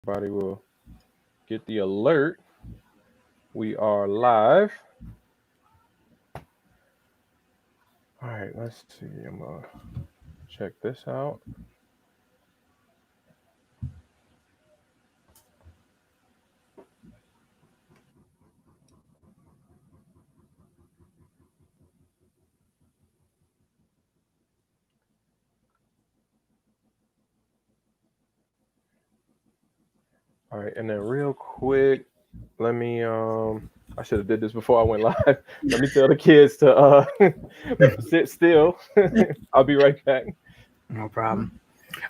Everybody will get the alert. We are live. All right, let's see. I'm gonna check this out. All right, and then real quick, let me I should have did this before I went live. Let me tell the kids to sit still. I'll be right back. No problem.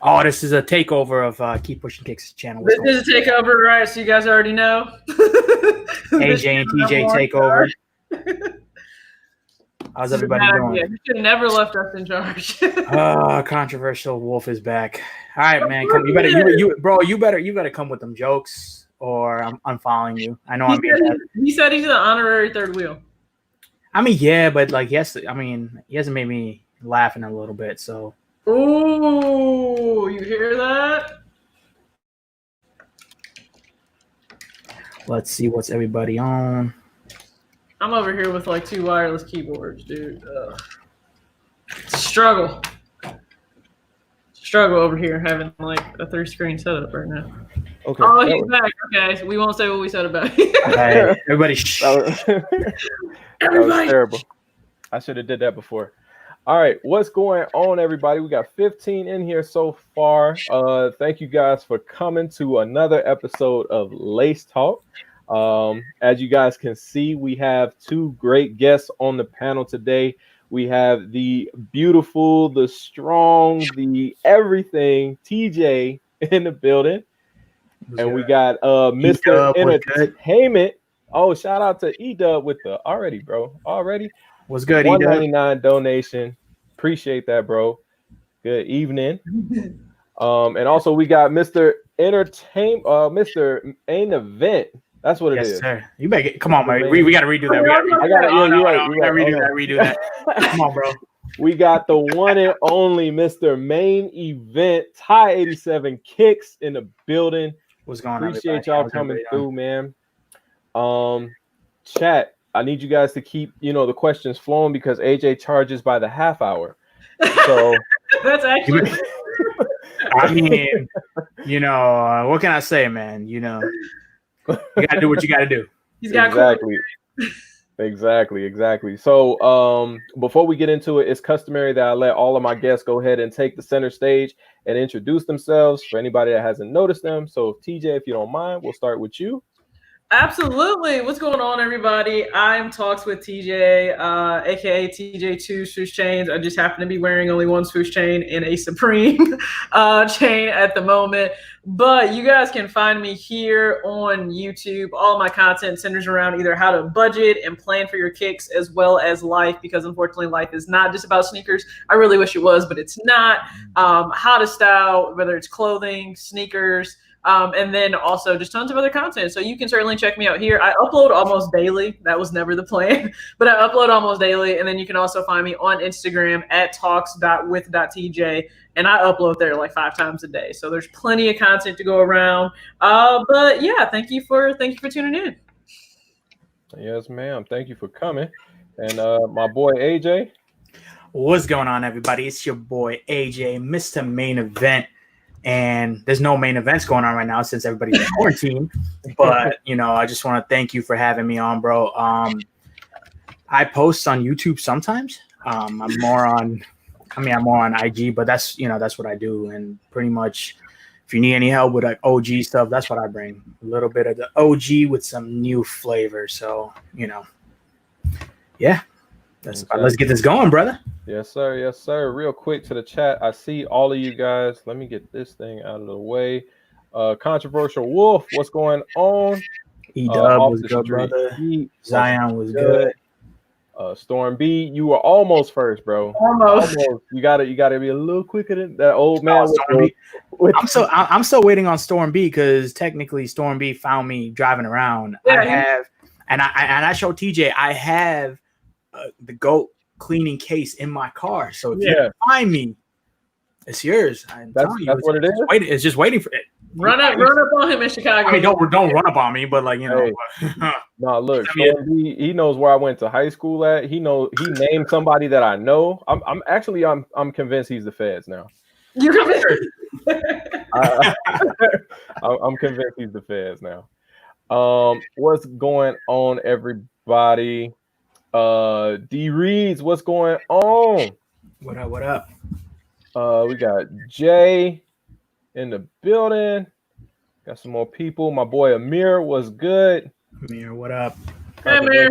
Oh, this is a takeover of Keep Pushing Kicks channel. This is a takeover, right? So you guys already know. AJ and TJ takeover. How's everybody doing? Yeah, you should have never left us in charge. Controversial Wolf is back. All right, man. Come, you better come with them jokes, or I'm unfollowing you. I know he said he's an honorary third wheel. I mean, yeah, but like, yes, I mean, he hasn't made me laughing a little bit, so. Ooh, you hear that? Let's see what's everybody on. I'm over here with like 2 wireless keyboards, dude. Struggle over here having like a 3-screen setup right now. Okay. Oh, he's back. Okay, so we won't say what we said about it. Okay, everybody. That was terrible. I should have did that before. All right, what's going on, everybody? We got 15 in here so far. Thank you guys for coming to another episode of Lace Talk. As you guys can see, we have 2 great guests on the panel today. We have the beautiful, the strong, the everything TJ in the building. And we got Mr. Entertainment. Oh, shout out to E-Dub with the already. What's good, $1.99 donation. Appreciate that, bro. Good evening. And also we got Mr. Mr. Main Event. That's what it is. Sir. You better come on, man. We got to redo that. We got to redo that. Come on, bro. We got the one and only Mr. Main Event, Tai87Kicks in the building. What's going on? Appreciate y'all coming through, man. Chat, I need you guys to keep, the questions flowing because AJ charges by the half hour. So that's actually I mean, what can I say, man? You gotta do what you gotta do. He's got Exactly. So before we get into it, it's customary that I let all of my guests go ahead and take the center stage and introduce themselves for anybody that hasn't noticed them. So TJ, if you don't mind, we'll start with you. Absolutely. What's going on, everybody? I'm TalksWithTJ, aka TJ2 swoosh chains. I just happen to be wearing only one swoosh chain in a Supreme chain at the moment. But you guys can find me here on YouTube. All my content centers around either how to budget and plan for your kicks as well as life, because unfortunately life is not just about sneakers. I really wish it was, but it's not. How to style, whether it's clothing, sneakers, and then also just tons of other content. So you can certainly check me out here. I upload almost daily. That was never the plan, but I upload almost daily. And then you can also find me on Instagram at talks.with.tj. And I upload there like 5 times a day. So there's plenty of content to go around. But yeah, thank you for tuning in. Yes, ma'am. Thank you for coming. And my boy AJ. What's going on, everybody? It's your boy AJ, Mr. Main Event. And there's no main events going on right now since everybody's in quarantine. But, I just want to thank you for having me on, bro. I post on YouTube sometimes. I'm more on IG, but that's what I do. And pretty much if you need any help with like OG stuff, that's what I bring. A little bit of the OG with some new flavor. So, yeah. Let's get this going, brother. Yes, sir. Real quick to the chat. I see all of you guys. Let me get this thing out of the way. Controversial Wolf, what's going on? E-Dub was good, brother. Zion was good. Storm B, you were almost first, bro. Almost. You gotta be a little quicker than that old man. I'm still waiting on Storm B because technically Storm B found me driving around. Yeah, I showed TJ I have the GOAT cleaning case in my car. So if you find me, it's yours. That's what it is. It's just waiting for it. Run up on him in Chicago. I mean, don't run up on me, but like you know. Hey. No, look, he knows where I went to high school at. He named somebody that I know. I'm convinced he's the feds now. You're convinced? I'm convinced he's the feds now. What's going on, everybody? D Reeds, what's going on? What up? We got Jay in the building. Got some more people. My boy Amir was good. Amir, what up? Hey, Amir.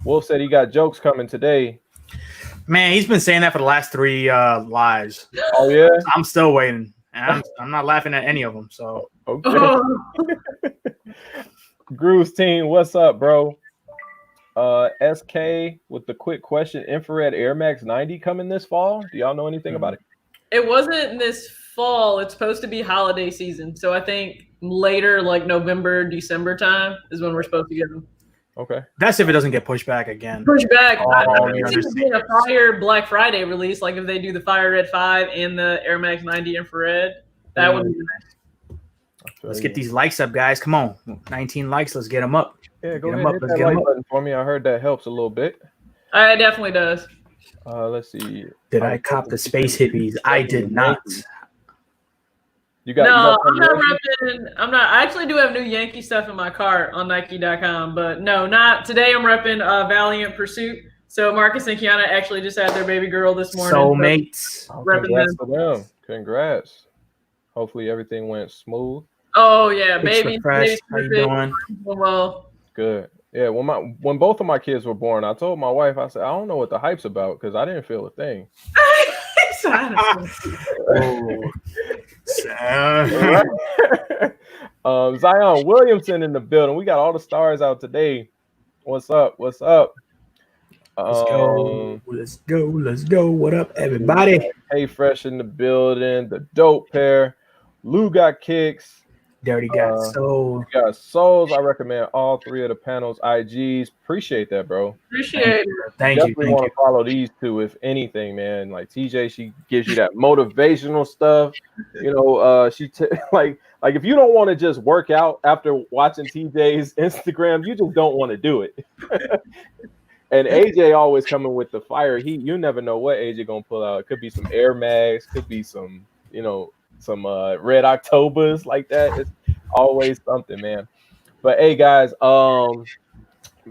Wolf said he got jokes coming today. Man, he's been saying that for the last 3 lives. Oh yeah, I'm still waiting, and I'm not laughing at any of them. So okay. Groove's team, what's up, bro? SK with the quick question: Infrared Air Max 90 coming this fall? Do y'all know anything about it? It wasn't this fall. It's supposed to be holiday season, so I think later, like November, December time, is when we're supposed to get them. Okay. That's if it doesn't get pushed back again. Push back. I you think it's being a Fire Black Friday release. Like if they do the Fire Red 5 and the Air Max 90 infrared, that would be nice. Let's get these likes up, guys. Come on. 19 likes. Let's get them up. Yeah, go ahead and hit that like button for me. I heard that helps a little bit. It definitely does. Let's see. Did I cop the space hippies? I did not. You got? No, I'm not repping. I'm not. I actually do have new Yankee stuff in my cart on Nike.com, but no, not today. I'm repping Valiant Pursuit. So Marcus and Kiana actually just had their baby girl this morning. Soulmates. So congrats to them. Congrats. Hopefully everything went smooth. Oh yeah, baby. How you doing? Well, good. Yeah, when both of my kids were born, I told my wife, I said, I don't know what the hype's about because I didn't feel a thing. Zion Williamson in the building. We got all the stars out today. What's up? What's up? Let's go. Let's go. What up, everybody? Hey, Fresh in the building. The dope pair. Lou got kicks. Dirty got souls. Got souls. I recommend all 3 of the panels. IGs. Appreciate that, bro. Appreciate it. Thank you. Definitely want to follow these 2, if anything, man. Like TJ, she gives you that motivational stuff. You know, she like if you don't want to just work out after watching TJ's Instagram, you just don't want to do it. And AJ always coming with the fire heat. You never know what AJ gonna pull out. It could be some Air Max, could be some, some Red Octobers like that. It's always something, man. But hey, guys,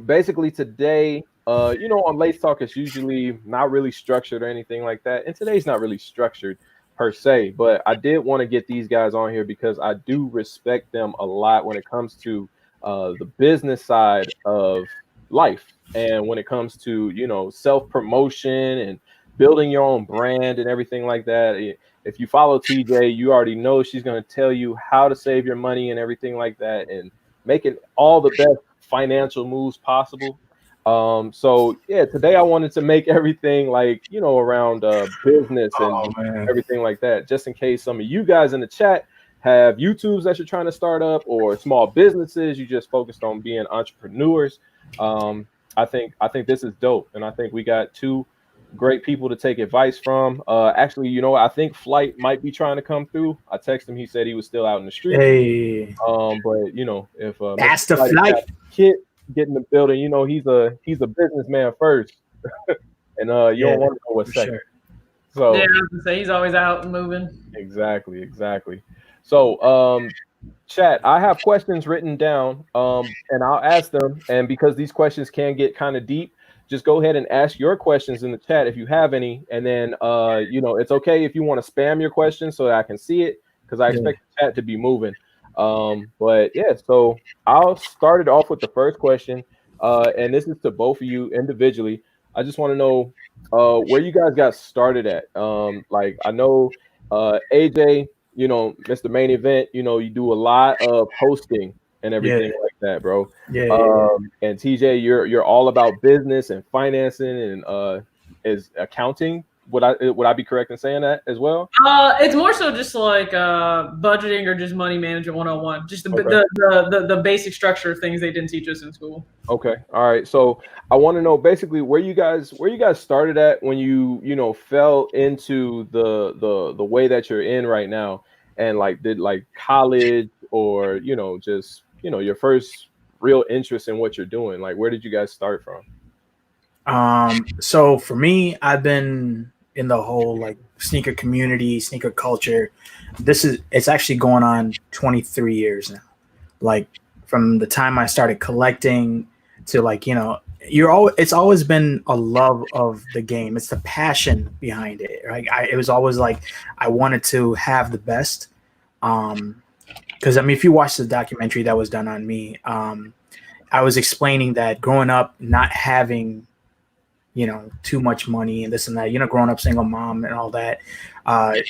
basically today, on Lace Talk, it's usually not really structured or anything like that. And today's not really structured per se, but I did want to get these guys on here because I do respect them a lot when it comes to the business side of life. And when it comes to, self-promotion and building your own brand and everything like that. If you follow TJ, you already know she's going to tell you how to save your money and everything like that and making all the best financial moves possible. So yeah, today I wanted to make everything around business and everything like that, just in case some of you guys in the chat have YouTubes that you're trying to start up or small businesses. You just focused on being entrepreneurs. I think this is dope. And I think we got 2 great people to take advice from. Actually, I think Flight might be trying to come through. I texted him. He said he was still out in the street. Hey. But if that's the Flight Kit get in the building, he's a businessman first. And you don't want to know what's second. Sure. So yeah, I was gonna say he's always out and moving. Exactly. So chat, I have questions written down, and I'll ask them. And because these questions can get kind of deep, just go ahead and ask your questions in the chat if you have any. And then, it's okay if you want to spam your questions so that I can see it because I expect the chat to be moving. But yeah, so I'll start it off with the first question. And this is to both of you individually. I just want to know where you guys got started at. I know AJ, Mr. Main Event, you do a lot of hosting and everything like that, bro. And TJ, you're all about business and financing and is accounting. Would I be correct in saying that as well? It's more so just like budgeting or just money management 101. Just the basic structure of things they didn't teach us in school. Okay. All right. So I want to know basically where you guys started at when you fell into the way that you're in right now. and like did like college or just your first real interest in what you're doing? Like, where did you guys start from? So for me, I've been in the whole like sneaker community, sneaker culture. It's actually going on 23 years now. Like from the time I started collecting to like, it's always been a love of the game. It's the passion behind it. Right. It was always like, I wanted to have the best. Cause I mean, if you watch the documentary that was done on me, I was explaining that growing up, not having, too much money and this and that, growing up single mom and all that,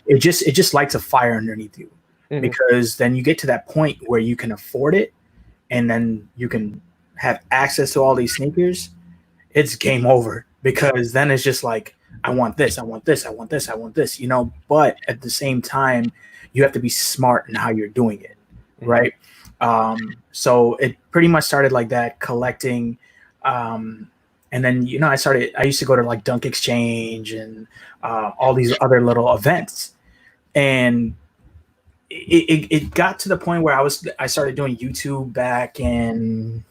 it just lights a fire underneath you, because then you get to that point where you can afford it, and then you can have access to all these sneakers. It's game over, because then it's just like, I want this, I want this, I want this, I want this, but at the same time, you have to be smart in how you're doing it. Right. So it pretty much started like that, collecting, and then, I used to go to like Dunk Exchange and all these other little events. And it got to the point where I started doing YouTube back in,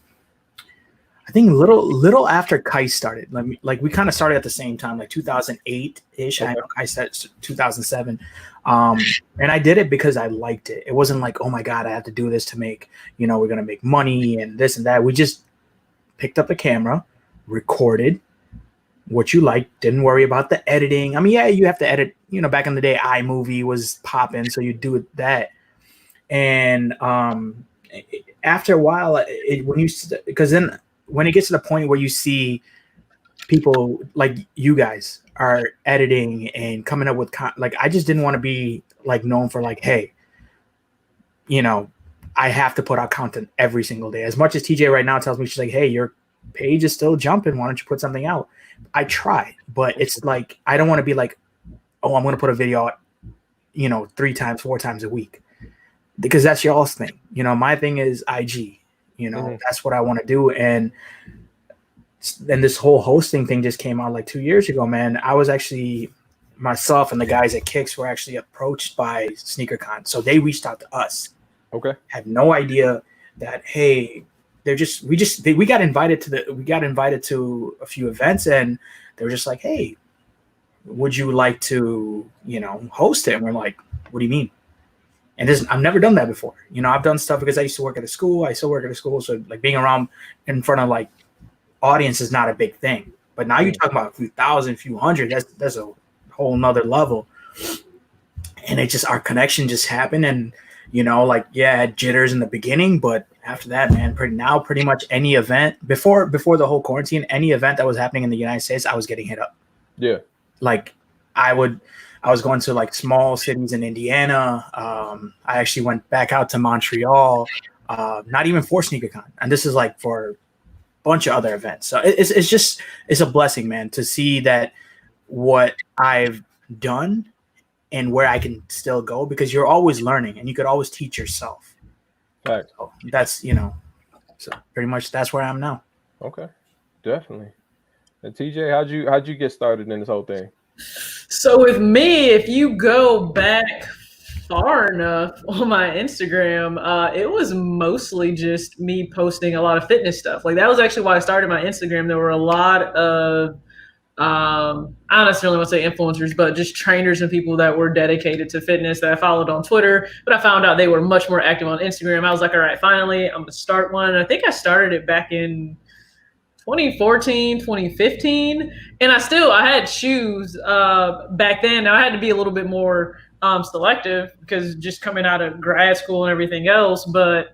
I think little after Kai started. Like we kind of started at the same time, like 2008-ish. Okay. I know Kai started 2007. And I did it because I liked it. It wasn't like, oh my God, I have to do this to make, we're going to make money and this and that. We just picked up a camera, recorded what you liked, didn't worry about the editing. I mean, yeah, you have to edit, back in the day, iMovie was popping, so you do that. And after a while, because then when it gets to the point where you see people like you guys are editing and coming up with like, I just didn't want to be like known for like, hey, I have to put out content every single day. As much as TJ right now tells me, she's like, hey, your page is still jumping, why don't you put something out? I try, but it's like, I don't want to be like, oh, I'm going to put a video out, 3 times, 4 times a week, because that's y'all's thing. My thing is IG, that's what I want to do. And then this whole hosting thing just came out like 2 years ago, man. I was actually, myself and the guys at Kicks were actually approached by SneakerCon. So they reached out to us. Okay. Had no idea that, hey, we got invited to a few events, and they were just like, hey, would you like to, host it? And we're like, what do you mean? And I've never done that before. I've done stuff because I used to work at a school. I still work at a school. So like being around in front of like audience is not a big thing. But now you're talking about a few thousand, a few hundred, that's a whole nother level. And it just, our connection just happened. And, I had jitters in the beginning, but after that, man, pretty much any event before the whole quarantine, any event that was happening in the United States, I was getting hit up. Yeah. Like I was going to like small cities in Indiana. I actually went back out to Montreal, not even for SneakerCon. And this is like for a bunch of other events. So it's a blessing, man, to see that what I've done and where I can still go, because you're always learning and you could always teach yourself. Right. So that's, so pretty much that's where I am now. Okay. Definitely. And TJ, how'd you get started in this whole thing? So with me, if you go back far enough on my Instagram, it was mostly just me posting a lot of fitness stuff. Like that was actually why I started my Instagram. There were a lot of, I don't necessarily want to say influencers, but just trainers and people that were dedicated to fitness that I followed on Twitter. But I found out they were much more active on Instagram. I was like, all right, finally, I'm going to start one. And I think I started it back in 2014, 2015. And I had shoes back then. Now I had to be a little bit more selective because just coming out of grad school and everything else. But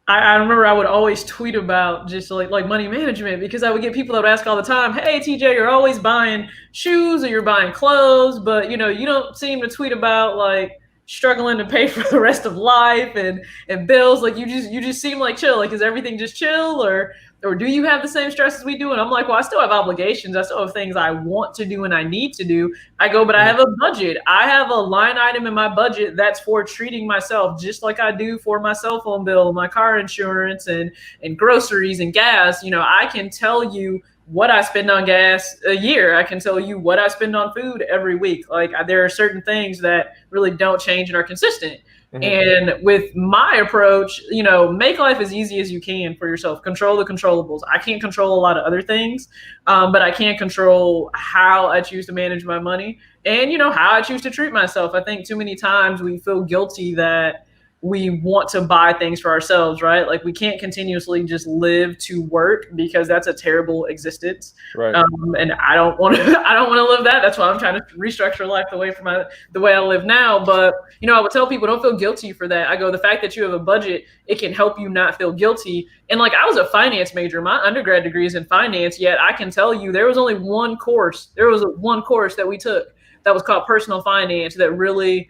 I remember I would always tweet about just like money management, because I would get people that would ask all the time, hey, TJ, you're always buying shoes or you're buying clothes, but you don't seem to tweet about like struggling to pay for the rest of life and bills. Like you just seem like chill. Like, is everything just chill, or do you have the same stress as we do? And I'm like, well, I still have obligations. I still have things I want to do and I need to do. I go, but I have a budget. I have a line item in my budget that's for treating myself, just like I do for my cell phone bill, my car insurance, and groceries and gas. I can tell you what I spend on gas a year. I can tell you what I spend on food every week. Like there are certain things that really don't change and are consistent. Mm-hmm. And with my approach, make life as easy as you can for yourself. Control the controllables. I can't control a lot of other things, but I can control how I choose to manage my money and, how I choose to treat myself. I think too many times we feel guilty that we want to buy things for ourselves, right? Like we can't continuously just live to work because that's a terrible existence. Right. And I don't want to live that. That's why I'm trying to restructure life the way I live now. But, I would tell people, don't feel guilty for that. I go, the fact that you have a budget, it can help you not feel guilty. And like, I was a finance major. My undergrad degree is in finance, yet I can tell you there was only one course. There was one course that we took that was called personal finance that really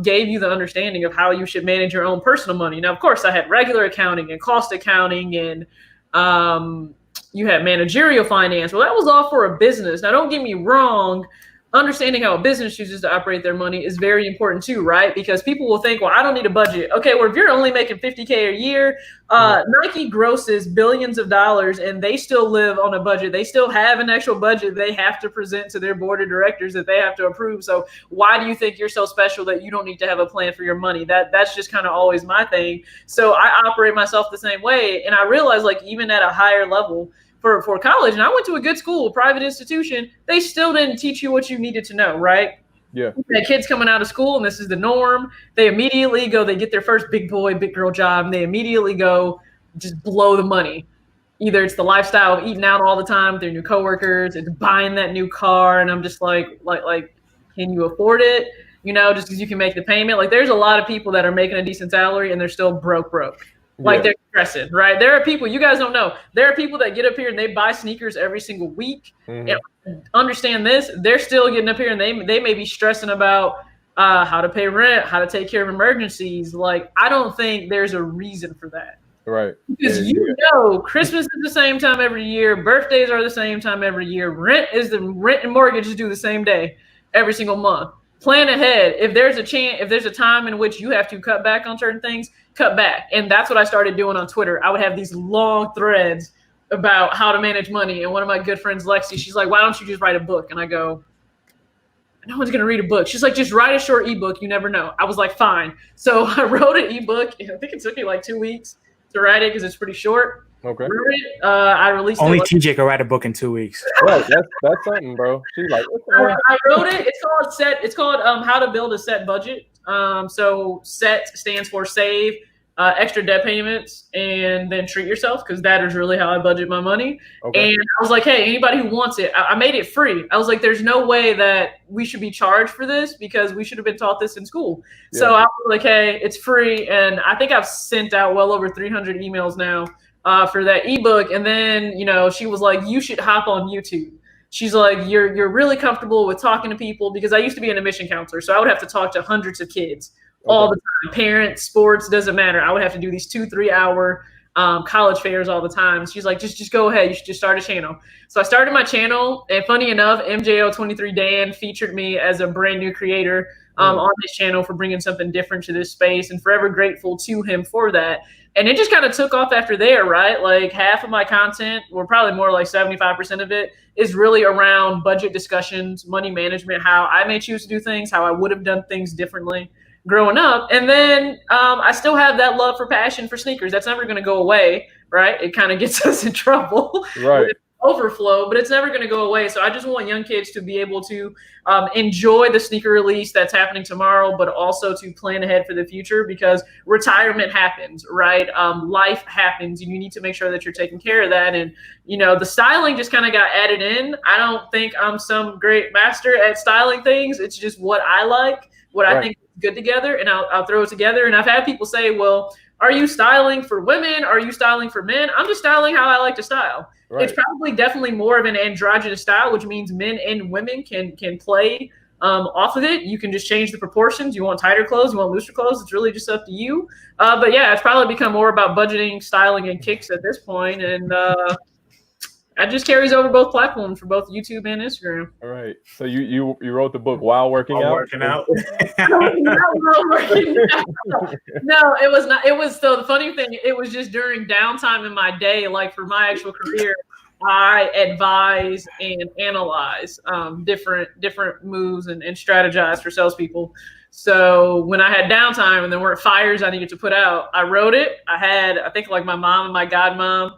gave you the understanding of how you should manage your own personal money. Now, of course, I had regular accounting and cost accounting and you had managerial finance. Well, that was all for a business. Now, don't get me wrong. Understanding how a business chooses to operate their money is very important too, right? Because people will think, well, I don't need a budget. Okay, well, if you're only making $50K a year, Nike grosses billions of dollars and they still live on a budget. They still have an actual budget they have to present to their board of directors that they have to approve. So why do you think you're so special that you don't need to have a plan for your money? That's just kind of always my thing. So I operate myself the same way. And I realize, like, even at a higher level, for college, and I went to a good school, a private institution, they still didn't teach you what you needed to know, right? Yeah. The kids coming out of school, and this is the norm, they immediately go, they get their first big boy, big girl job, and they immediately go just blow the money. Either it's the lifestyle of eating out all the time with their new coworkers, it's buying that new car, and I'm just like, can you afford it? Just because you can make the payment. Like, there's a lot of people that are making a decent salary, and they're still broke. Like, they're stressing, right? There are people, you guys don't know, there are people that get up here and they buy sneakers every single week. Mm-hmm. And understand this, they're still getting up here and they may be stressing about how to pay rent, how to take care of emergencies. Like, I don't think there's a reason for that. Right. Because Christmas is the same time every year. Birthdays are the same time every year. Rent and mortgage is due the same day every single month. Plan ahead. If there's a time in which you have to cut back on certain things, cut back. And that's what I started doing on Twitter. I would have these long threads about how to manage money. And one of my good friends, Lexi, she's like, why don't you just write a book? And I go, no one's going to read a book. She's like, just write a short ebook. You never know. I was like, fine. So I wrote an ebook. I think it took me like 2 weeks to write it because it's pretty short. Okay. I released only it. TJ can write a book in 2 weeks. Right, that's something, bro. She's like, I wrote it. It's called How to Build a Set Budget. So SET stands for save, extra debt payments, and then treat yourself, because that is really how I budget my money. Okay. And I was like, hey, anybody who wants it, I made it free. I was like, there's no way that we should be charged for this because we should have been taught this in school. Yeah. So I was like, hey, it's free. And I think I've sent out well over 300 emails now for that ebook. And then, she was like, you should hop on YouTube. She's like, you're really comfortable with talking to people, because I used to be an admission counselor. So I would have to talk to hundreds of kids all the time, parents, sports, doesn't matter. I would have to do these 2-3 hour college fairs all the time. She's like, just go ahead. You should just start a channel. So I started my channel, and funny enough, MJO23 Dan featured me as a brand new creator on this channel for bringing something different to this space, and forever grateful to him for that. And it just kind of took off after there, right? Like, half of my content, or probably more like 75% of it, is really around budget discussions, money management, how I may choose to do things, how I would have done things differently growing up. And then I still have that love for passion for sneakers. That's never going to go away, right? It kind of gets us in trouble. Right. Overflow, but it's never going to go away. So I just want young kids to be able to enjoy the sneaker release that's happening tomorrow, but also to plan ahead for the future, because retirement happens, right? Life happens, and you need to make sure that you're taking care of that. And, the styling just kind of got added in. I don't think I'm some great master at styling things. It's just what I like, what I think is good together, and I'll throw it together. And I've had people say, well, are you styling for women? Are you styling for men? I'm just styling how I like to style. Right. It's probably definitely more of an androgynous style, which means men and women can play off of it. You can just change the proportions. You want tighter clothes, you want looser clothes. It's really just up to you. But yeah, it's probably become more about budgeting, styling, and kicks at this point. And that just carries over both platforms for both YouTube and Instagram. All right. So you wrote the book while working out? Working out. No, it was not. It was, so the funny thing, it was just during downtime in my day, like for my actual career. I advise and analyze different moves and strategize for salespeople. So when I had downtime and there weren't fires I needed to put out, I wrote it. I think like my mom and my godmom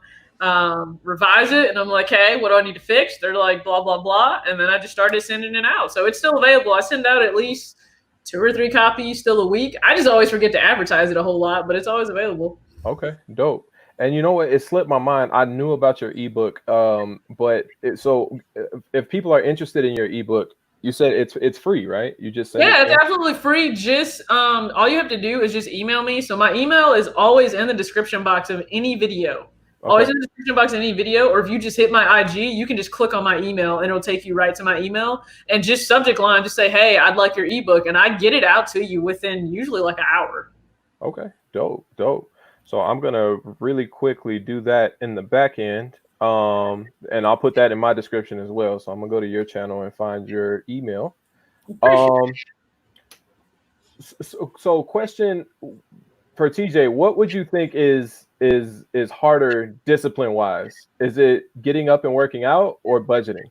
revise it, and I'm like, hey, what do I need to fix? They're like, blah, blah, blah. And then I just started sending it out. So it's still available. I send out at least 2 or 3 copies still a week. I just always forget to advertise it a whole lot, but it's always available. Okay, dope. And you know what? It slipped my mind. I knew about your ebook, but so if people are interested in your ebook, you said it's free, right? You just said it's absolutely free. Just all you have to do is just email me. So my email is always in the description box of any video. Okay. Always in the description box of any video, or if you just hit my IG, you can just click on my email and it'll take you right to my email. And just subject line, just say, hey, I'd like your ebook, and I get it out to you within usually like an hour. Okay, dope. So I'm gonna really quickly do that in the back end, and I'll put that in my description as well. So I'm gonna go to your channel and find your email. So question for TJ: what would you think is harder discipline wise? Is it getting up and working out or budgeting?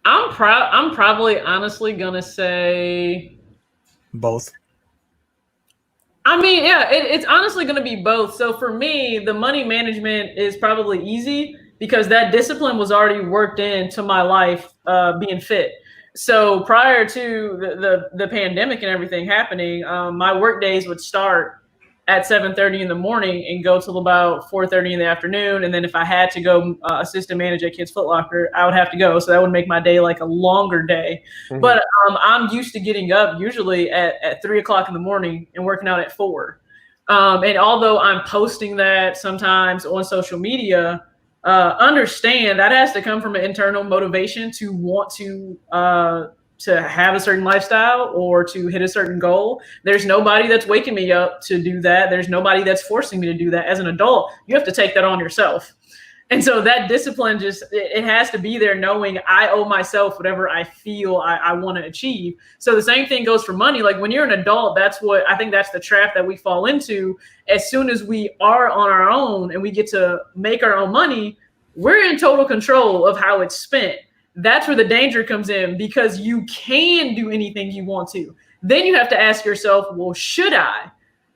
I'm probably honestly gonna say both. I mean, yeah, it's honestly gonna be both. So for me, the money management is probably easy because that discipline was already worked into my life, being fit. So prior to the pandemic and everything happening, my work days would start at 7:30 in the morning and go till about 4:30 in the afternoon. And then if I had to go assist and manage a kid's Foot Locker, I would have to go. So that would make my day like a longer day. Mm-hmm. But I'm used to getting up usually at 3 o'clock in the morning and working out at 4. And although I'm posting that sometimes on social media, understand that has to come from an internal motivation to want to have a certain lifestyle or to hit a certain goal. There's nobody that's waking me up to do that. There's nobody that's forcing me to do that. As an adult, you have to take that on yourself. And so that discipline it has to be there, knowing I owe myself whatever I feel I want to achieve. So the same thing goes for money. Like when you're an adult, that's the trap that we fall into. As soon as we are on our own and we get to make our own money, we're in total control of how it's spent. That's where the danger comes in, because you can do anything you want to. Then you have to ask yourself, well, should I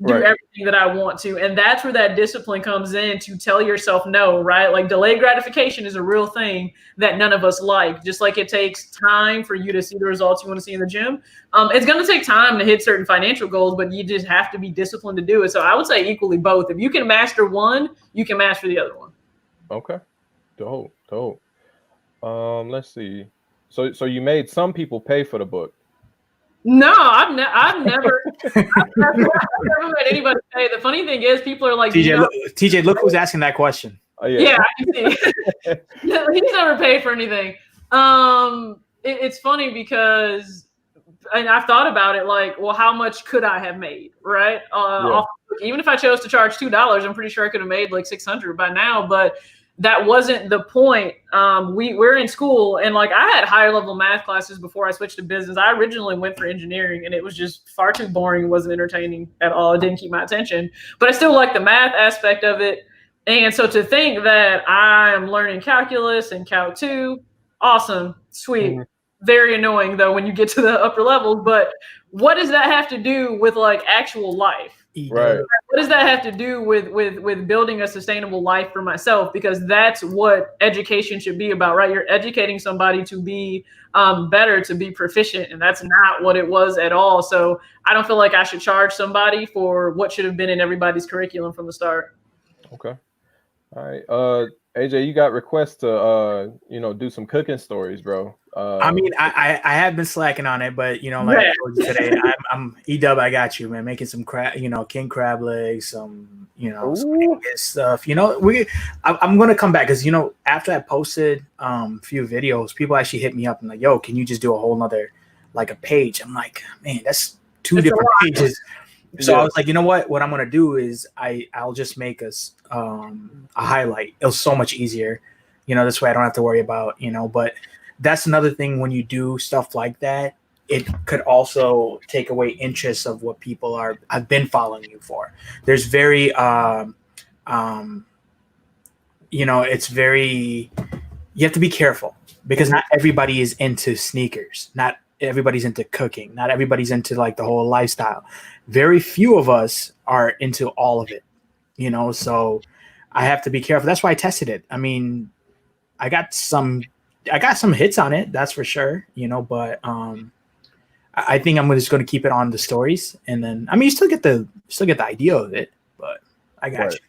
do everything that I want to? And that's where that discipline comes in, to tell yourself no, right? Like delayed gratification is a real thing that none of us like. Just like it takes time for you to see the results you want to see in the gym. It's going to take time to hit certain financial goals, but you just have to be disciplined to do it. So I would say equally both. If you can master one, you can master the other one. Okay. Dope. Let's see. So you made some people pay for the book? No, I've never made anybody pay. The funny thing is, people are like, TJ, look who's asking that question. Oh, yeah, I can see. He's never paid for anything. It's funny because, and I've thought about it, like, well, how much could I have made, right? Even if I chose to charge $2, I'm pretty sure I could have made like $600 by now, but that wasn't the point. We're in school, and like I had higher level math classes before I switched to business. I originally went for engineering, and it was just far too boring. It wasn't entertaining at all. It didn't keep my attention, but I still liked the math aspect of it. And so to think that I'm learning calculus and Calc 2, awesome, sweet. Mm-hmm. Very annoying though when you get to the upper levels. But what does that have to do with like actual life? Right. What does that have to do with building a sustainable life for myself? Because that's what education should be about, right? You're educating somebody to be better, to be proficient, and that's not what it was at all. So I don't feel like I should charge somebody for what should have been in everybody's curriculum from the start. Okay. All right. AJ, you got requests to do some cooking stories, bro. I mean, I have been slacking on it, but like I told you today, I'm E-Dub, I got you, man, making some crab, king crab legs, some some stuff. I'm gonna come back because after I posted few videos, people actually hit me up and like, yo, can you just do a whole nother like a page? I'm like, man, that's two different pages. So I was like, you know what I'm gonna do is I'll just make a highlight. It was so much easier, this way I don't have to worry about, but that's another thing when you do stuff like that, it could also take away interest of what people have been following you for. There's very it's very, you have to be careful because not everybody is into sneakers. Not everybody's into cooking. Not everybody's into like the whole lifestyle. Very few of us are into all of it, so I have to be careful. That's why I tested it. I mean, I got some hits on it, that's for sure, but I think I'm just going to keep it on the stories, and then I mean, you still get the idea of it, but I got you.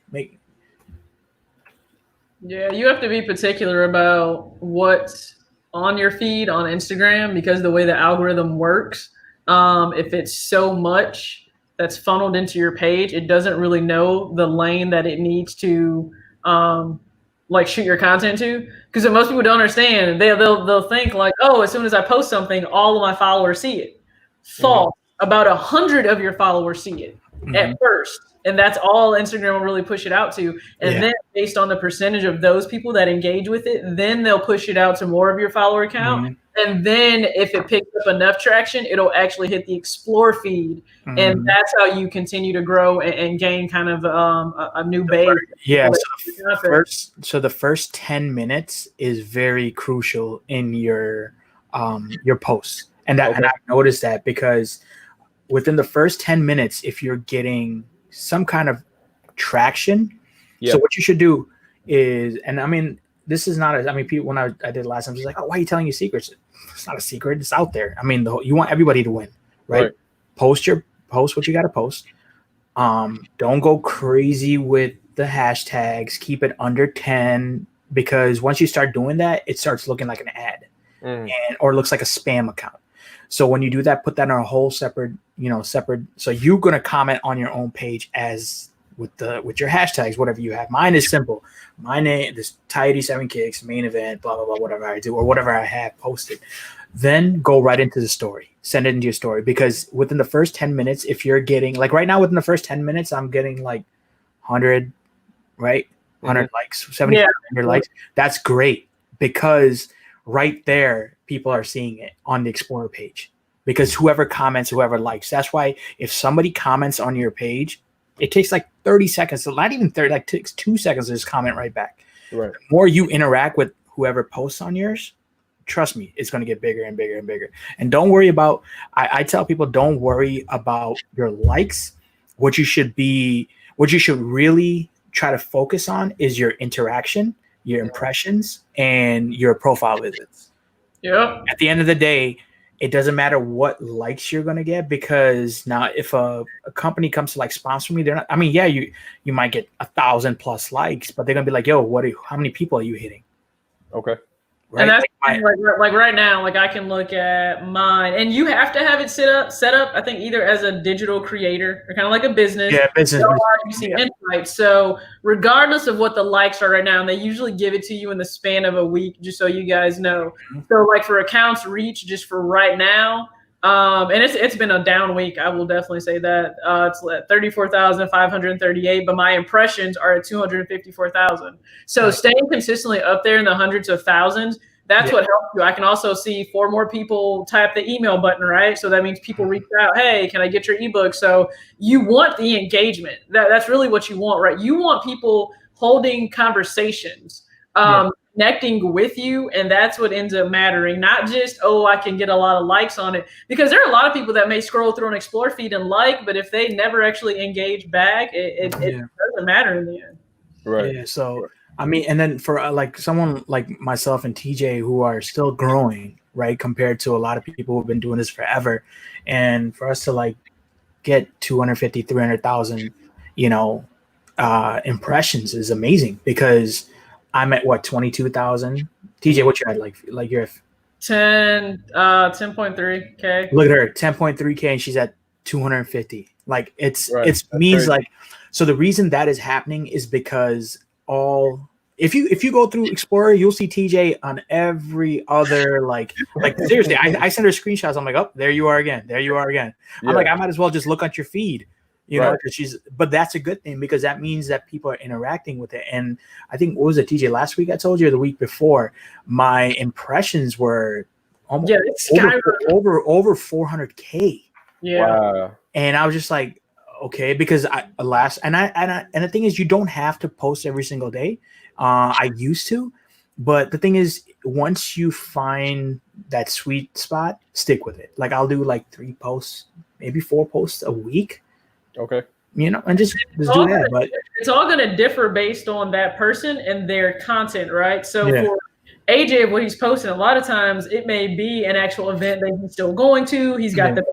Yeah, you have to be particular about what's on your feed on Instagram because the way the algorithm works, if it's so much that's funneled into your page, it doesn't really know the lane that it needs to shoot your content to. Because what most people don't understand, they'll think like, oh, as soon as I post something, all of my followers see it. False. About 100 of your followers see it at first. And that's all Instagram will really push it out to. And then based on the percentage of those people that engage with it, then they'll push it out to more of your follower count. And then if it picks up enough traction, it'll actually hit the explore feed. And that's how you continue to grow and gain kind of a new base. Yeah. So the first 10 minutes is very crucial in your posts. And I've noticed that because within the first 10 minutes, if you're getting some kind of traction. So what you should do is, and I mean, this is not, people, when I did last time, just like, oh, why are you telling you secrets? It's not a secret. It's out there. I mean, you want everybody to win, right? Post what you got to post. Don't go crazy with the hashtags. Keep it under 10, because once you start doing that, it starts looking like an ad or looks like a spam account. So when you do that, put that on a whole separate. So you're going to comment on your own page as with your hashtags, whatever you have. Mine is simple. My name, this Tai87Kicks, main event, blah, blah, blah, whatever I do or whatever I have posted. Then go right into the story. Send it into your story, because within the first 10 minutes, if you're getting, like right now, within the first 10 minutes, I'm getting like 100, right? 100 likes, 70, 100 likes. That's great, because right there, people are seeing it on the Explorer page, because whoever comments, whoever likes, that's why if somebody comments on your page, it takes like 30 seconds, so not even 30, like takes 2 seconds to just comment right back. Right. The more you interact with whoever posts on yours, trust me, it's going to get bigger and bigger and bigger. And don't worry about, I tell people, don't worry about your likes. What you should really try to focus on is your interaction, your impressions, and your profile visits. Yeah. At the end of the day, it doesn't matter what likes you're going to get, because now if a company comes to like sponsor me, they're not, I mean, yeah, you might get 1,000+ likes, but they're going to be like, yo, how many people are you hitting? Okay. Right? And that's like right now, like I can look at mine, and you have to have it set up, I think, either as a digital creator or kind of like a business. Yeah, business. You see insights. So regardless of what the likes are right now, and they usually give it to you in the span of a week, just so you guys know. So like for accounts reach, just for right now, and it's been a down week, I will definitely say that. It's at 34,538, but my impressions are at 254,000. So staying consistently up there in the hundreds of thousands, that's what helps you. I can also see 4 more people tap the email button, right? So that means people reach out, hey, can I get your ebook? So you want the engagement. That's really what you want, right? You want people holding conversations, connecting with you, and that's what ends up mattering. Not just, oh, I can get a lot of likes on it, because there are a lot of people that may scroll through an Explore feed and like, but if they never actually engage back, it doesn't matter in the end. Right. Yeah. So I mean, and then for like someone like myself and TJ who are still growing, right, compared to a lot of people who've been doing this forever, and for us to like get 250, 300,000, impressions is amazing, because I'm at what, 22,000. TJ, what you had, like you're 10.3K. Look at her, 10.3K, and she's at 250. Like it means crazy. Like, so the reason that is happening is because if you go through Explorer, you'll see TJ on every other like seriously. I send her screenshots. I'm like, oh, there you are again. I'm like, I might as well just look at your feed. But that's a good thing, because that means that people are interacting with it. And I think, what was it, TJ, last week I told you, or the week before, my impressions were almost it's over 400K. Yeah. Wow. And I was just like, okay, because the thing is, you don't have to post every single day. I used to, but the thing is, once you find that sweet spot, stick with it. Like I'll do like 3 posts, maybe 4 posts a week. Okay. And just do that. But it's all going to differ based on that person and their content, right? So Yeah. for AJ, what he's posting, a lot of times it may be an actual event that he's still going to. He's got the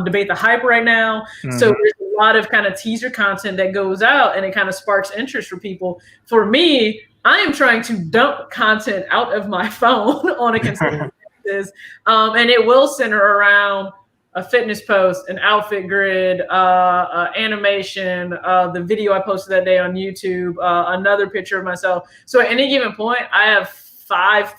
debate the hype right now. Mm-hmm. So there's a lot of kind of teaser content that goes out and it kind of sparks interest for people. For me, I am trying to dump content out of my phone on a consistent basis. And it will center around a fitness post, an outfit grid, animation, the video I posted that day on YouTube, another picture of myself. So at any given point, I have 5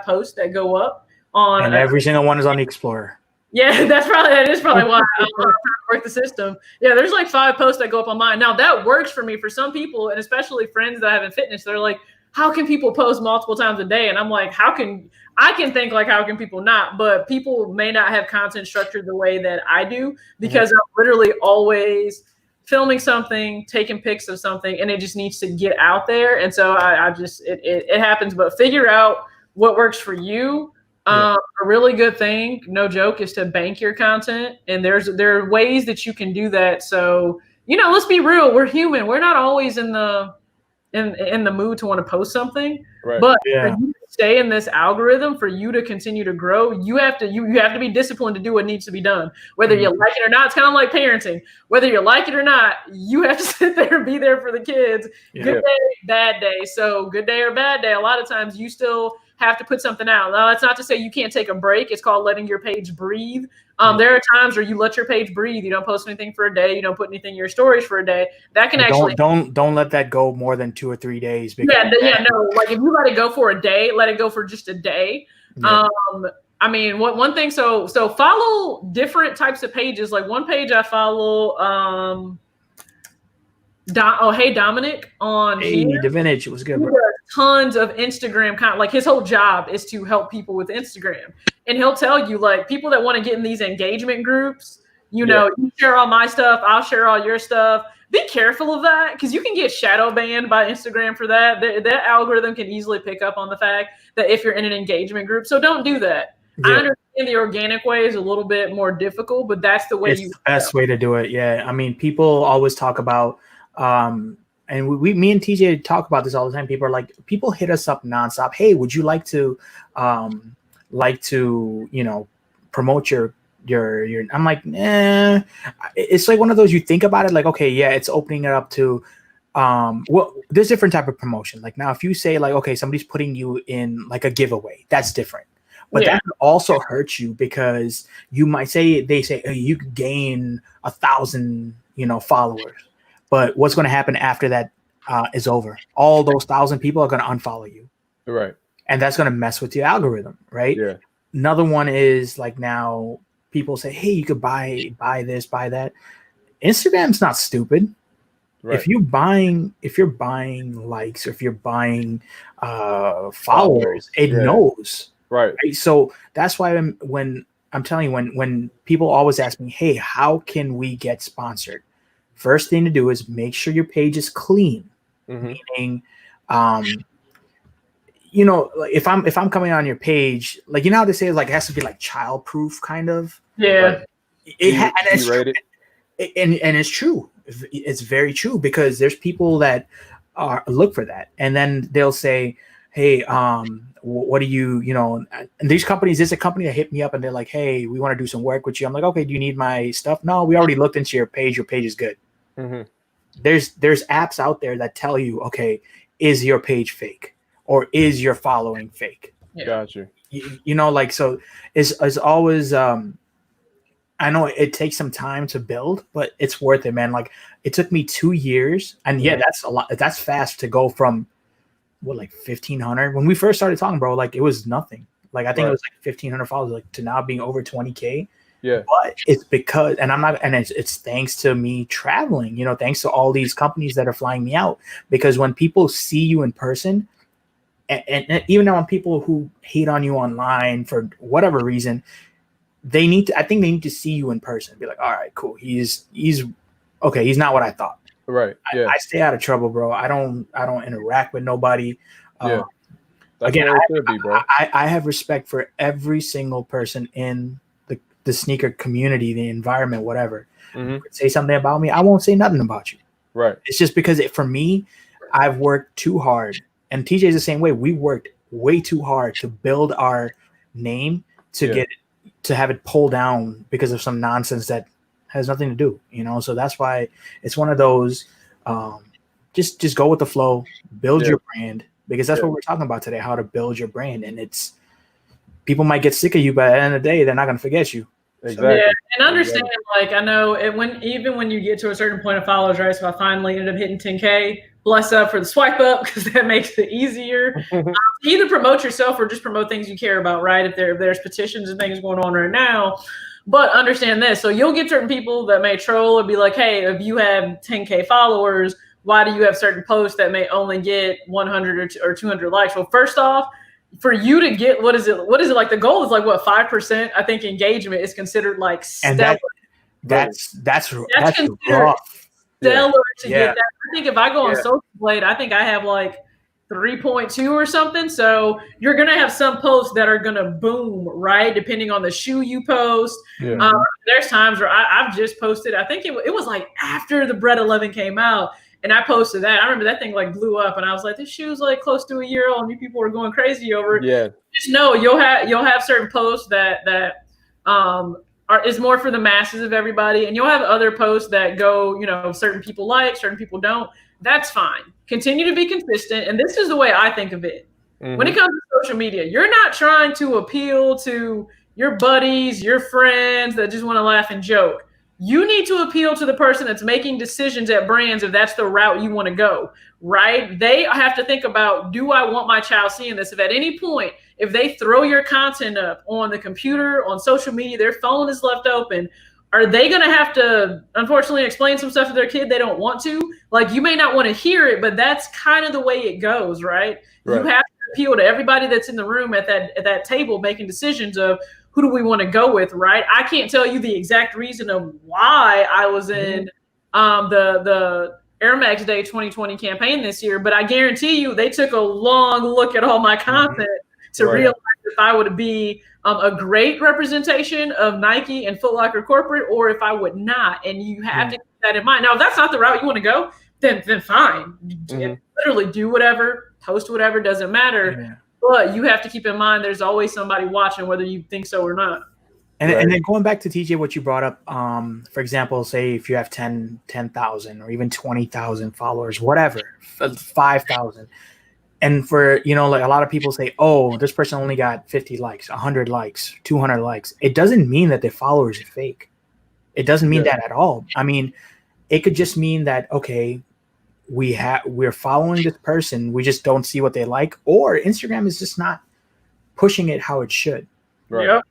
posts that go up on. And every single one is on the Explorer. Yeah, that is probably why I'm trying to work the system. Yeah, there's like 5 posts that go up on mine. Now that works for me. For some people, and especially friends that I have in fitness, they're like, how can people post multiple times a day? And I'm like, I can think like, how can people not? But people may not have content structured the way that I do because I'm literally always filming something, taking pics of something, and it just needs to get out there. And so it happens, but figure out what works for you. A really good thing, no joke, is to bank your content. And there are ways that you can do that. So, let's be real. We're human. We're not always in the mood to want to post something. Right. But for you to stay in this algorithm, for you to continue to grow, you have to be disciplined to do what needs to be done. Whether you like it or not, it's kind of like parenting. Whether you like it or not, you have to sit there and be there for the kids. Yeah. Good day, bad day. So good day or bad day, a lot of times you still have to put something out. Now, that's not to say you can't take a break. It's called letting your page breathe. There are times where you let your page breathe. You don't post anything for a day. You don't put anything in your stories for a day. That can don't let that go more than 2 or 3 days. No. Like if you let it go for a day, let it go for just a day. Yeah. I mean, one thing. So follow different types of pages. Like one page I follow. Hey Dominic on here. Divinage, it was good. Tons of Instagram content. Like his whole job is to help people with Instagram, and he'll tell you like people that want to get in these engagement groups. You share all my stuff, I'll share all your stuff. Be careful of that because you can get shadow banned by Instagram for that. That algorithm can easily pick up on the fact that if you're in an engagement group, so don't do that. Yeah. I understand the organic way is a little bit more difficult, but that's the way it's the best way to do it. Yeah, I mean, people always talk about. And me and TJ talk about this all the time. People hit us up nonstop. Hey, would you like to promote your I'm like, it's like one of those, you think about it like, okay, yeah, it's opening it up to, there's different type of promotion. Like now, if you say like, okay, somebody's putting you in like a giveaway, that's different. But that can also hurt you because you might they say, hey, you could gain 1,000, followers. But what's going to happen after that is over? All those 1,000 people are going to unfollow you. Right. And that's going to mess with your algorithm, right? Yeah. Another one is like now people say, hey, you could buy this, buy that. Instagram's not stupid. Right. If you're buying likes, or if you're buying followers, it knows. Right. So that's why when I'm telling you, when people always ask me, hey, how can we get sponsored? First thing to do is make sure your page is clean. Meaning, if I'm coming on your page, like how they say like it has to be like child proof kind of. Yeah. And it's true. It's very true because there's people that look for that, and then they'll say, hey, what do you, and these companies, there's a company that hit me up and they're like, hey, we want to do some work with you. I'm like, okay, do you need my stuff? No, we already looked into your page. Your page is good. There's apps out there that tell you, okay, is your page fake or is your following fake? Got you. So it's always, I know it takes some time to build, but it's worth it, man. Like it took me 2 years, and that's a lot. That's fast to go from 1,500 when we first started talking, bro. Like it was nothing. Like I think it was like 1,500 followers, like to now being over 20K. Yeah. But it's because, and it's thanks to me traveling, thanks to all these companies that are flying me out. Because when people see you in person, and even on people who hate on you online for whatever reason, I think they need to see you in person. Be like, all right, cool. He's okay. He's not what I thought. Right. Yeah. I stay out of trouble, bro. I don't interact with nobody. Yeah. Again, I have respect for every single person in the sneaker community, the environment, whatever. Say something about me, I won't say nothing about you. Right. It's just because for me, I've worked too hard, and TJ's the same way. We worked way too hard to build our name to have it pulled down because of some nonsense that has nothing to do, So that's why it's one of those. Just go with the flow, build your brand, because that's what we're talking about today, how to build your brand. And it's people might get sick of you, but at the end of the day, they're not going to forget you. Exactly. Yeah, and understand, like, I know even when you get to a certain point of followers, right? So I finally ended up hitting 10K. Bless up for the swipe up, because that makes it easier. Either promote yourself or just promote things you care about, right? If there's petitions and things going on right now. But understand this. So you'll get certain people that may troll or be like, hey, if you have 10K followers, why do you have certain posts that may only get 100 or 200 likes? Well, first off, for you to get, what is it like? The goal is like, what, 5%? I think engagement is considered like stellar. And that's considered rough. Stellar to get that. I think if I go on Social Blade, I think I have like 3.2 or something. So you're going to have some posts that are going to boom, right? Depending on the shoe you post. Yeah. There's times where I've just posted, I think it was like after the Bread 11 came out, and I posted that. I remember that thing like blew up, and I was like, this shoe's like close to a year old, and you people are going crazy over it. Yeah. Just know you'll have certain posts that is more for the masses of everybody, and you'll have other posts that go, certain people like, certain people don't. That's fine. Continue to be consistent, and this is the way I think of it. When it comes to social media, you're not trying to appeal to your buddies, your friends that just want to laugh and joke. You need to appeal to the person that's making decisions at brands if that's the route you want to go, right? They have to think about, do I want my child seeing this? If at any point, if they throw your content up on the computer, on social media, their phone is left open, are they going to have to, unfortunately, explain some stuff to their kid they don't want to? Like, you may not want to hear it, but that's kind of the way it goes, right? You have to appeal to everybody that's in the room at that table making decisions of, who do we want to go with, right? I can't tell you the exact reason of why I was in the Air Max Day 2020 campaign this year, but I guarantee you they took a long look at all my content to realize if I would be a great representation of Nike and Foot Locker corporate, or if I would not. And you have to keep that in mind. Now, if that's not the route you want to go, then fine. Literally do whatever, post whatever, doesn't matter. Yeah. But you have to keep in mind there's always somebody watching, whether you think so or not. And then going back to TJ, what you brought up, for example, say if you have 10,000 or even 20,000 followers, whatever, 5,000. And for, like a lot of people say, oh, this person only got 50 likes, 100 likes, 200 likes. It doesn't mean that their followers are fake. It doesn't mean that at all. I mean, it could just mean that, okay, we're following this person, we just don't see what they like, or Instagram is just not pushing it how it should. Right. Yep.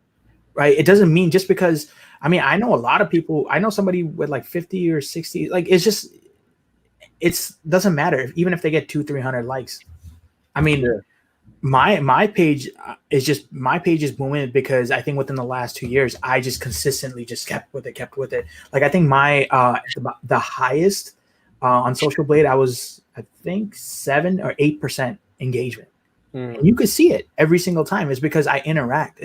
Right. It doesn't mean just because, I mean, I know a lot of people, I know somebody with like 50 or 60, like it doesn't matter even if they get 200-300 likes. I mean, my page is booming because I think within the last 2 years, I just consistently just kept with it. Like I think my the highest on Social Blade, I was, I think 7 or 8% engagement. And you could see it every single time. It's because I interact.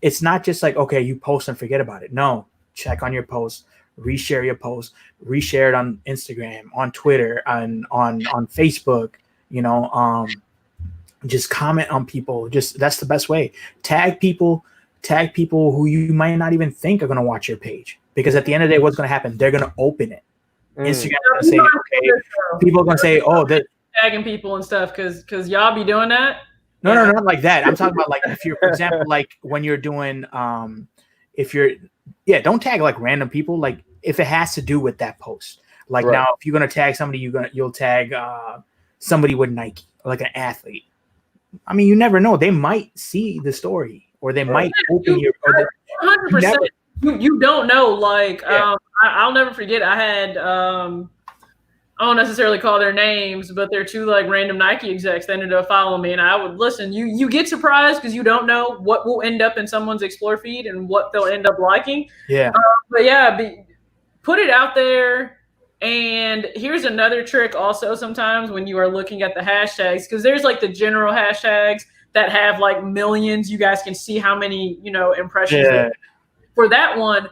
It's not just like, okay, you post and forget about it. No, check on your posts, reshare your posts, reshare it on Instagram, on Twitter, on Facebook, just comment on people. Just that's the best way. Tag people who you might not even think are going to watch your page, because at the end of the day, what's going to happen? They're going to open it. Instagram going to say, okay, people are going to say, oh, that tagging people and stuff because y'all be doing that. No, not like that. I'm talking about like if you're, for example, like when you're doing, don't tag like random people. Like if it has to do with that post. Like now, if you're gonna tag somebody, you'll tag somebody with Nike, like an athlete. I mean, you never know. They might see the story, or they might open your. 100%. You don't know. Like I'll never forget. I had I don't necessarily call their names, but they're two like random Nike execs that ended up following me, and I would listen. You get surprised because you don't know what will end up in someone's Explore feed and what they'll end up liking. Yeah. But yeah, put it out there. And here's another trick also sometimes when you are looking at the hashtags, because there's like the general hashtags that have like millions. You guys can see how many, impressions for that one.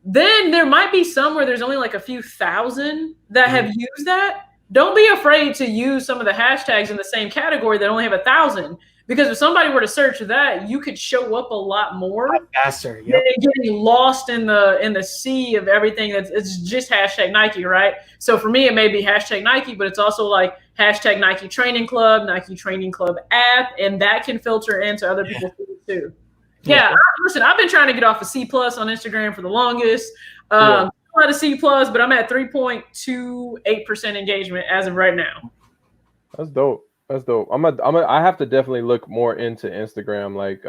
Then there might be some where there's only like a few thousand that have used that. Don't be afraid to use some of the hashtags in the same category that only have 1,000. Because if somebody were to search that, you could show up a lot more faster. Yep. Getting lost in the sea of everything. It's just hashtag Nike, right? So for me, it may be hashtag Nike, but it's also like hashtag Nike Training Club, Nike Training Club app, and that can filter into other people's feeds too. Yeah, listen, I've been trying to get off a C+ on Instagram for the longest. I'm at a C+, but I'm at 3.28% engagement as of right now. That's dope. I have to definitely look more into Instagram. Like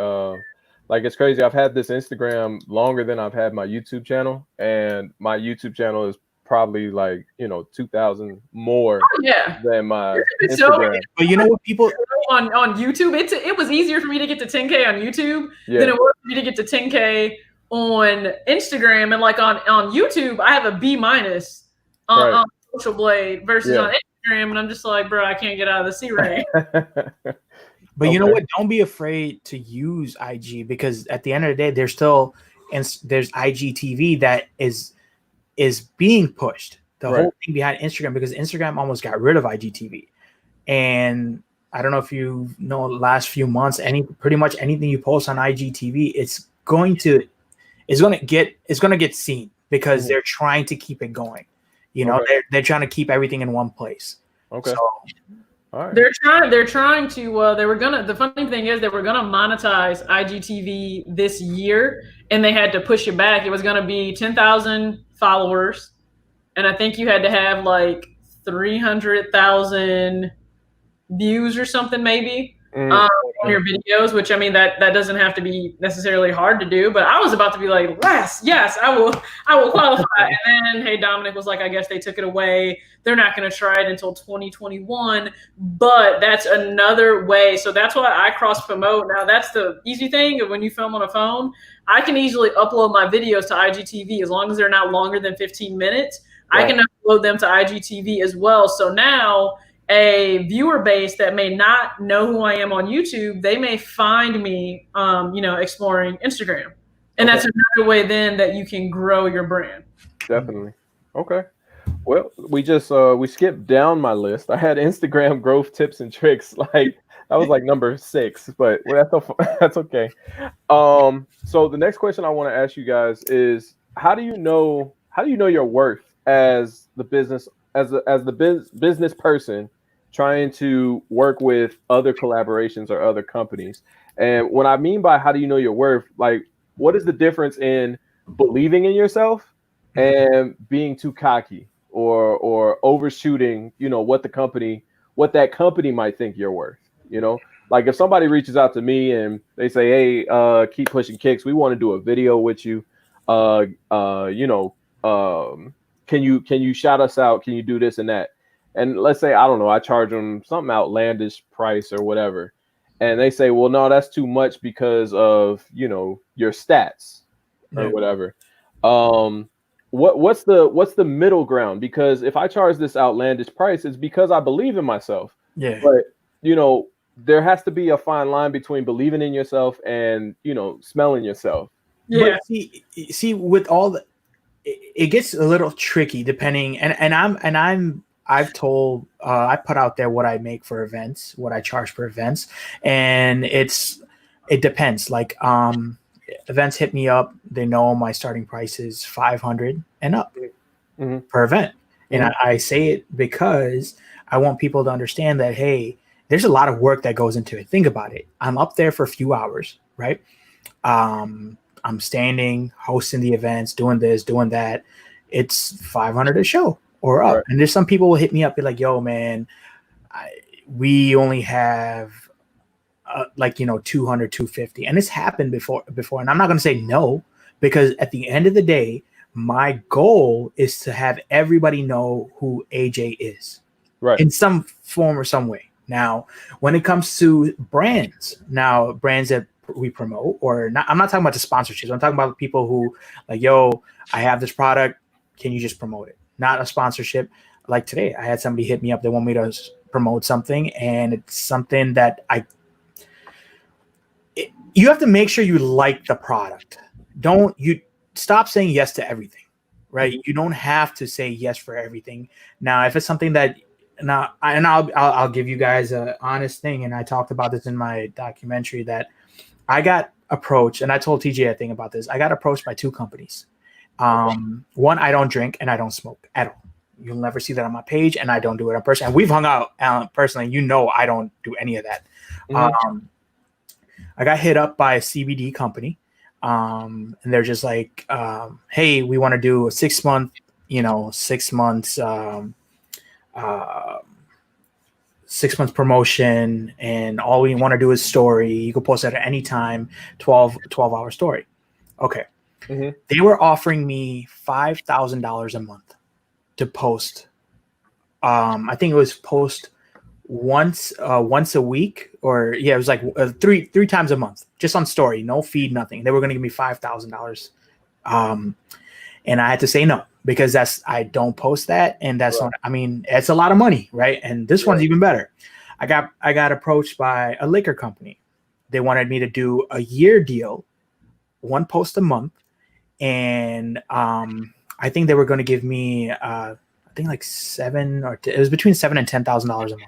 it's crazy. I've had this Instagram longer than I've had my YouTube channel, and my YouTube channel is probably like 2,000 more than my Instagram. But you know what, people on YouTube, it was easier for me to get to 10K on YouTube than it was for me to get to 10K on Instagram. And like on YouTube, I have a B- on Social Blade versus on Instagram, and I'm just like, bro, I can't get out of the C range. But you know what? Don't be afraid to use IG, because at the end of the day, there's IGTV that is being pushed. The whole thing behind Instagram, because Instagram almost got rid of IGTV. And I don't know if you know, the last few months, pretty much anything you post on IGTV, it's going to get seen, because they're trying to keep it going. They're trying to keep everything in one place. Okay. So, all right. They're trying to the funny thing is they were gonna monetize IGTV this year, and they had to push it back. It was gonna be 10,000 followers, and I think you had to have like 300,000 views or something maybe on your videos, which I mean that doesn't have to be necessarily hard to do, but I was about to be like, yes, I will qualify. And then hey, Dominic was like, I guess they took it away. They're not going to try it until 2021, but that's another way. So that's why I cross promote. Now that's the easy thing of when you film on a phone, I can easily upload my videos to IGTV as long as they're not longer than 15 minutes. Right. I can upload them to IGTV as well. So now a viewer base that may not know who I am on YouTube, they may find me, exploring Instagram. And that's another way then that you can grow your brand. Definitely. Okay. Well, we just we skipped down my list. I had Instagram growth tips and tricks. Like that was like number 6, but that's okay. So the next question I want to ask you guys is, how do you know your worth as the business business person trying to work with other collaborations or other companies? And what I mean by how do you know your worth, like what is the difference in believing in yourself and being too cocky or overshooting, what that company might think you're worth, Like if somebody reaches out to me and they say, hey, Keep Pushing Kicks, we want to do a video with you. Can you shout us out? Can you do this and that? And let's say, I don't know, I charge them something outlandish price or whatever. And they say, well, no, that's too much because of, your stats or whatever. What's the middle ground? Because if I charge this outlandish price, it's because I believe in myself. Yeah. But, there has to be a fine line between believing in yourself and, smelling yourself. Yeah. But see, with all it gets a little tricky depending. I've told, I put out there what I make for events, what I charge for events, and it depends. Like, events hit me up. They know my starting price is $500 and up per event. And I say it because I want people to understand that, hey, there's a lot of work that goes into it. Think about it. I'm up there for a few hours, right? I'm standing, hosting the events, doing this, doing that. It's $500 a show or up. Right. And there's some people will hit me up, be like, yo, man, we only have 200, 250. And it's happened before. And I'm not going to say no, because at the end of the day, My goal is to have everybody know who AJ is, right, in some form or some way. Now, when it comes to brands that we promote, or not, I'm not talking about the sponsorships. I'm talking about people who like, yo, I have this product. Can you just promote it? Not a sponsorship. Like today, I had somebody hit me up. They want me to promote something, and it's something that you have to make sure you like the product. You stop saying yes to everything, right? You don't have to say yes for everything. Now, if it's something that I'll give you guys an honest thing, and I talked about this in my documentary that I got approached, and I told TJ a thing about this. I got approached by 2 companies. One, I don't drink and I don't smoke at all. You'll never see that on my page, and I don't do it in person. And we've hung out, Alan, personally. You know, I don't do any of that. I got hit up by a CBD company, and they're just like, "Hey, we want to do a 6 month, 6 months, 6 months promotion, and all we want to do is story. You can post it at any time, 12-hour story." Okay. They were offering me $5,000 a month to post. I think it was post once a week, or it was like three times a month, just on story, no feed, nothing. They were going to give me $5,000, and I had to say no, because I don't post that, and that's not. I mean, it's a lot of money, right? And this one's even better. I got approached by a liquor company. They wanted me to do a year deal, 1 post a month, and I think they were going to give me I think like it was between $7,000 and $10,000 a month.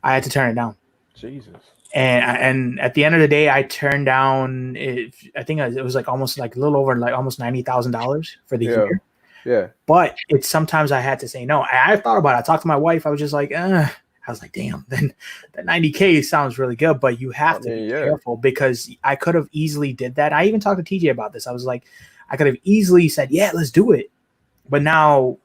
I had to turn it down. Jesus. And at the end of the day, I turned down it. I think it was like almost like a little over like almost $90,000 for the year. Yeah. But it's sometimes I had to say no. I thought about it. I talked to my wife. I was just like, I was like, damn, then that 90K sounds really good, but you have to be careful, because I could have easily did that. I even talked to TJ about this. I was like, I could have easily said, yeah, let's do it. But now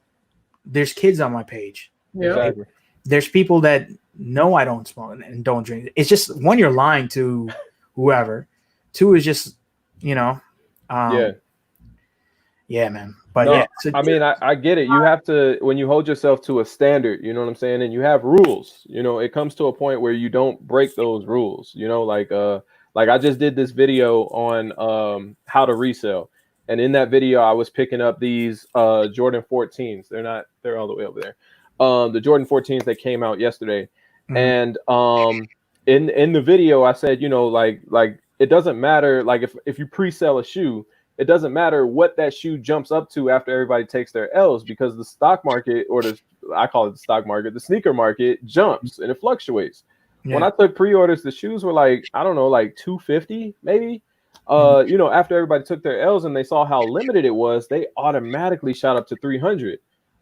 there's kids on my page. Yeah. Exactly. There's people that know I don't smoke and don't drink. It's just, 1, you're lying to whoever. 2 is just, yeah, man. But no, yeah, so, I mean, I get it. You have to, when you hold yourself to a standard, you know what I'm saying, and you have rules. It comes to a point where you don't break those rules. Like I just did this video on how to resell, and in that video, I was picking up these Jordan 14s. They're all the way over there. The Jordan 14s that came out yesterday, and in the video, I said, like it doesn't matter. Like if you pre-sell a shoe, it doesn't matter what that shoe jumps up to after everybody takes their L's, because the stock market, or I call it the stock market, the sneaker market jumps and it fluctuates. Yeah. When I took pre-orders, the shoes were like, I don't know, like $250 maybe. After everybody took their L's and they saw how limited it was, they automatically shot up to $300.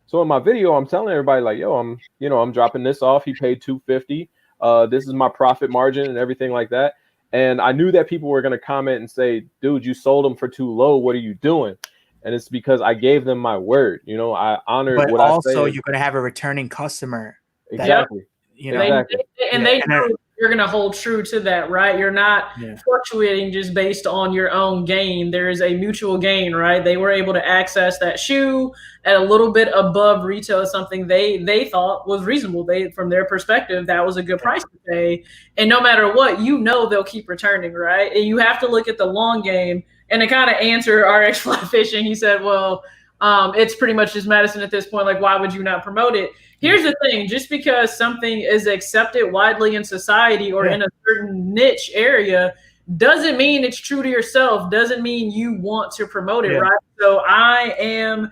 So in my video, I'm telling everybody like, yo, I'm dropping this off. He paid $250. This is my profit margin and everything like that. And I knew that people were going to comment and say, dude, you sold them for too low. What are you doing? And it's because I gave them my word. I honored what I said. But also, you're going to have a returning customer. Exactly. Exactly. They know you're going to hold true to that, right? You're not fluctuating just based on your own gain. There is a mutual gain, right? They were able to access that shoe at a little bit above retail, something they thought was reasonable. From their perspective, that was a good price to pay. And no matter what, they'll keep returning, right? And you have to look at the long game. And to kind of answer RX Fly Fishing, he said, well, it's pretty much just medicine at this point. Like, why would you not promote it? Here's the thing. Just because something is accepted widely in society or in a certain niche area doesn't mean it's true to yourself, doesn't mean you want to promote it, right? So I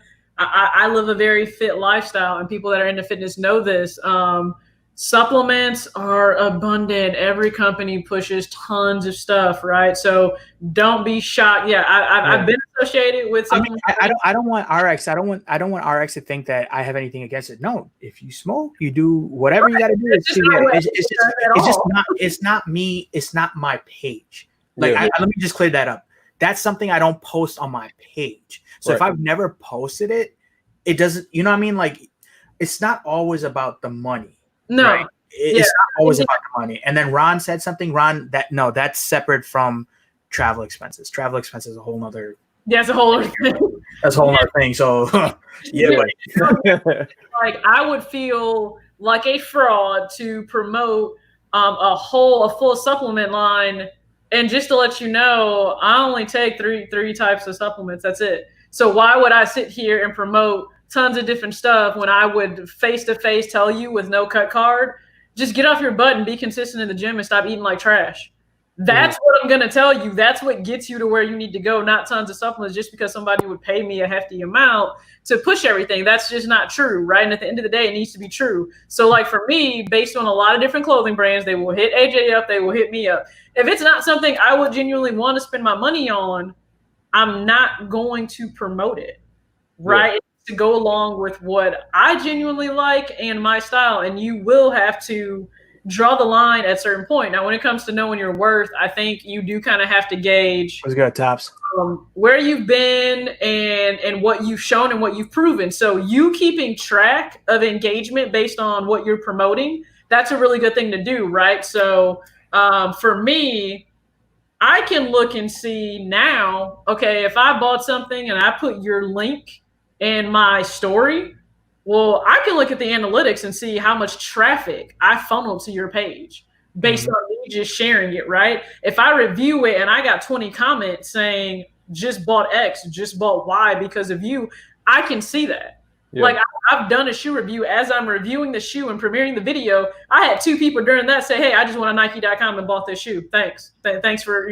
live a very fit lifestyle, and people that are into fitness know this. Supplements are abundant. Every company pushes tons of stuff, right? So don't be shocked. Yeah, I've been associated with something. I don't want RX. I don't want RX to think that I have anything against it. No, if you smoke, you do whatever you got to do. It's not me. It's not my page. Like, let me just clear that up. That's something I don't post on my page. So if I've never posted it, it doesn't. You know what I mean? Like, it's not always about the money. No, right? It's not always about the money. And then Ron said something. Ron, that's separate from travel expenses. Travel expenses is a whole nother Yeah, it's a whole other thing. That's a whole other thing. So yeah, but like I would feel like a fraud to promote a full supplement line. And just to let you know, I only take three types of supplements. That's it. So why would I sit here and promote tons of different stuff when I would face to face tell you with no cut card, just get off your butt and be consistent in the gym and stop eating like trash. That's what I'm going to tell you. That's what gets you to where you need to go, not tons of supplements just because somebody would pay me a hefty amount to push everything. That's just not true, right? And at the end of the day, it needs to be true. So like for me, based on a lot of different clothing brands, they will hit AJ up, they will hit me up. If it's not something I would genuinely want to spend my money on, I'm not going to promote it, right? Yeah. To go along with what I genuinely like and my style. And you will have to draw the line at a certain point. Now, when it comes to knowing your worth, I think you do kind of have to gauge let's go, Tops. Where you've been and what you've shown and what you've proven. So you keeping track of engagement based on what you're promoting, that's a really good thing to do, right? So for me, I can look and see now, okay, if I bought something and I put your link in my story, well, I can look at the analytics and see how much traffic I funneled to your page based on me just sharing it, right? If I review it and I got 20 comments saying just bought X, just bought Y because of you, I can see that. Yeah. Like I've done a shoe review as I'm reviewing the shoe and premiering the video. I had 2 people during that say, hey, I just went on Nike.com and bought this shoe. Thanks. Thanks for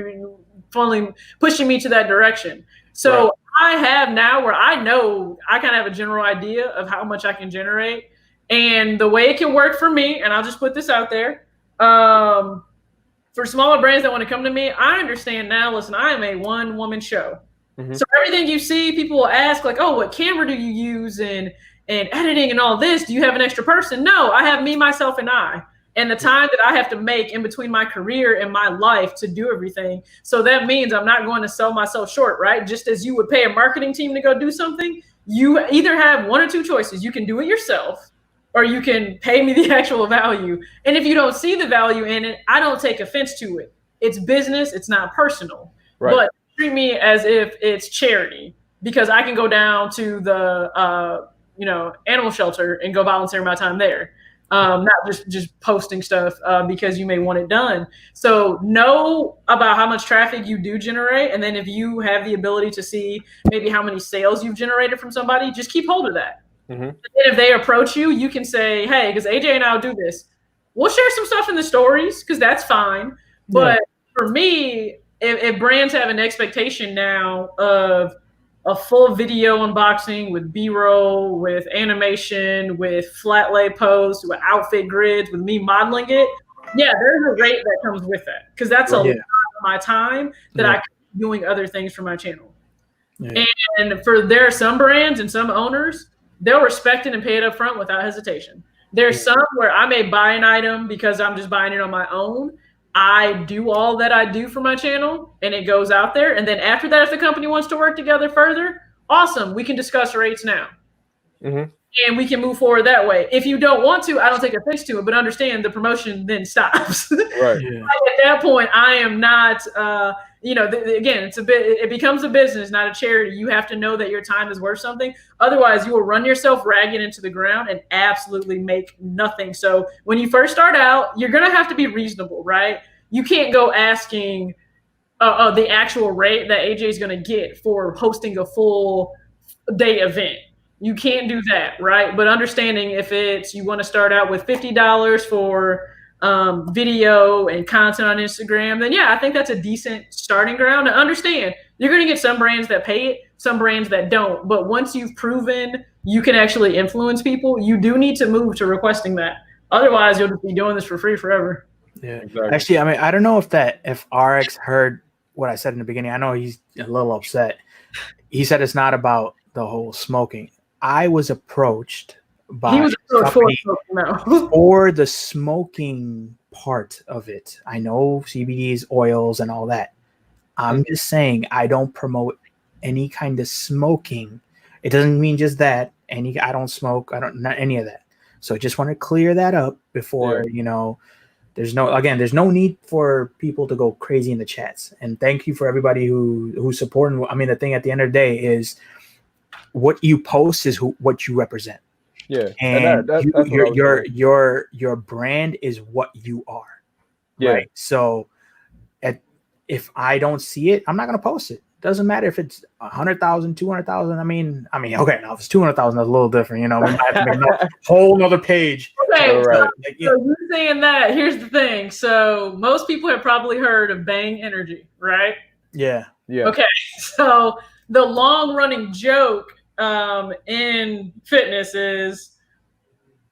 funneling, pushing me to that direction. So right. I have now where I know I kind of have a general idea of how much I can generate. And the way it can work for me, and I'll just put this out there, for smaller brands that want to come to me, I understand now, listen, I am a one-woman show. Mm-hmm. So everything you see, people will ask like, oh, what camera do you use and editing and all this? Do you have an extra person? No, I have me, myself, and I. And the time that I have to make in between my career and my life to do everything. So that means I'm not going to sell myself short, right? Just as you would pay a marketing team to go do something, you either have 1 or 2 choices. You can do it yourself or you can pay me the actual value. And if you don't see the value in it, I don't take offense to it. It's business. It's not personal. Right. But treat me as if it's charity because I can go down to the animal shelter and go volunteer my time there. Not just posting stuff because you may want it done. So know about how much traffic you do generate. And then if you have the ability to see maybe how many sales you've generated from somebody, just keep hold of that. Mm-hmm. And if they approach you, you can say, hey, because AJ and I will do this. We'll share some stuff in the stories because that's fine. But for me, if brands have an expectation now of a full video unboxing with B-roll, with animation, with flat lay posts, with outfit grids, with me modeling it. Yeah, there's a rate that comes with that because that's a lot of my time that I could be doing other things for my channel. Yeah. And there are some brands and some owners, they'll respect it and pay it up front without hesitation. There's some where I may buy an item because I'm just buying it on my own. I do all that I do for my channel and it goes out there. And then after that, if the company wants to work together further, awesome. We can discuss rates now. Mm-hmm. And we can move forward that way. If you don't want to, I don't take offense to it, but understand the promotion then stops. Right. Yeah. At that point, I am not, again, it becomes a business, not a charity. You have to know that your time is worth something. Otherwise, you will run yourself ragged into the ground and absolutely make nothing. So when you first start out, you're going to have to be reasonable, right? You can't go asking the actual rate that AJ is going to get for hosting a full day event. You can't do that, right? But understanding if you want to start out with $50 for video and content on Instagram, then I think that's a decent starting ground. To understand, you're going to get some brands that pay it, some brands that don't. But once you've proven you can actually influence people, you do need to move to requesting that. Otherwise, you'll just be doing this for free forever. Yeah, exactly. Actually, I mean, I don't know if RX heard what I said in the beginning. I know he's a little upset. He said it's not about the whole smoking. I was approached by for the smoking part of it. I know CBDs, oils, and all that. I'm just saying I don't promote any kind of smoking. It doesn't mean just that. I don't smoke. Not any of that. So I just want to clear that up before there's no need for people to go crazy in the chats. And thank you for everybody who's supporting. I mean, the thing at the end of the day is what you post is what you represent. Yeah, and that's your brand is what you are. Yeah. Right. So if I don't see it, I'm not going to post it. Doesn't matter if it's 100,000, 200,000. I mean, okay, now if it's 200,000, that's a little different. You know, we might have to make a whole nother page. Okay, right. So you're saying that. Here's the thing. So most people have probably heard of Bang Energy, right? Yeah. Okay, so the long running joke in fitness is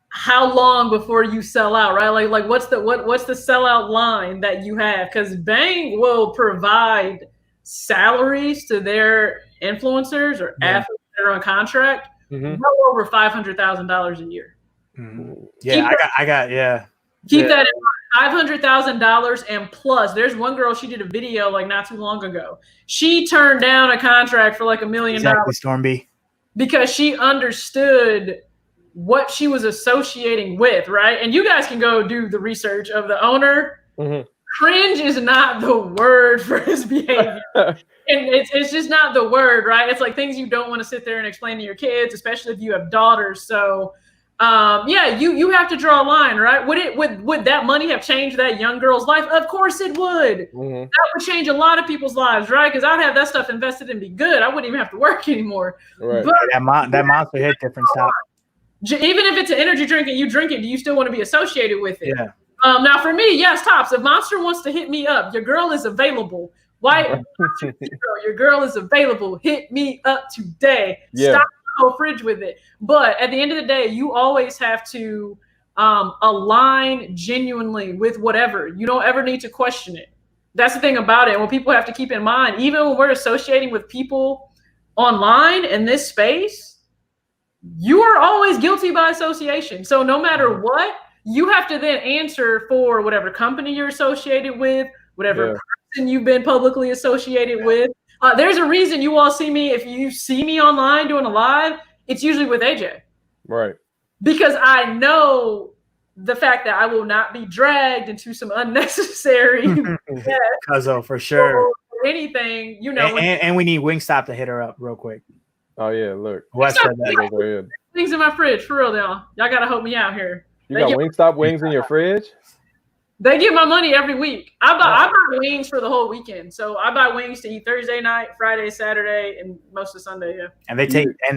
how long before you sell out, right? Like what's the sellout line that you have? Because Bang will provide salaries to their influencers or athletes that are on contract well over $500,000 a year. Yeah, I got Keep that in mind, $500,000 and plus. There's one girl, she did a video like not too long ago. She turned down a contract for like $1 million Storm B, because she understood what she was associating with, right? And you guys can go do the research of the owner. Cringe is not the word for his behavior. And it's just not the word, right? It's like things you don't want to sit there and explain to your kids, especially if you have daughters. So you have to draw a line, right? Would that money have changed that young girl's life? Of course it would. That would change a lot of people's lives, right? Because I'd have that stuff invested and be good. I wouldn't even have to work anymore. Right. But that monster hit different stuff. Even if it's an energy drink and you drink it, do you still want to be associated with it? Yeah. Now for me, yes, Tops. If Monster wants to hit me up, your girl is available. Why? Your girl is available. Hit me up today. Yeah. Stop the whole fridge with it. But at the end of the day, you always have to align genuinely with whatever. You don't ever need to question it. That's the thing about it. And what people have to keep in mind, even when we're associating with people online in this space, you are always guilty by association. So no matter what, you have to then answer for whatever company you're associated with, whatever person you've been publicly associated with. There's a reason you all see me. If you see me online doing a live, it's usually with AJ. Right. Because I know the fact that I will not be dragged into some unnecessary Cuzzo, for sure. Or anything, you know. And we need Wingstop to hit her up real quick. Oh yeah, look. West said that. Things in my fridge, for real, y'all. Y'all gotta help me out here. You got Wingstop wings in your fridge? They get my money every week. I buy wings for the whole weekend. So I buy wings to eat Thursday night, Friday, Saturday, and most of Sunday. Yeah. And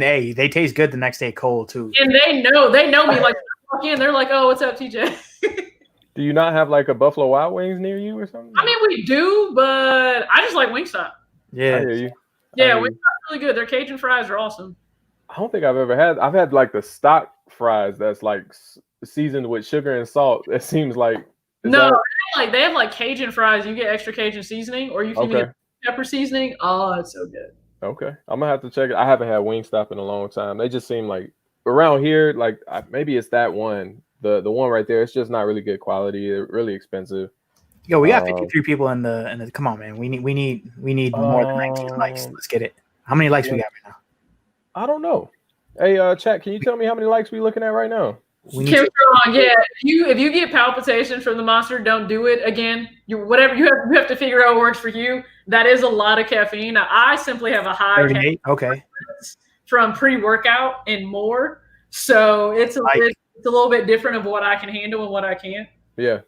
they taste good the next day cold too. And they know me. Like I walk in, they're like, "Oh, what's up, TJ?" Do you not have like a Buffalo Wild Wings near you or something? I mean, we do, but I just like Wingstop. Yeah, I hear you. Yeah, Wingstop's really good. Their Cajun fries are awesome. I don't think I've ever had. I've had like the stock fries that's like seasoned with sugar and salt. It seems like they have like Cajun fries. You get extra Cajun seasoning, or you can get pepper seasoning. Oh, it's so good. Okay, I'm gonna have to check it. I haven't had Wingstop in a long time. They just seem like around here, like maybe it's that one, the one right there. It's just not really good quality. They're really expensive. Yo, we got 53 people in the. Come on, man. We need more than 19 likes. Let's get it. How many likes we got right now? I don't know. Hey, chat, can you tell me how many likes we looking at right now? Kim Strong, yeah. If you get palpitations from the monster, don't do it again. You have to figure out what works for you. That is a lot of caffeine. Now, I simply have a high 38. Okay. From pre-workout and more, so it's a little bit different of what I can handle and what I can't. Yeah.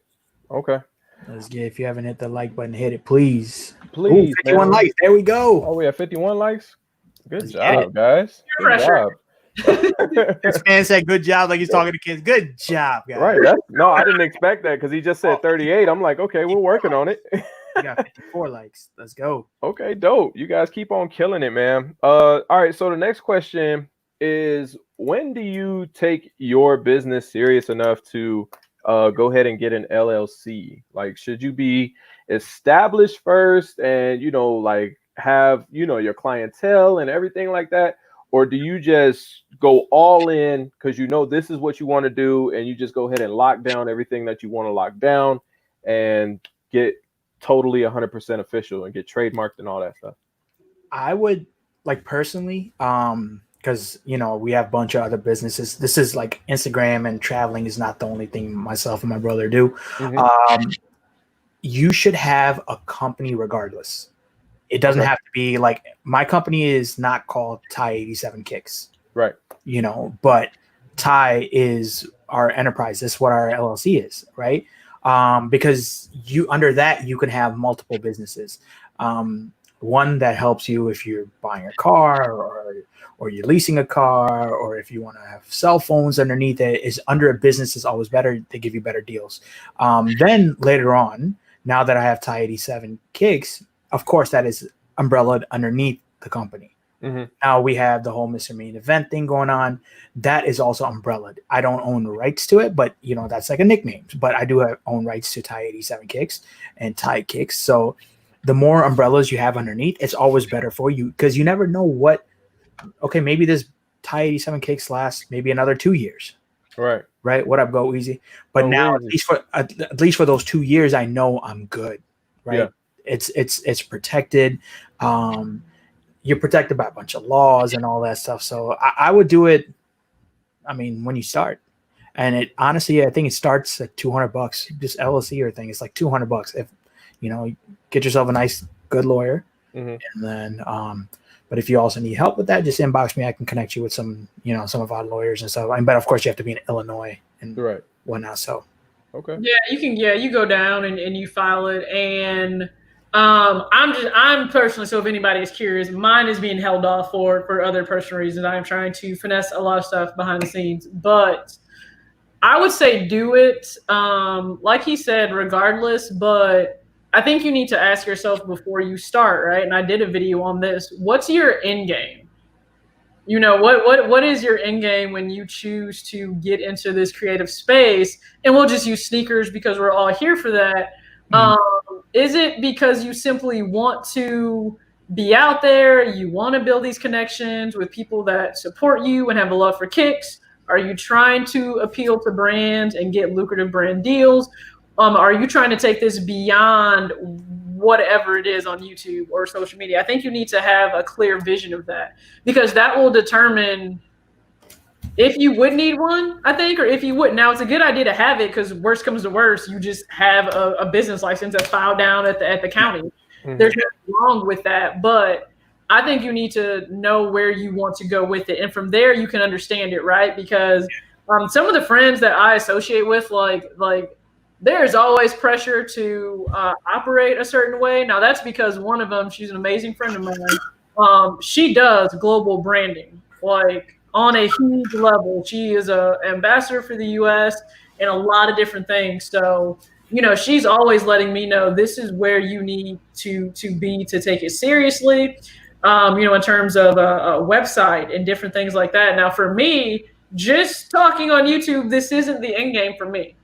Okay. Let's get. If you haven't hit the like button, hit it, please. Please. Ooh, 51 likes. There we go. Oh, we have 51 likes. Good job, guys. Good job. This man said good job like he's talking to kids. Good job, guys. Right. No, I didn't expect that because he just said 38. I'm like, okay, we're working on it. We got 54 likes. Let's go. Okay, dope. You guys keep on killing it, man. All right. So the next question is, when do you take your business serious enough to go ahead and get an LLC? Like, should you be established first and, like have, your clientele and everything like that? Or do you just go all in because this is what you want to do and you just go ahead and lock down everything that you want to lock down and get totally 100% official and get trademarked and all that stuff? I would personally, because we have a bunch of other businesses. This is like Instagram and traveling is not the only thing myself and my brother do. You should have a company regardless. It doesn't have to be like my company is not called Tai87Kicks, right? But Tai is our enterprise. That's what our LLC is, right? Because under that you can have multiple businesses. One that helps you if you're buying a car or you're leasing a car, or if you want to have cell phones underneath it, is under a business is always better. They give you better deals. Then later on, now that I have Tai87Kicks, of course, that is umbrellaed underneath the company. Now we have the whole Mr. Main Event thing going on. That is also umbrellaed. I don't own the rights to it, but that's like a nickname. But I do own rights to Tai87Kicks and Tai Kicks. So the more umbrellas you have underneath, it's always better for you, because you never know what. Okay, maybe this Tai87Kicks lasts maybe another 2 years. Right. What up, Go Easy? But Go now Easy. at least for those 2 years, I know I'm good. Right. Yeah. It's protected. You're protected by a bunch of laws and all that stuff. So I would do it. I mean, when you start, and it honestly, I think it starts at $200. Just LLC or thing, it's like $200. If get yourself a nice, good lawyer, and then. But if you also need help with that, just inbox me. I can connect you with some of our lawyers and stuff. But of course, you have to be in Illinois and whatnot. So. Okay. Yeah, you can. Yeah, you go down and you file it, and I'm personally. So if anybody is curious, mine is being held off for other personal reasons. I'm trying to finesse a lot of stuff behind the scenes, but I would say do it. Like he said, regardless, but I think you need to ask yourself before you start, right? And I did a video on this. What's your end game? What is your end game when you choose to get into this creative space? And we'll just use sneakers because we're all here for that. Is it because you simply want to be out there? You want to build these connections with people that support you and have a love for kicks? Are you trying to appeal to brands and get lucrative brand deals? Are you trying to take this beyond whatever it is on YouTube or social media? I think you need to have a clear vision of that, because that will determine if you would need one, I think, or if you wouldn't. Now, it's a good idea to have it, because worst comes to worst, you just have a business license that's filed down at the county. There's nothing wrong with that, but I think you need to know where you want to go with it. And from there, you can understand it, right? Because some of the friends that I associate with, like there's always pressure to operate a certain way. Now, that's because one of them, she's an amazing friend of mine. She does global branding, like on a huge level. She is an ambassador for the U.S. and a lot of different things. So, she's always letting me know this is where you need to be to take it seriously, in terms of a website and different things like that. Now, for me, just talking on YouTube, this isn't the end game for me.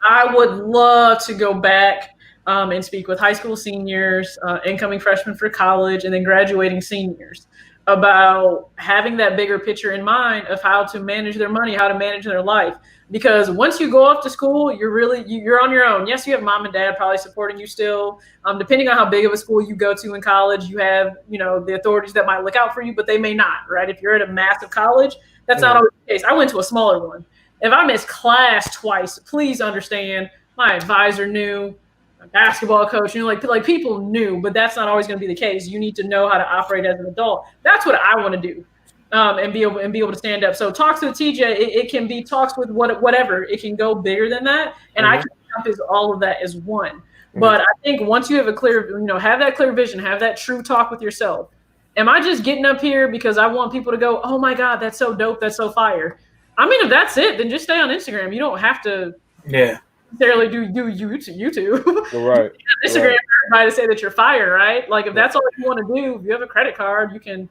I would love to go back and speak with high school seniors, incoming freshmen for college, and then graduating seniors about having that bigger picture in mind of how to manage their money, how to manage their life. Because once you go off to school, you're on your own. Yes, you have mom and dad probably supporting you still. Depending on how big of a school you go to in college, you have, the authorities that might look out for you, but they may not, right? If you're at a massive college, that's not always the case. I went to a smaller one. If I missed class twice, please understand my advisor knew, my basketball coach knew, like people knew, but that's not always going to be the case. You need to know how to operate as an adult. That's what I want to do, and be able to stand up. So talks with TJ, it can be talks with whatever. It can go bigger than that, and I can encompass all of that as one. But I think once you have a clear, have that clear vision, have that true talk with yourself. Am I just getting up here because I want people to go, oh my God, that's so dope, that's so fire? I mean, if that's it, then just stay on Instagram. You don't have to necessarily do YouTube. Right. Instagram, everybody to say that you're fire, right? Like if that's all you want to do, if you have a credit card, you can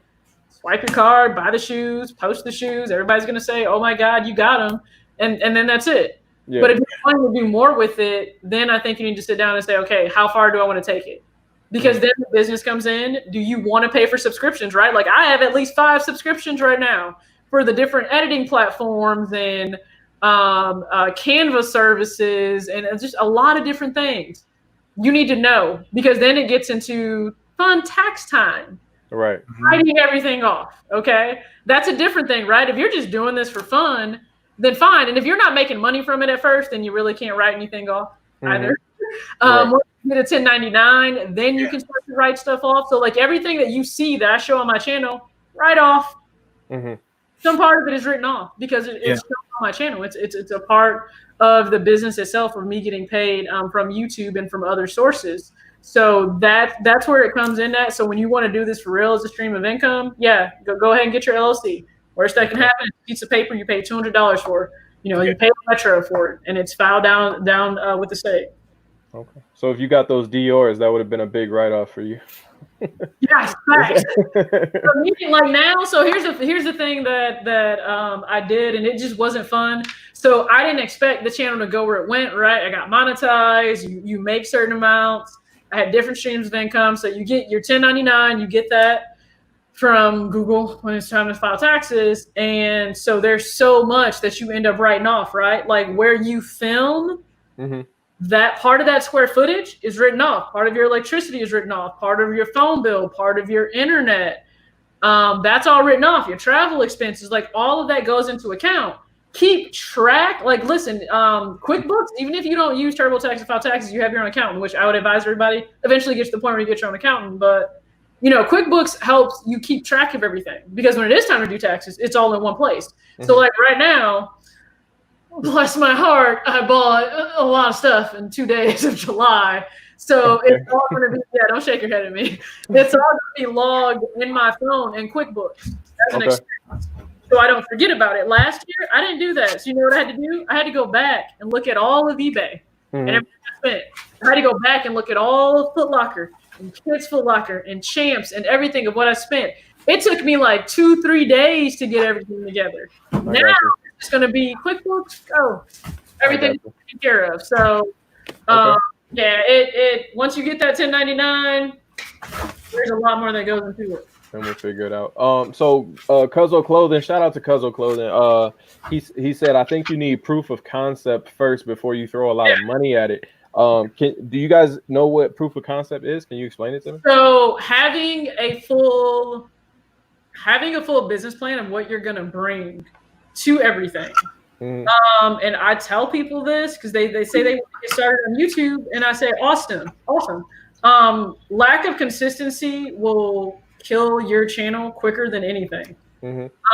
swipe your card, buy the shoes, post the shoes. Everybody's going to say, oh my God, you got them. And then that's it. Yeah. But if you're wanting to do more with it, then I think you need to sit down and say, okay, how far do I want to take it? Because then the business comes in. Do you want to pay for subscriptions, right? Like I have at least 5 subscriptions right now for the different editing platforms and Canva services and just a lot of different things. You need to know, because then it gets into fun tax time. Right. Writing everything off. Okay. That's a different thing, right? If you're just doing this for fun, then fine. And if you're not making money from it at first, then you really can't write anything off either. Right. Once you get a 1099, then you can start to write stuff off. So like everything that you see that I show on my channel, write off. Some part of it is written off because it's shown on my channel. It's a part of the business itself of me getting paid from YouTube and from other sources. So that's where it comes in at. So when you want to do this for real as a stream of income, yeah, go ahead and get your LLC. Worst that can happen is a piece of paper you pay $200 for. You know, you pay Metro for it, and it's filed down with the state. Okay. So if you got those DRs, that would have been a big write-off for you. Yes, facts. Like now, so here's the thing that I did, and it just wasn't fun. So I didn't expect the channel to go where it went. Right, I got monetized. You make certain amounts. I had different streams of income. So you get your 1099. You get that from Google when it's time to file taxes, and so there's so much that you end up writing off. Right, like where you film. That part of that square footage is written off. Part of your electricity is written off. Part of your phone bill, part of your internet. That's all written off. Your travel expenses, like all of that goes into account. Keep track. Like, listen, QuickBooks, even if you don't use TurboTax and file taxes, you have your own accountant, which I would advise everybody eventually get to the point where you get your own accountant. But, you know, QuickBooks helps you keep track of everything because when it is time to do taxes, it's all in one place. So like right now, bless my heart, I bought a lot of stuff in 2 days of July. So it's all going to be, don't shake your head at me. It's all going to be logged in my phone in QuickBooks as an expense. So I don't forget about it. Last year, I didn't do that. So you know what I had to do? I had to go back and look at all of eBay and everything I spent. I had to go back and look at all of Foot Locker and Kids Foot Locker and Champs and everything of what I spent. It took me like 2-3 days to get everything together. Now it's going to be QuickBooks. Go. Everything's taken care of. So, it once you get that 1099, there's a lot more that goes into it. And we'll figure it out. So Cuzzo Clothing, shout out to Cuzzo Clothing. He said, I think you need proof of concept first before you throw a lot of money at it. Do you guys know what proof of concept is? Can you explain it to me? So having a full business plan of what you're gonna bring to everything. And I tell people this because they say they want to get started on YouTube, and I say, awesome. Lack of consistency will kill your channel quicker than anything.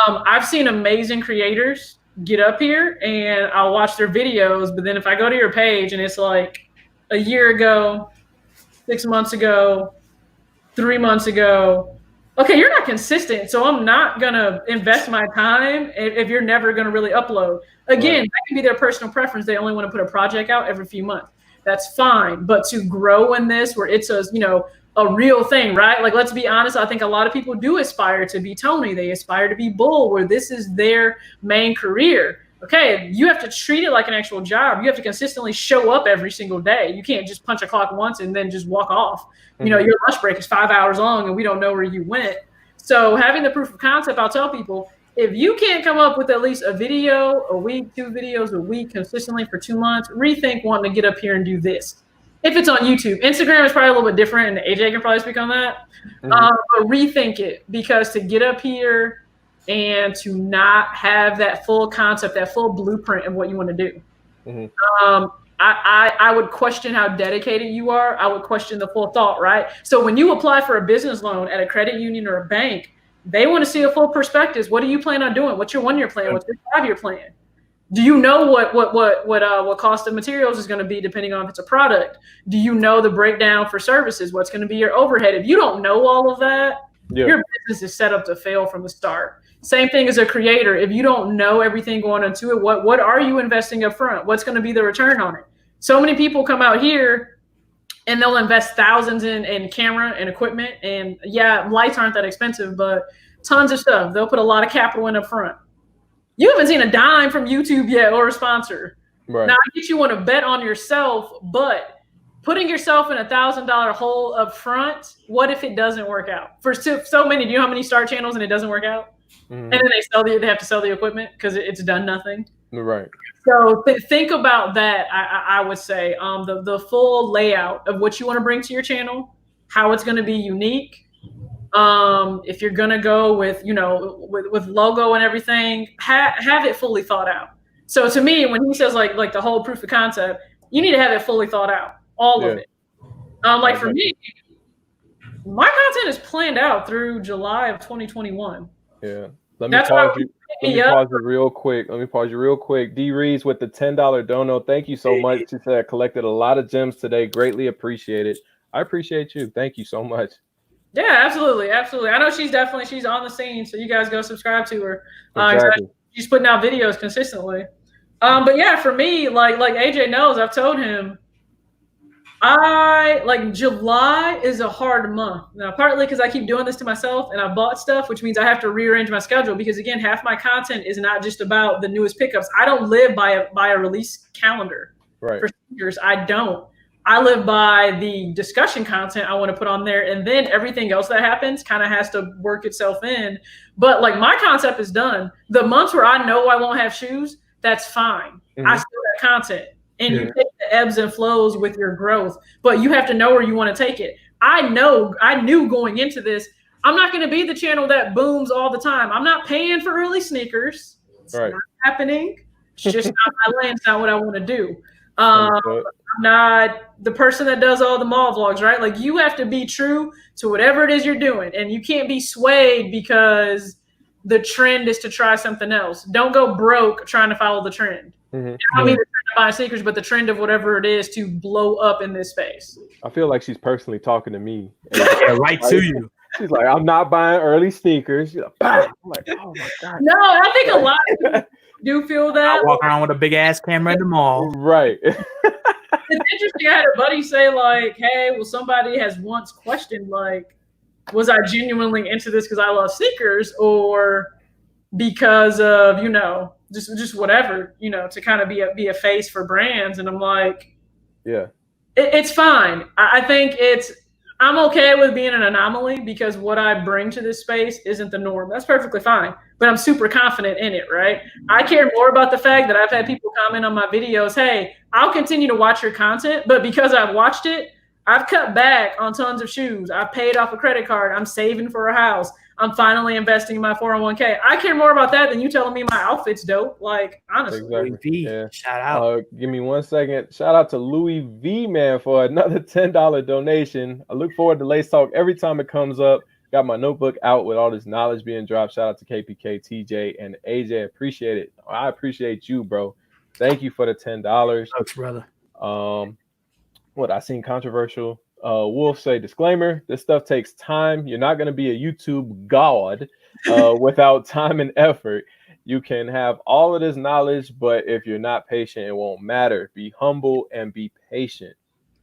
I've seen amazing creators get up here and I'll watch their videos, but then if I go to your page and it's like a year ago, 6 months ago, 3 months ago, okay, you're not consistent, so I'm not gonna invest my time if you're never gonna really upload. Again, that can be their personal preference. They only want to put a project out every few months. That's fine. But to grow in this where it's a real thing, right? Like, let's be honest, I think a lot of people do aspire to be Tony. They aspire to be Bull, where this is their main career. Okay, you have to treat it like an actual job. You have to consistently show up every single day. You can't just punch a clock once and then just walk off. You know, your lunch break is 5 hours long and we don't know where you went. So having the proof of concept, I'll tell people, if you can't come up with at least a video a week, 2 videos a week consistently for 2 months, rethink wanting to get up here and do this. If it's on YouTube, Instagram is probably a little bit different, and AJ can probably speak on that. But rethink it, because to get up here and to not have that full concept, that full blueprint of what you want to do, I would question how dedicated you are. I would question the full thought, right? So when you apply for a business loan at a credit union or a bank, they want to see a full perspective. What do you plan on doing? What's your 1-year plan? What's your 5-year plan? Do you know what cost of materials is going to be depending on if it's a product? Do you know the breakdown for services? What's going to be your overhead? If you don't know all of that, your business is set up to fail from the start. Same thing as a creator. If you don't know everything going into it, what are you investing up front? What's going to be the return on it? So many people come out here and they'll invest thousands in camera and equipment. And lights aren't that expensive, but tons of stuff. They'll put a lot of capital in up front. You haven't seen a dime from YouTube yet or a sponsor. Right. Now, I get you want to bet on yourself, but putting yourself in $1,000 hole up front, what if it doesn't work out? For so many, do you know how many start channels and it doesn't work out? And then they have to sell the equipment because it's done nothing. Right. So think about that. I would say the full layout of what you want to bring to your channel, how it's going to be unique, If you're gonna go with, you know, with logo and everything, have it fully thought out. So to me, when he says like the whole proof of concept, you need to have it fully thought out, all of it. Like for me, my content is planned out through July of 2021. Yeah. Let me pause you real quick. D Reeves with the $10 dono. Thank you so much. She said, collected a lot of gems today. Greatly appreciate it. I appreciate you. Thank you so much. Yeah, absolutely. I know she's on the scene, so you guys go subscribe to her. Exactly. She's putting out videos consistently. But yeah, for me, like AJ knows, I've told him, July is a hard month. Now, partly because I keep doing this to myself and I bought stuff, which means I have to rearrange my schedule because, again, half my content is not just about the newest pickups. I don't live by a release calendar for sneakers. I don't. I live by the discussion content I want to put on there, and then everything else that happens kind of has to work itself in. But like my concept is done. The months where I know I won't have shoes, that's fine. I still have content. And you take the ebbs and flows with your growth, but you have to know where you want to take it. I knew going into this, I'm not going to be the channel that booms all the time. I'm not paying for early sneakers. It's not happening. It's just not my lane. It's not what I want to do. I'm not the person that does all the mall vlogs, right? Like you have to be true to whatever it is you're doing, and you can't be swayed because the trend is to try something else. Don't go broke trying to follow the trend. I don't mean the trend of buying sneakers, but the trend of whatever it is to blow up in this space. I feel like she's personally talking to me. Right to you. She's like, I'm not buying early sneakers. She's like, bam. I'm like, oh my God. No, I think a lot of people do feel that. I walk around with a big ass camera at the mall. Right. It's interesting. I had a buddy say like, hey, well, somebody has once questioned like, was I genuinely into this because I love sneakers or because of, you know, just whatever, you know, to kind of be a face for brands. And I'm like, yeah, it's fine. I think I'm okay with being an anomaly because what I bring to this space isn't the norm. That's perfectly fine, but I'm super confident in it, right? I care more about the fact that I've had people comment on my videos, hey, I'll continue to watch your content, but because I've watched it, I've cut back on tons of shoes. I've paid off a credit card. I'm saving for a house. I'm finally investing in my 401k. I care more about that than you telling me my outfit's dope. Like, honestly. Exactly. Yeah. Shout out. Give me 1 second. Shout out to Louis V, man, for another $10 donation. I look forward to Lace Talk every time it comes up. Got my notebook out with all this knowledge being dropped. Shout out to KPK, TJ, and AJ. Appreciate it. I appreciate you, bro. Thank you for the $10. Thanks, brother. What I seen controversial. Wolf say, disclaimer, this stuff takes time. You're not going to be a YouTube god without time and effort. You can have all of this knowledge, but if you're not patient, it won't matter. Be humble and be patient.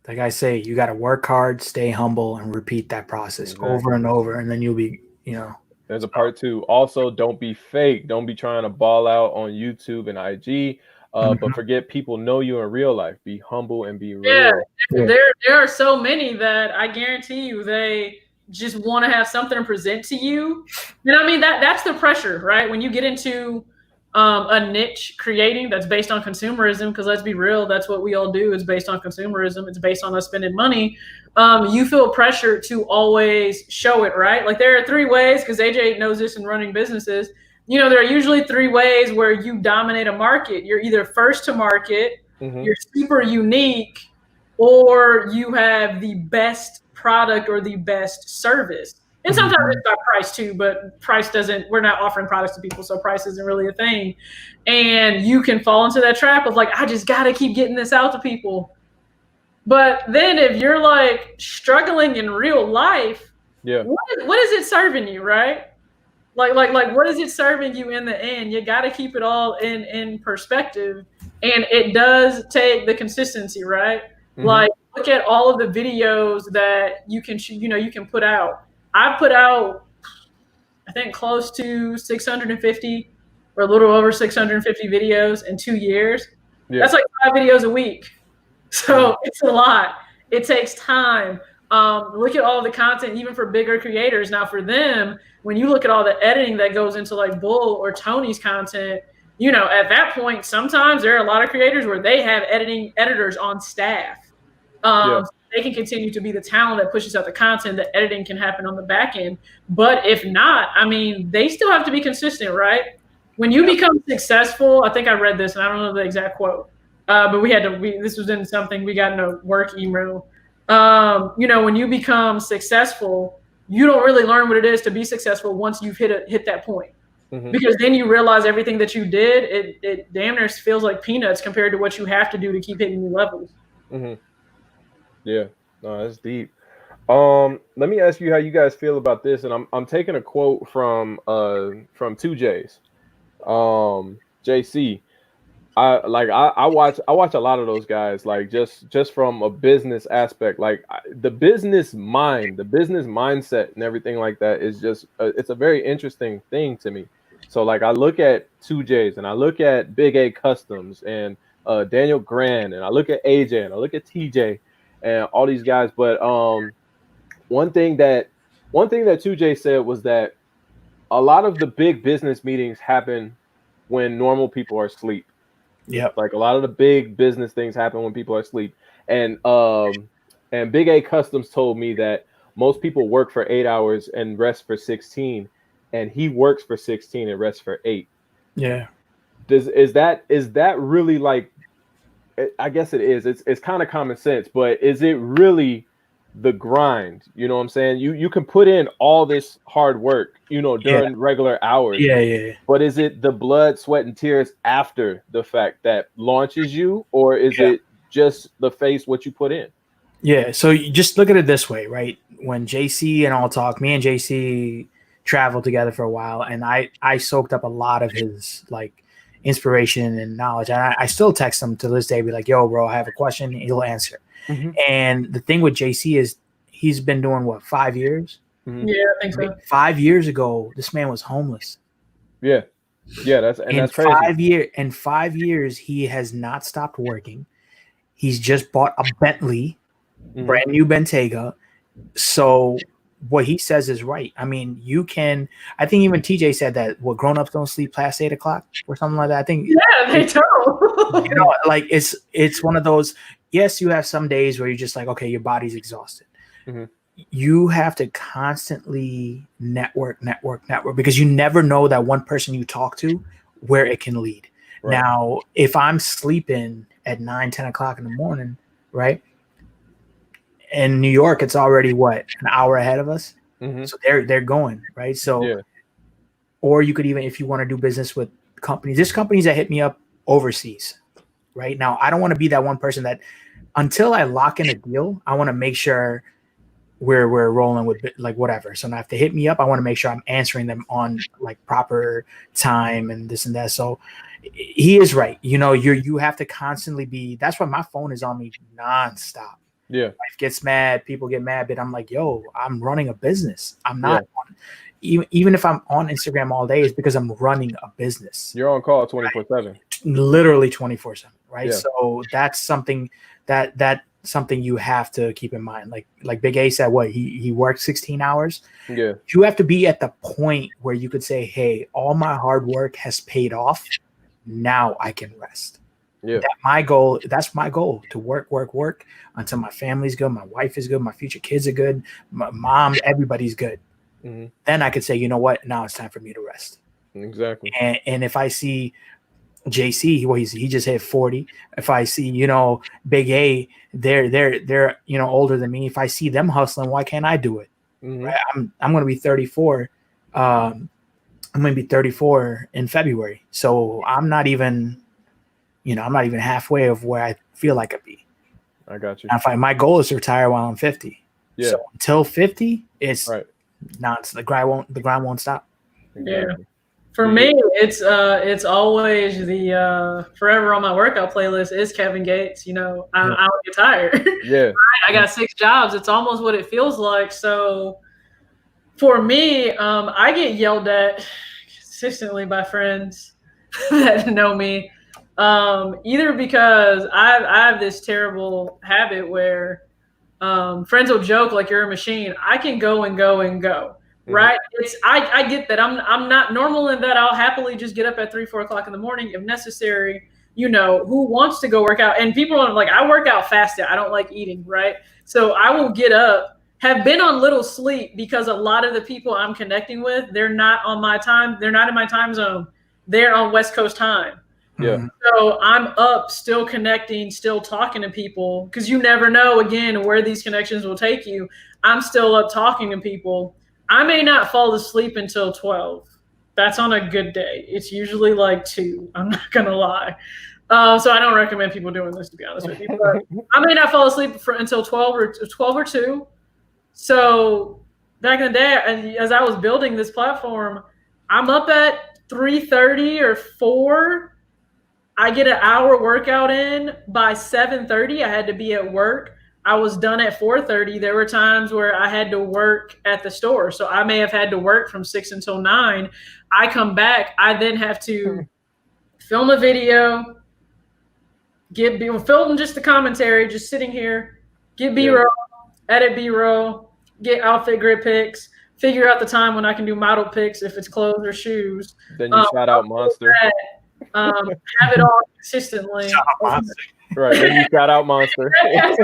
Like I say, you got to work hard, stay humble, and repeat that process over and over, and then you'll be, you know. There's a part 2. Also, don't be fake. Don't be trying to ball out on YouTube and IG. But forget people know you in real life. Be humble and be real. Yeah. There are so many that I guarantee you they just want to have something to present to you. And I mean that's the pressure, right? When you get into a niche creating that's based on consumerism, because let's be real, that's what we all do is based on consumerism. It's based on us spending money. You feel pressure to always show it, right? Like there are 3 ways, because AJ knows this in running businesses. You know, there are usually 3 ways where you dominate a market. You're either first to market, you're super unique, or you have the best product or the best service. And sometimes it's about price too, but we're not offering products to people, so price isn't really a thing. And you can fall into that trap of like, I just got to keep getting this out to people. But then if you're like struggling in real life, what is it serving you, right? Like, what is it serving you in the end? You got to keep it all in perspective, and it does take the consistency, right? Like, look at all of the videos that you can put out. I put out, I think, close to 650 or a little over 650 videos in 2 years. Yeah. That's like 5 videos a week, so it's a lot. It takes time. Look at all the content, even for bigger creators. Now, for them, when you look at all the editing that goes into like Bull or Tony's content, you know, at that point, sometimes there are a lot of creators where they have editors on staff. they can continue to be the talent that pushes out the content. The editing can happen on the back end. But if not, I mean, they still have to be consistent, right? When you become successful, I think I read this, and I don't know the exact quote, but this was in something we got in a work email. When you become successful, you don't really learn what it is to be successful once you've hit that point. Because then you realize everything that you did, it damn near feels like peanuts compared to what you have to do to keep hitting new levels. Yeah, no, that's deep. Let me ask you how you guys feel about this, and I'm taking a quote from 2J's, JC. I watch a lot of those guys, like just from a business aspect, like the business mindset and everything like that is just it's a very interesting thing to me. So like I look at 2J's and I look at Big A Customs and Daniel Grand, and I look at AJ and I look at TJ and all these guys, but one thing that 2J said was that a lot of the big business meetings happen when normal people are asleep. Yeah, like a lot of the big business things happen when people are asleep. And Big A Customs told me that most people work for 8 hours and rest for 16, and he works for 16 and rests for 8. Yeah. Is that really, like, I guess it is. It's kind of common sense, but is it really the grind? You know what I'm saying? You can put in all this hard work, during regular hours. Yeah. But is it the blood, sweat, and tears after the fact that launches you, or is it just the face what you put in? Yeah. So you just look at it this way, right? When JC and All Talk, me and JC traveled together for a while, and I soaked up a lot of his like inspiration and knowledge. And I still text him to this day, be like, "Yo, bro, I have a question." He'll answer. And the thing with JC is he's been doing what, 5 years? Yeah, I think so. 5 years ago, this man was homeless. Yeah, that's crazy. In 5 years, he has not stopped working. He's just bought a Bentley, brand new Bentayga. So what he says is right. I mean, you can. I think even TJ said that grown-ups don't sleep past 8 o'clock or something like that. I think. Yeah, they don't. Like it's one of those. Yes, you have some days where you're just like, okay, your body's exhausted. You have to constantly network because you never know that one person you talk to where it can lead. Right. Now, if I'm sleeping at 9, 10 o'clock in the morning, right? In New York, it's already an hour ahead of us. So they're going, right? So, or you could even, if you want to do business with companies, there's companies that hit me up overseas, right? Now, I don't want to be that one person that until I lock in a deal, I want to make sure we're rolling with like whatever. So now if they hit me up, I want to make sure I'm answering them on like proper time and this and that. So he is right. You have to constantly be, that's why my phone is on me nonstop. Yeah. Wife gets mad, people get mad, but I'm like, yo, I'm running a business. I'm not even if I'm on Instagram all day, it's because I'm running a business. You're on call 24/7. Literally 24/7, right? Yeah. So that's something that something you have to keep in mind. Like Big A said, he worked 16 hours. Yeah. You have to be at the point where you could say, hey, all my hard work has paid off. Now I can rest. Yeah. That's my goal, to work until my family's good, my wife is good, my future kids are good, my mom, everybody's good. Then I could say, you know what? Now it's time for me to rest. Exactly. And if I see JC, he just hit 40. If I see, Big A, they're older than me. If I see them hustling, why can't I do it? Right? I'm going to be 34. I'm going to be 34 in February. So I'm not even halfway of where I feel like I'd be. I got you. My goal is to retire while I'm 50. Yeah. So until 50, it's right. The grind won't stop. Exactly. Yeah. For me, it's always the forever on my workout playlist is Kevin Gates. I don't get tired. Yeah. I got 6 jobs. It's almost what it feels like. So for me, I get yelled at consistently by friends that know me. Either because I have this terrible habit where friends will joke like you're a machine. I can go and go and go. Right. I get that I'm not normal in that I'll happily just get up at 3, 4 o'clock in the morning if necessary who wants to go work out. And people are like, I work out fasted. I don't like eating, right? So I will get up, have been on little sleep because a lot of the people I'm connecting with, they're not on my time. They're not in my time zone. They're on West Coast time. Yeah. So I'm up, still connecting, still talking to people, because you never know, again, where these connections will take you. I'm still up talking to people. I may not fall asleep until 12. That's on a good day. It's usually like 2. I'm not going to lie. So I don't recommend people doing this, to be honest with you. But I may not fall asleep until 12 or 2. So back in the day, as I was building this platform, I'm up at 3:30 or 4. I get an hour workout in. By 7:30, I had to be at work. I was done at 4:30. There were times where I had to work at the store. So I may have had to work from 6 until 9. I come back. I then have to film a video, film just the commentary, just sitting here, get B-roll, edit B-roll, get outfit grid pics, figure out the time when I can do model pics if it's clothes or shoes. Then you shout out Monster. Have it all consistently. Right, then you shout out Monster. I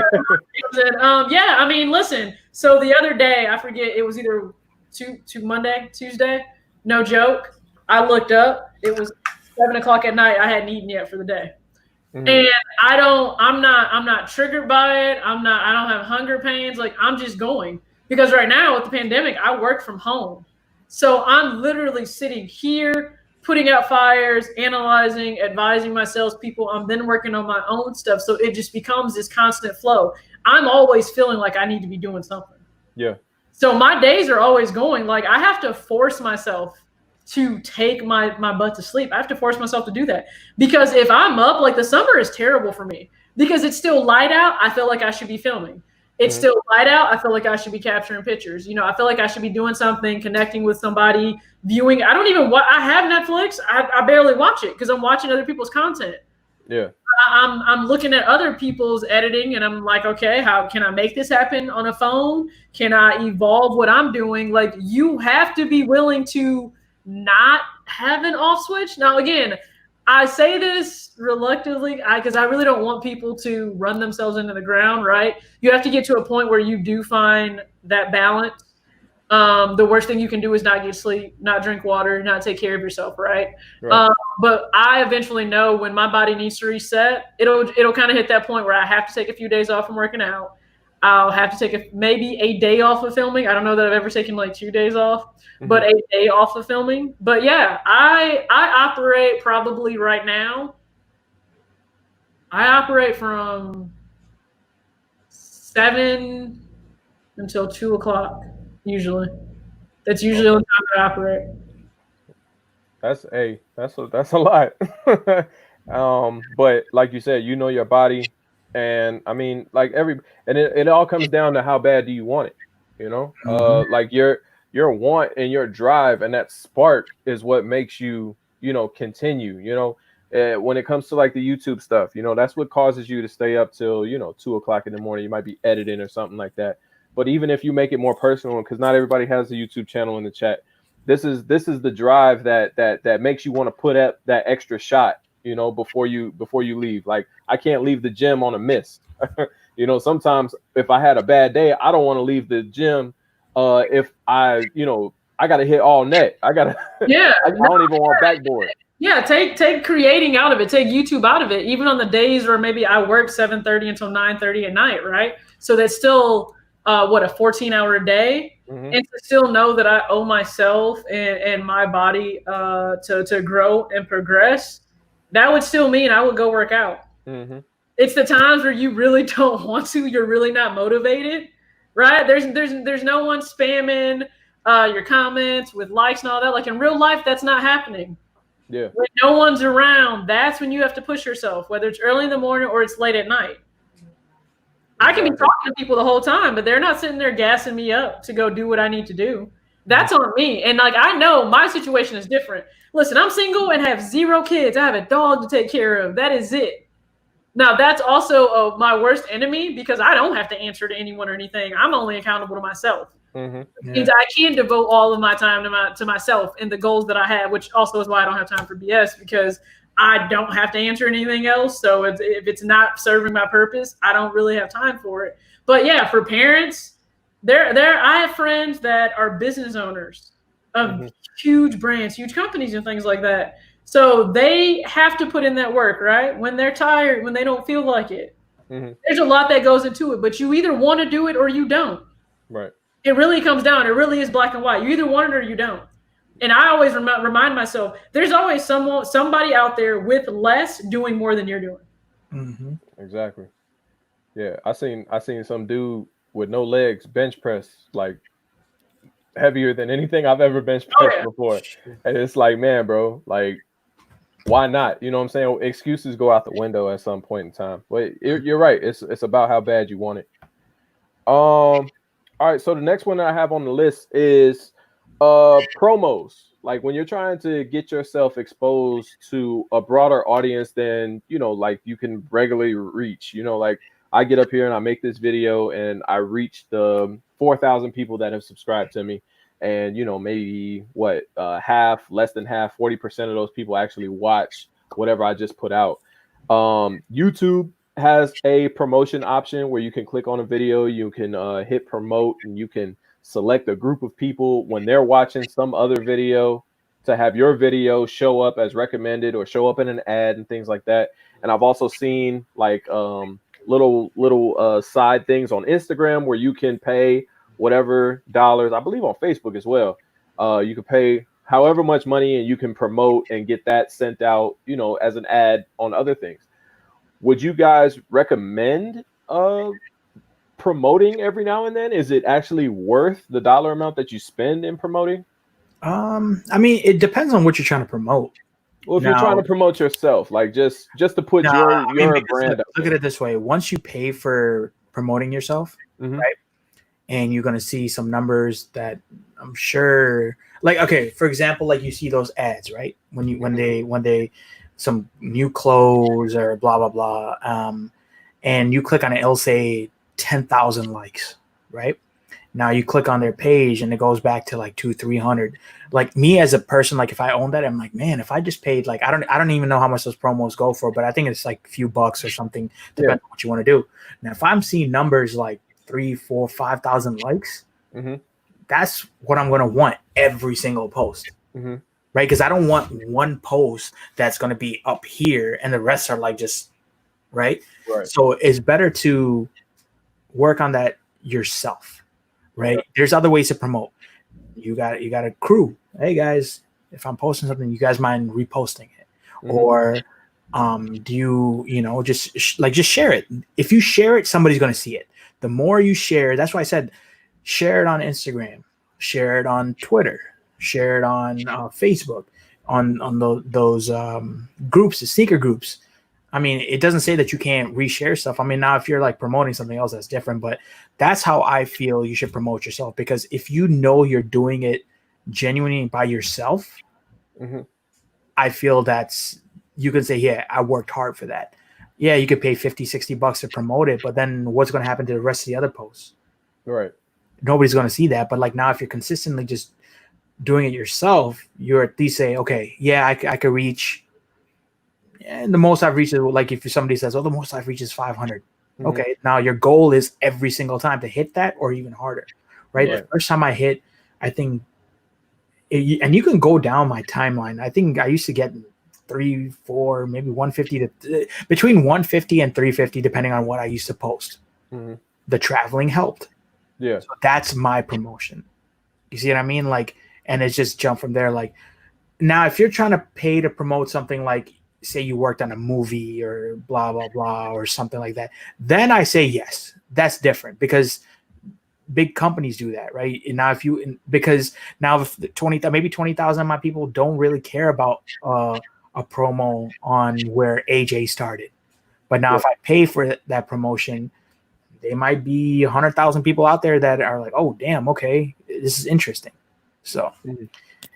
mean, listen. So the other day, I forget, it was either Tuesday. No joke. I looked up. It was 7 o'clock at night. I hadn't eaten yet for the day. And I'm not triggered by it. I don't have hunger pains. Like, I'm just going, because right now with the pandemic, I work from home. So I'm literally sitting here, putting out fires, analyzing, advising my salespeople. I'm then working on my own stuff. So it just becomes this constant flow. I'm always feeling like I need to be doing something. Yeah. So my days are always going. Like, I have to force myself to take my butt to sleep. I have to force myself to do that, because if I'm up, like, the summer is terrible for me because it's still light out. I feel like I should be filming. It's still light out. I feel like I should be capturing pictures. I feel like I should be doing something, connecting with somebody, viewing. I don't even I have Netflix. I barely watch it because I'm watching other people's content. Yeah. I'm looking at other people's editing, and I'm like, okay, how can I make this happen on a phone? Can I evolve what I'm doing? Like, you have to be willing to not have an off switch. Now, again, I say this reluctantly because I really don't want people to run themselves into the ground, right? You have to get to a point where you do find that balance. The worst thing you can do is not get sleep, not drink water, not take care of yourself, right? But I eventually know when my body needs to reset. It'll kind of hit that point where I have to take a few days off from working out. I'll have to take maybe a day off of filming. I don't know that I've ever taken like 2 days off, but a day off of filming. But yeah, I operate probably right now. I operate from 7 until 2 o'clock usually. That's usually the time I operate. That's a lot. But like you said, your body. And I mean, like it all comes down to how bad do you want it, like your want and your drive and that spark is what makes you, continue, when it comes to like the YouTube stuff, that's what causes you to stay up till, 2 o'clock in the morning. You might be editing or something like that. But even if you make it more personal, because not everybody has a YouTube channel in the chat, this is the drive that makes you want to put up that extra shot, before you leave. Like, I can't leave the gym on a miss. Sometimes if I had a bad day, I don't want to leave the gym. If I got to hit all net. I don't even want backboard. Yeah, take creating out of it. Take YouTube out of it. Even on the days where maybe I work 7:30 until 9:30 at night, right? So that's still a 14-hour day. And to still know that I owe myself and my body to grow and progress, that would still mean I would go work out. It's the times where you really don't want to, you're really not motivated, right? There's no one spamming your comments with likes and all that. Like, in real life, that's not happening. Yeah. When no one's around, that's when you have to push yourself, whether it's early in the morning or it's late at night. I can be talking to people the whole time, but they're not sitting there gassing me up to go do what I need to do. That's on me. And like, I know my situation is different. Listen, I'm single and have 0 kids. I have a dog to take care of. That is it. Now, that's also my worst enemy, because I don't have to answer to anyone or anything. I'm only accountable to myself. It means I can devote all of my time to myself and the goals that I have, which also is why I don't have time for BS, because I don't have to answer anything else. So if it's not serving my purpose, I don't really have time for it. But yeah, for parents, I have friends that are business owners of huge brands, huge companies, and things like that. So they have to put in that work, right? When they're tired, when they don't feel like it. There's a lot that goes into it, but you either want to do it or you don't. Right. It really comes down. It really is black and white. You either want it or you don't. And I always remind myself, there's always somebody out there with less doing more than you're doing. Exactly. Yeah, I seen some dude with no legs bench press like heavier than anything I've ever bench pressed before, and it's like, man, bro, like, why not? You know what I'm saying? Excuses go out the window at some point in time. But you're right. It's about how bad you want it. All right. So the next one that I have on the list is promos. Like when you're trying to get yourself exposed to a broader audience than, you know, like you can regularly reach. You know, like I get up here and I make this video and I reach the 4,000 people that have subscribed to me. And, you know, maybe less than half, 40% of those people actually watch whatever I just put out. YouTube has a promotion option where you can click on a video, you can hit promote, and you can select a group of people when they're watching some other video to have your video show up as recommended or show up in an ad and things like that. And I've also seen like little side things on Instagram where you can pay whatever dollars, I believe on Facebook as well. You can pay however much money and you can promote and get that sent out, you know, as an ad on other things. Would you guys recommend promoting every now and then? Is it actually worth the dollar amount that you spend in promoting? I mean, it depends on what you're trying to promote. Well, if you're trying to promote yourself, like just to put your brand up. Look at it this way. Once you pay for promoting yourself, right? And you're going to see some numbers that I'm sure, like, okay, for example, like you see those ads, right? When they some new clothes or blah, blah, blah. And you click on it, it'll say 10,000 likes, right? Now you click on their page and it goes back to like 200-300. Like me as a person, like if I own that, I'm like, man, if I just paid, like, I don't even know how much those promos go for, but I think it's like a few bucks or something, depending on what you want to do. Now, if I'm seeing numbers like 3,000, 4,000, 5,000 likes, that's what I'm going to want every single post, right? Because I don't want one post that's going to be up here and the rest are like just right. So it's better to work on that yourself, right? There's other ways to promote. You got a crew. Hey guys, if I'm posting something, you guys mind reposting it, or do you just share it? If you share it, somebody's going to see it. The more you share, that's why I said share it on Instagram, share it on Twitter, share it on Facebook, on those groups, the sneaker groups. I mean, it doesn't say that you can't reshare stuff. I mean, now if you're like promoting something else, that's different, but that's how I feel you should promote yourself, because if you know you're doing it genuinely by yourself, I feel you can say, yeah, I worked hard for that. Yeah, you could pay $50-$60 to promote it, but then what's going to happen to the rest of the other posts? Right. Nobody's going to see that. But like now, if you're consistently just doing it yourself, you're at least say, okay, yeah, I could reach. And the most I've reached is like if somebody says, oh, the most I've reached is 500. Okay, now your goal is every single time to hit that or even harder, right? The first time I hit, I think, and you can go down my timeline. I think I used to get 3, 4, maybe 150 between 150 and 350, depending on what I used to post. The traveling helped. Yeah. So that's my promotion. You see what I mean? Like, and it's just jump from there. Like now, if you're trying to pay to promote something like, say you worked on a movie or blah, blah, blah, or something like that, then I say, yes, that's different because big companies do that, right? And now because now if maybe 20,000 of my people don't really care about a promo on where AJ started. But now if I pay for that promotion, there might be 100,000 people out there that are like, oh, damn, okay, this is interesting. So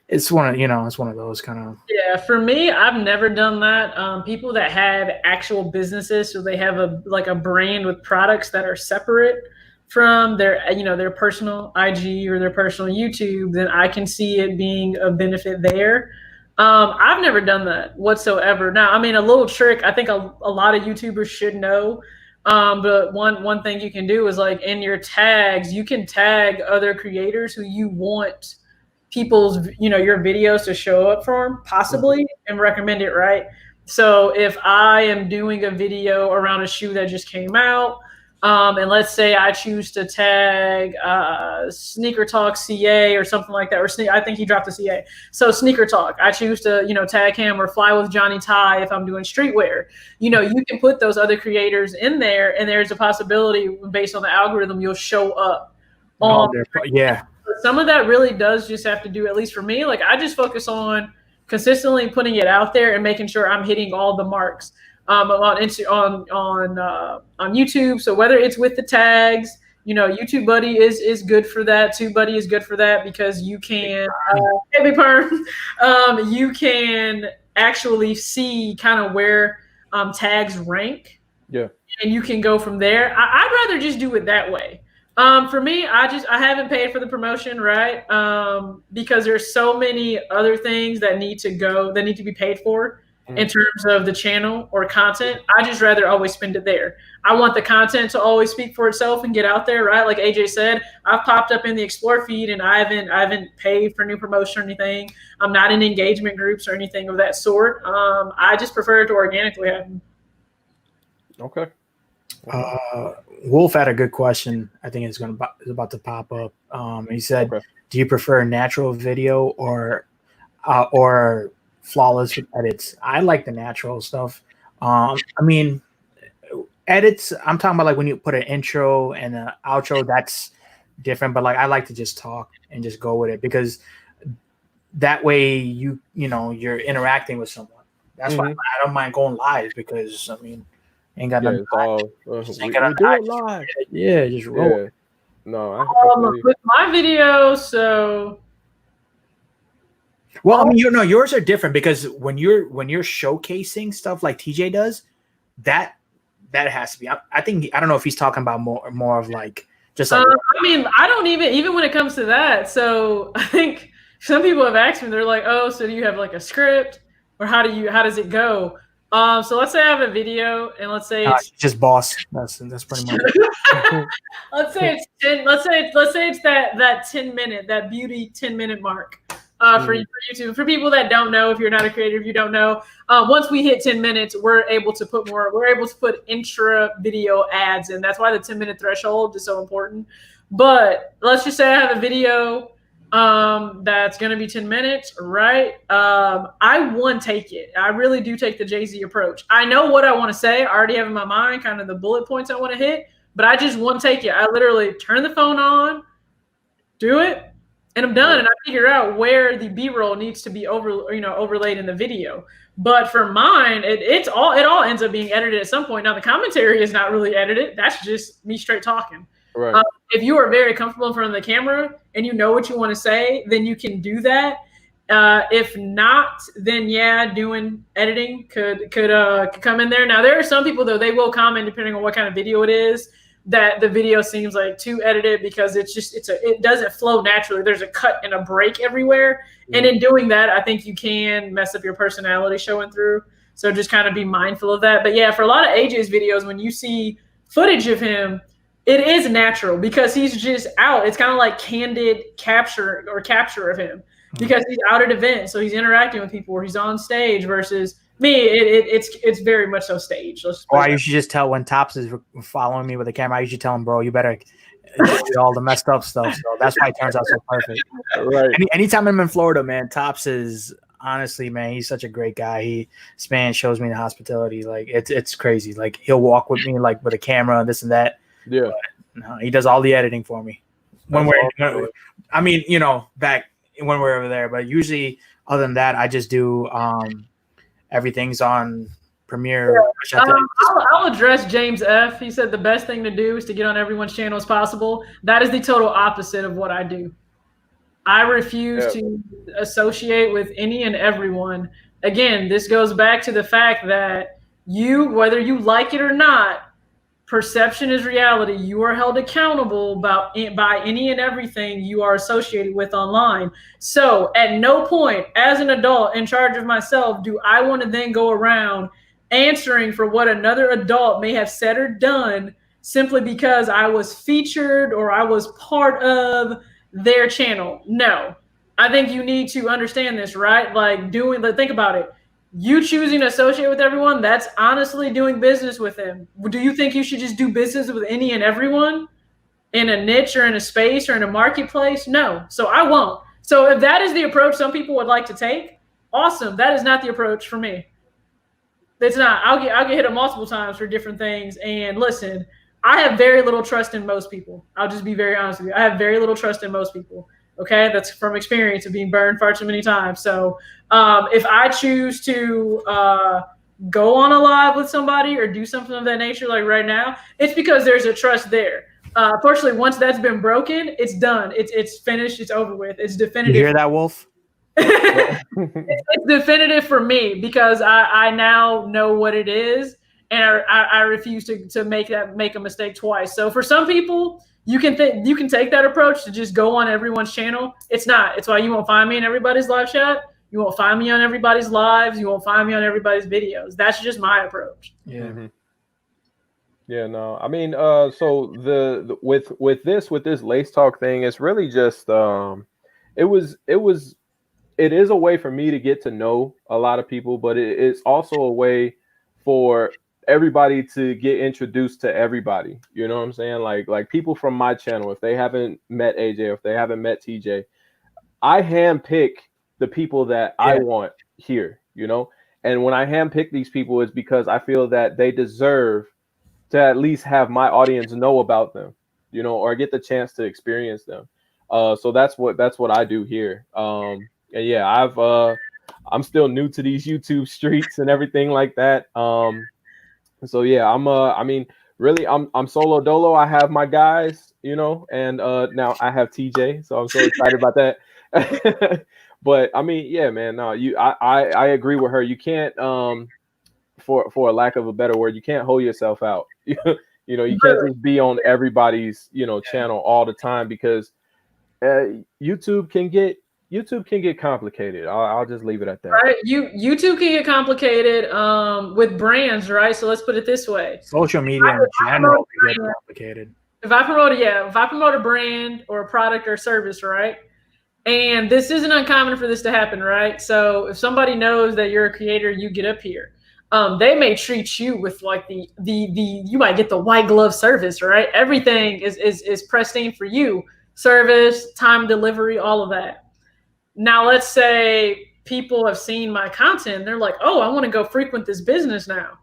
it's one of those kind of. Yeah, for me, I've never done that. People that have actual businesses, so they have a brand with products that are separate from their personal IG or their personal YouTube, then I can see it being a benefit there. I've never done that whatsoever. Now, I mean, a little trick I think a lot of YouTubers should know. But one thing you can do is like in your tags, you can tag other creators who you want people's, your videos to show up for, possibly, and recommend it, right? So if I am doing a video around a shoe that just came out, and let's say I choose to tag Sneaker Talk CA or something like that, or I think he dropped a CA. So Sneaker Talk, I choose to, tag him, or Fly with Johnny Ty if I'm doing streetwear. You can put those other creators in there, and there's a possibility based on the algorithm you'll show up. Yeah. Some of that really does just have to do, at least for me, like I just focus on consistently putting it out there and making sure I'm hitting all the marks. On YouTube. So whether it's with the tags, YouTube Buddy is good for that. TubeBuddy is good for that because you can, you can actually see kind of where tags rank. Yeah. And you can go from there. I'd rather just do it that way. For me, I haven't paid for the promotion, right? Because there's so many other things that need to be paid for in terms of the channel or content. I just rather always spend it there. I want the content to always speak for itself and get out there, right? Like AJ said, I've popped up in the Explore feed and I haven't paid for new promotion or anything. I'm not in engagement groups or anything of that sort. I just prefer it to organically happen. Okay. Wolf had a good question. I think it's about to pop up. He said, "Do you prefer natural video or flawless edits?" I like the natural stuff. I mean, edits, I'm talking about like when you put an intro and an outro, that's different. But like I like to just talk and just go with it because that way you're interacting with someone. That's why I don't mind going live because I mean. Ain't got nothing. We do it live. Yeah, just roll. Yeah. No, with my video, so. Well, I mean, yours are different because when you're showcasing stuff like TJ does, that has to be. I don't know if he's talking about more of like just like. I mean, I don't even when it comes to that. So I think some people have asked me, they're like, "Oh, so do you have like a script, or how does it go?" So let's say I have a video, and let's say it's just boss. That's pretty much. let's say it's 10. Let's say it's that 10-minute, that beauty 10-minute mark for YouTube. For people that don't know, if you're not a creator, if you don't know, once we hit 10 minutes, we're able to put intra video ads in. That's why the 10-minute threshold is so important. But let's just say I have a video. That's going to be 10 minutes, right? I one take it. I really do take the Jay-Z approach. I know what I want to say. I already have in my mind kind of the bullet points I want to hit, but I just one take it. I literally turn the phone on, do it, and I'm done. And I figure out where the B-roll needs to be overlaid in the video. But for mine, it all ends up being edited at some point. Now the commentary is not really edited. That's just me straight talking. Right. If you are very comfortable in front of the camera and you know what you want to say, then you can do that. If not, then doing editing could come in there. Now there are some people though, they will comment depending on what kind of video it is, that the video seems like too edited because it doesn't flow naturally. There's a cut and a break everywhere. And in doing that, I think you can mess up your personality showing through. So just kind of be mindful of that. But yeah, for a lot of AJ's videos, when you see footage of him, it is natural because he's just out. It's kind of like candid capture of him because he's out at events. So he's interacting with people or he's on stage versus me. It's very much so staged. I usually just tell when Tops is following me with the camera, I usually tell him, bro, you better do all the messed up stuff. So that's why it turns out so perfect. Right. Anytime I'm in Florida, man, Tops is honestly, man, he's such a great guy. This man shows me the hospitality. Like it's crazy. Like he'll walk with me like with a camera and this and that. Yeah. But, no, he does all the editing for me. Back when we're over there, but usually other than that, I just do everything's on Premiere. I'll address James F. He said the best thing to do is to get on everyone's channel as possible. That is the total opposite of what I do. I refuse to associate with any and everyone. Again, this goes back to the fact that whether you like it or not, perception is reality. You are held accountable by any and everything you are associated with online. So at no point as an adult in charge of myself do I want to then go around answering for what another adult may have said or done simply because I was featured or I was part of their channel. No. I think you need to understand this, right? Like think about it. You choosing to associate with everyone, that's honestly doing business with them. Do you think you should just do business with any and everyone in a niche or in a space or in a marketplace? No. So I won't. So if that is the approach some people would like to take, awesome. That is not the approach for me. It's not. I'll get hit up multiple times for different things. And listen, I have very little trust in most people. I'll just be very honest with you. I have very little trust in most people. Okay, that's from experience of being burned far too many times. So if I choose to go on a live with somebody or do something of that nature, like right now, it's because there's a trust there. Fortunately, once that's been broken, it's done. It's finished. It's over with. It's definitive. You hear that, Wolf? It's definitive for me because I now know what it is, and I refuse to make a mistake twice. So for some people, you can take that approach to just go on everyone's channel. It's not. It's why you won't find me in everybody's live chat. You won't find me on everybody's lives. You won't find me on everybody's videos. That's just my approach. Yeah. Mm-hmm. Yeah, no. I mean, so the with this Lace Talk thing, it's really just it is a way for me to get to know a lot of people, but it's also a way for everybody to get introduced to everybody. You know what I'm saying? Like people from my channel, if they haven't met AJ, if they haven't met TJ, I handpick the people that I want here, you know? And when I handpick these people, it's because I feel that they deserve to at least have my audience know about them, you know, or get the chance to experience them. So that's what I do here. And yeah, I'm still new to these YouTube streets and everything like that. So yeah, I mean, really, I'm solo dolo. I have my guys, you know, and now I have TJ, so I'm so excited about that. But I mean, yeah, man, no, I agree with her. You can't, for a lack of a better word, you can't hold yourself out. You know, you can't just be on everybody's, you know, channel all the time because YouTube can get complicated. I'll just leave it at that. Right. YouTube can get complicated with brands, right? So let's put it this way. Social media in general can get complicated. If I promote a brand or a product or service, right? And this isn't uncommon for this to happen, right? So if somebody knows that you're a creator, you get up here. They may treat you with like the you might get the white glove service, right? Everything is pristine for you. Service, time delivery, all of that. Now, let's say people have seen my content and they're like, oh, I want to go frequent this business now.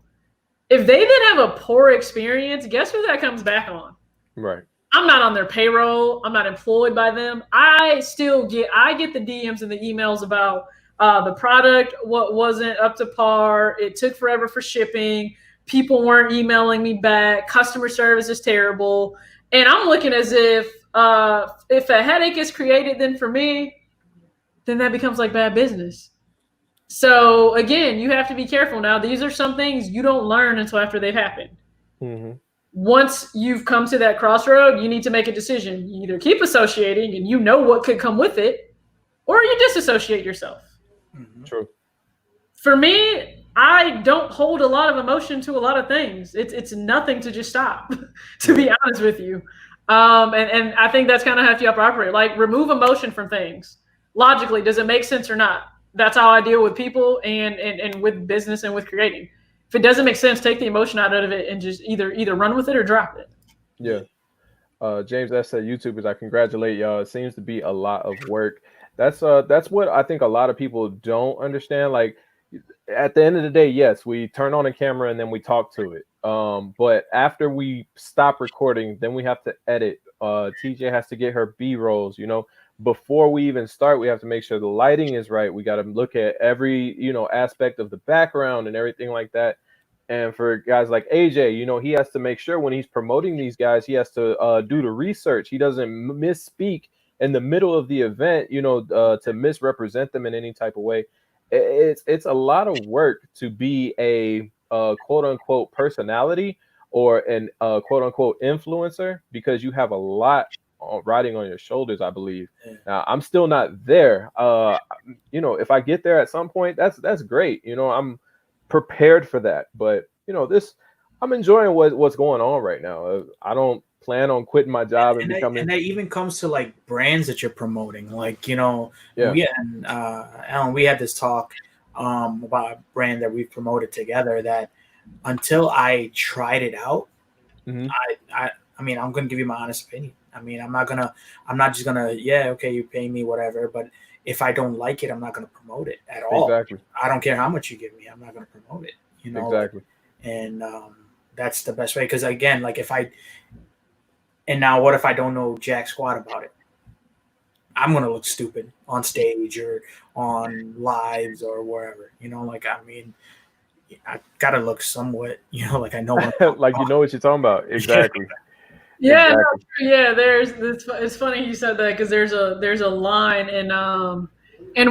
If they then have a poor experience, guess who that comes back on? Right. I'm not on their payroll. I'm not employed by them. I get the DMs and the emails about the product, what wasn't up to par. It took forever for shipping. People weren't emailing me back. Customer service is terrible. And I'm looking as if a headache is created then for me, then that becomes like bad business. So again, you have to be careful. Now, these are some things you don't learn until after they've happened. Mm-hmm. Once you've come to that crossroad, you need to make a decision. You either keep associating and you know what could come with it, or you disassociate yourself. Mm-hmm. True. For me, I don't hold a lot of emotion to a lot of things. It's nothing to just stop, to be honest with you. And I think that's kind of how you have to operate. Like, remove emotion from things. Logically, does it make sense or not? That's how I deal with people and with business and with creating. If it doesn't make sense, take the emotion out of it and just either run with it or drop it. Yeah. James S said, YouTubers, I congratulate y'all. It seems to be a lot of work. That's what I think a lot of people don't understand. Like, at the end of the day, yes, we turn on a camera and then we talk to it. But after we stop recording, then we have to edit. TJ has to get her B-rolls, you know. Before we even start, we have to make sure the lighting is right. We got to look at every, you know, aspect of the background and everything like that. And for guys like AJ, you know, he has to make sure when he's promoting these guys, he has to do the research. He doesn't misspeak in the middle of the event, you know, to misrepresent them in any type of way. It's a lot of work to be a quote unquote personality or an quote unquote influencer, because you have a lot riding on your shoulders, I believe. Now, I'm still not there. If I get there at some point, that's great. I'm prepared for that. But I'm enjoying what's going on right now. I don't plan on quitting my job and becoming. And that even comes to like brands that you're promoting. Like Yeah. Alan, we had this talk about a brand that we've promoted together. That until I tried it out, I mean, I'm going to give you my honest opinion. I mean, I'm not just going to, okay, you pay me, whatever. But if I don't like it, I'm not going to promote it at all. Exactly. I don't care how much you give me. I'm not going to promote it, Exactly. And that's the best way. Because again, like now what if I don't know jack squat about it? I'm going to look stupid on stage or on lives or wherever, I mean, I got to look somewhat, like I know what like you know what you're talking about. Exactly. Yeah, exactly. It's funny you said that, because there's a line in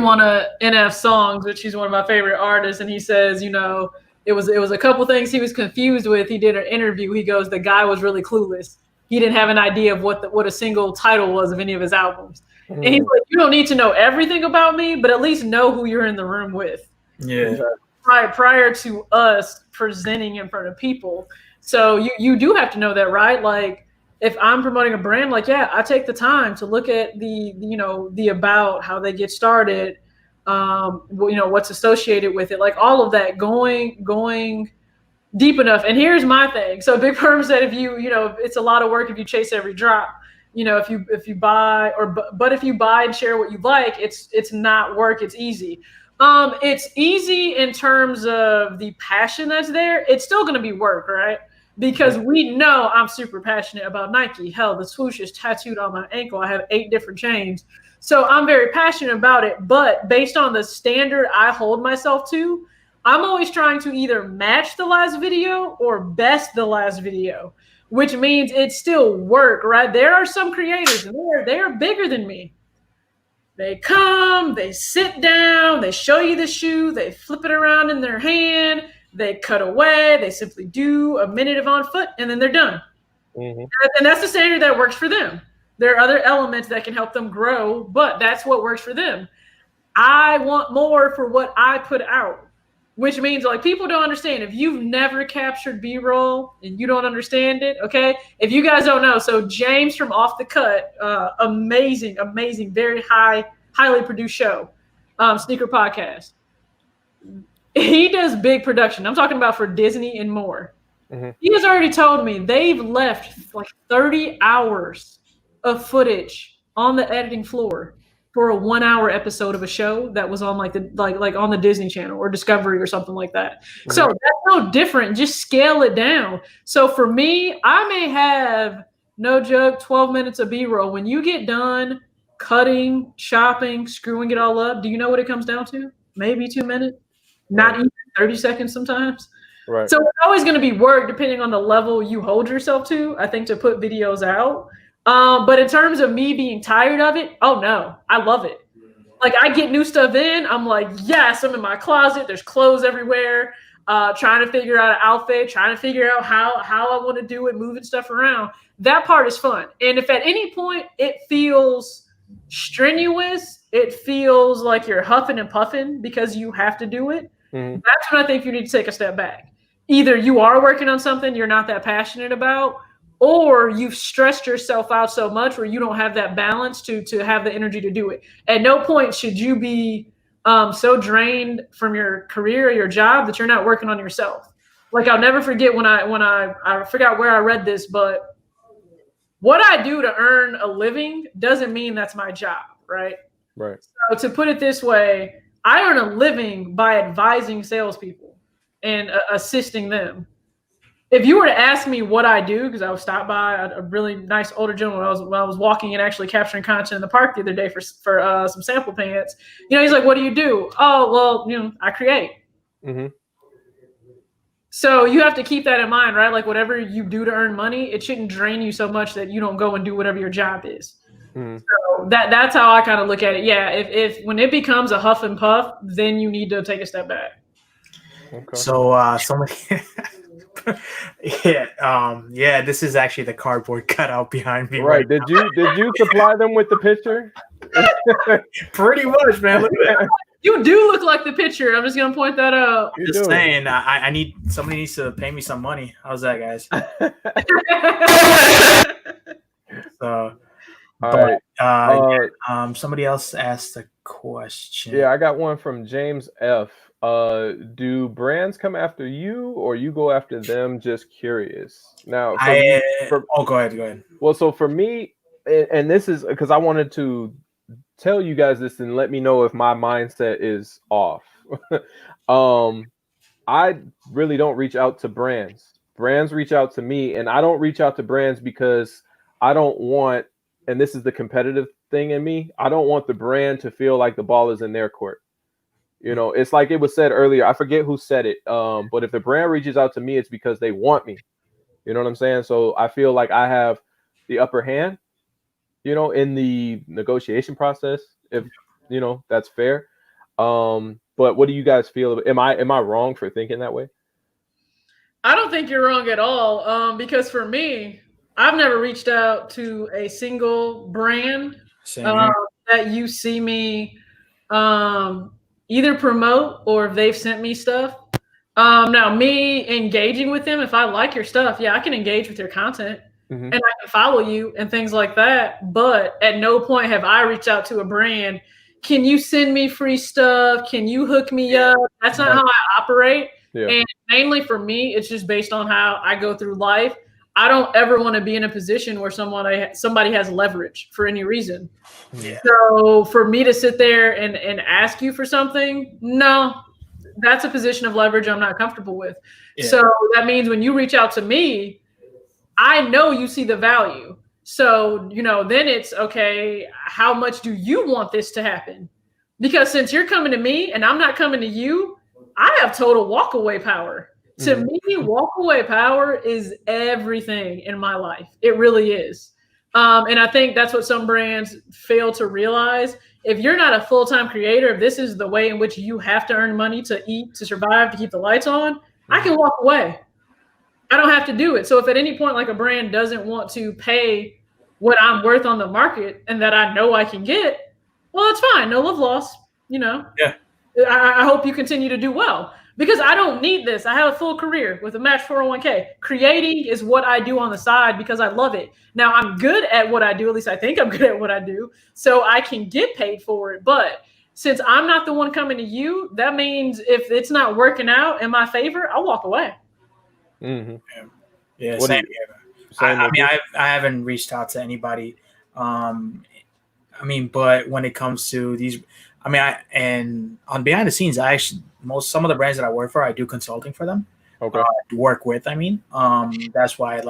one of NF's songs, which he's one of my favorite artists, and he says, it was a couple things he was confused with. He did an interview. He goes, the guy was really clueless. He didn't have an idea of what a single title was of any of his albums. And he's like, you don't need to know everything about me, but at least know who you're in the room with. Yeah. Prior to us presenting in front of people. So you do have to know that, right? Like, if I'm promoting a brand, like, I take the time to look at the about, how they get started, what's associated with it, like all of that, going deep enough. And here's my thing. So Big Perm said, if it's a lot of work if you chase every drop. If you buy but if you buy and share what you like, it's not work. It's easy. It's easy in terms of the passion that's there. It's still going to be work, right? Because we know I'm super passionate about Nike. Hell, the swoosh is tattooed on my ankle. I have 8 different chains. So I'm very passionate about it. But based on the standard I hold myself to, I'm always trying to either match the last video or best the last video, which means it's still work, right? There are some creators, and they are bigger than me. They come, they sit down, they show you the shoe, they flip it around in their hand, they cut away, they simply do a minute of on foot, and then they're done. Mm-hmm. And that's the standard that works for them. There are other elements that can help them grow, but that's what works for them. I want more for what I put out, which means, like, people don't understand. If you've never captured B-roll and you don't understand it, okay? If you guys don't know, so James from Off the Cut, amazing, very highly produced show, sneaker podcast. He does big production. I'm talking about for Disney and more. Mm-hmm. He has already told me they've left like 30 hours of footage on the editing floor for a 1-hour episode of a show that was on like on the Disney Channel or Discovery or something like that. Mm-hmm. So that's no different. Just scale it down. So for me, I may have, no joke, 12 minutes of B-roll. When you get done cutting, chopping, screwing it all up, do you know what it comes down to? Maybe 2 minutes. Not even 30 seconds sometimes. Right. So it's always going to be work depending on the level you hold yourself to, I think, to put videos out. But in terms of me being tired of it, oh no, I love it. Like, I get new stuff in, I'm like, yes, I'm in my closet. There's clothes everywhere, trying to figure out an outfit, trying to figure out how I want to do it, moving stuff around. That part is fun. And if at any point it feels strenuous, it feels like you're huffing and puffing because you have to do it, that's when I think you need to take a step back. Either you are working on something you're not that passionate about, or you've stressed yourself out so much where you don't have that balance to have the energy to do it. At no point should you be so drained from your career or your job that you're not working on yourself. Like, I'll never forget when I forgot where I read this, but what I do to earn a living doesn't mean that's my job, right? Right. So to put it this way, I earn a living by advising salespeople and assisting them. If you were to ask me what I do, because I was stopped by a really nice older gentleman when I was walking and actually capturing content in the park the other day for some sample pants, he's like, "What do you do?" "Oh, well, I create." Mm-hmm. So you have to keep that in mind, right? Like, whatever you do to earn money, it shouldn't drain you so much that you don't go and do whatever your job is. Mm-hmm. So that's how I kind of look at it. Yeah, if when it becomes a huff and puff, then you need to take a step back. Okay. So somebody Yeah. This is actually the cardboard cutout behind me. Right. Did you supply them with the picture? Pretty much, man. Look at that. You do look like the picture. I'm just gonna point that out. You Just do. saying, I need somebody needs to pay me some money. How's that, guys? So, All right. somebody else asked a question. Yeah, I got one from James F. Do brands come after you or you go after them? Just curious. Now, go ahead. Well, so for me, and this is because I wanted to tell you guys this and let me know if my mindset is off. I really don't reach out to brands. Brands reach out to me, and I don't reach out to brands because I don't want, and this is the competitive thing in me, I don't want the brand to feel like the ball is in their court. You know, it's like it was said earlier. I forget who said it. But if the brand reaches out to me, it's because they want me. You know what I'm saying? So I feel like I have the upper hand, you know, in the negotiation process, if you know that's fair. But what do you guys feel? Am I wrong for thinking that way? I don't think you're wrong at all. Because for me, I've never reached out to a single brand that you see me either promote or if they've sent me stuff. Now, me engaging with them, if I like your stuff, yeah, I can engage with your content and I can follow you and things like that. But at no point have I reached out to a brand. Can you send me free stuff? Can you hook me up? That's not how I operate. Yeah. And mainly for me, it's just based on how I go through life. I don't ever want to be in a position where somebody has leverage for any reason. Yeah. So for me to sit there and ask you for something, no, that's a position of leverage I'm not comfortable with. Yeah. So that means when you reach out to me, I know you see the value. So, you know, then it's okay, how much do you want this to happen? Because since you're coming to me and I'm not coming to you, I have total walkaway power. To me, walkaway power is everything in my life. It really is. And I think that's what some brands fail to realize. If you're not a full-time creator, if this is the way in which you have to earn money to eat, to survive, to keep the lights on, I can walk away. I don't have to do it. So if at any point, like a brand doesn't want to pay what I'm worth on the market and that I know I can get, well, that's fine. No love lost, you know? Yeah. I hope you continue to do well. Because I don't need this. I have a full career with a match 401k. Creating is what I do on the side because I love it. Now, I'm good at what I do. At least I think I'm good at what I do. So I can get paid for it. But since I'm not the one coming to you, that means if it's not working out in my favor, I'll walk away. Mm-hmm. Yeah, same here. I haven't reached out to anybody. But when it comes to these, and on behind the scenes, some of the brands that I work for, I do consulting for them. Okay. Work with, that's why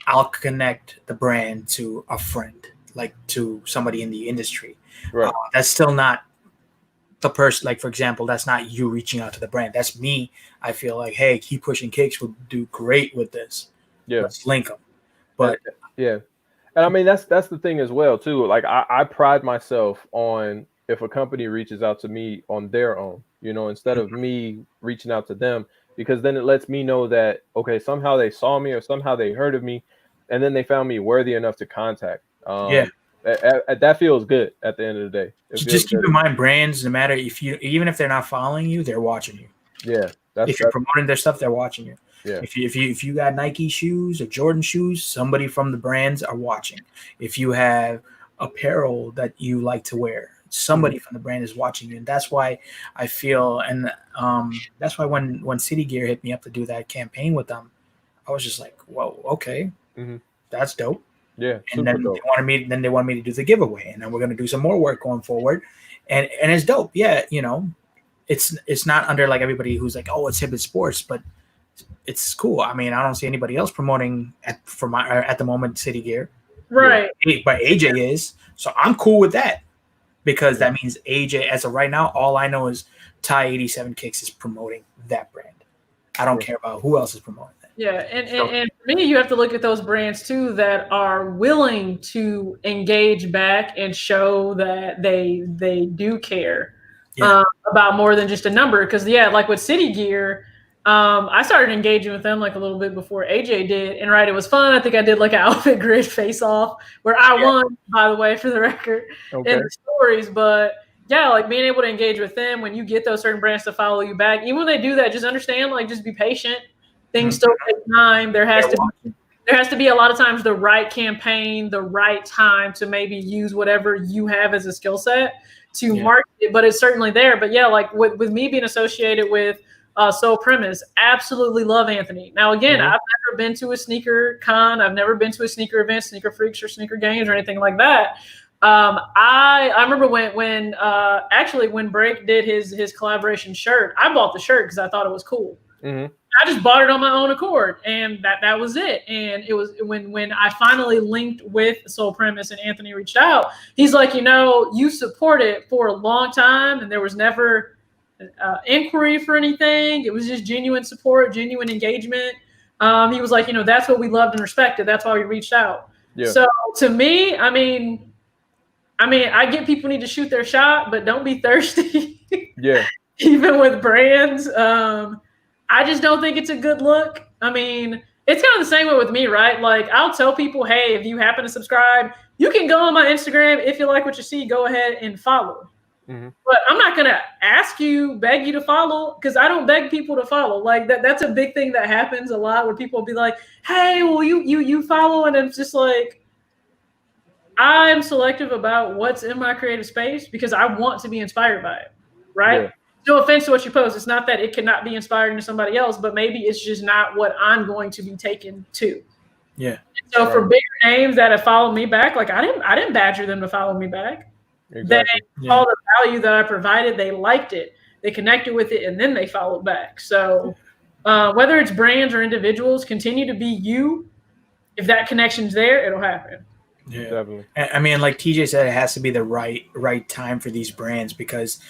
I'll connect the brand to a friend, like to somebody in the industry. Right. That's still not the person. Like, for example, that's not you reaching out to the brand. That's me. I feel like, hey, Keep Pushing Kicks would do great with this. Yeah. Let's link them. But yeah. And that's the thing as well too. Like I pride myself on if a company reaches out to me on their own, you know, instead of me reaching out to them, because then it lets me know that, okay, somehow they saw me or somehow they heard of me and then they found me worthy enough to contact. That feels good at the end of the day. Just keep in mind, brands, no matter even if they're not following you, they're watching you. Yeah. If you're promoting their stuff, they're watching you. Yeah. If you got Nike shoes or Jordan shoes, somebody from the brands are watching. If you have apparel that you like to wear, somebody from the brand is watching you. And that's why I feel, and that's why when City Gear hit me up to do that campaign with them, I was just like, whoa, okay, that's dope. Yeah. And then dope. They wanted me to do the giveaway, and then we're gonna do some more work going forward, and it's dope. Yeah, you know, it's not under like everybody who's like, oh, it's hip sports, but it's cool. I don't see anybody else promoting at the moment City Gear, right? Yeah. But AJ is, so I'm cool with that because that means AJ. As of right now, all I know is Tai87Kicks is promoting that brand. I don't care about who else is promoting that. Yeah, and for me, you have to look at those brands too that are willing to engage back and show that they do care about more than just a number. Because like with City Gear, I started engaging with them like a little bit before AJ did, and right, it was fun. I think I did like an outfit grid face off where I won, by the way, for the record, in the stories. But yeah, like being able to engage with them when you get those certain brands to follow you back, even when they do that, just understand, like, just be patient. Things still take time. There has to be a lot of times the right campaign, the right time to maybe use whatever you have as a skill set to market it, but it's certainly there. But yeah, like with me being associated with Soul Premise, absolutely love Anthony. Now, again, I've never been to a sneaker con. I've never been to a sneaker event, Sneaker Freaks or Sneaker Games or anything like that. I remember when actually when Break did his collaboration shirt, I bought the shirt because I thought it was cool. I just bought it on my own accord, and that was it. And it was when I finally linked with Soul Premise and Anthony reached out. He's like, you support it for a long time, and there was never inquiry for anything. It was just genuine support, genuine engagement. He was like, that's what we loved and respected. That's why we reached out. Yeah. So to me, I mean, I get people need to shoot their shot, but don't be thirsty. Yeah. Even with brands. I just don't think it's a good look. I mean, it's kind of the same way with me, right? Like, I'll tell people, hey, if you happen to subscribe, you can go on my Instagram. If you like what you see, go ahead and follow. But I'm not going to beg you to follow, because I don't beg people to follow. Like, that's a big thing that happens a lot where people will be like, hey, well, you follow. And it's just like, I'm selective about what's in my creative space because I want to be inspired by it, right? Yeah. No offense to what you post. It's not that it cannot be inspiring to somebody else, but maybe it's just not what I'm going to be taken to. Yeah. So for bigger names that have followed me back, like I didn't badger them to follow me back. Exactly. They saw the value that I provided. They liked it. They connected with it, and then they followed back. So whether it's brands or individuals, continue to be you. If that connection's there, it'll happen. Yeah, definitely. I mean, like TJ said, it has to be the right time for these brands, because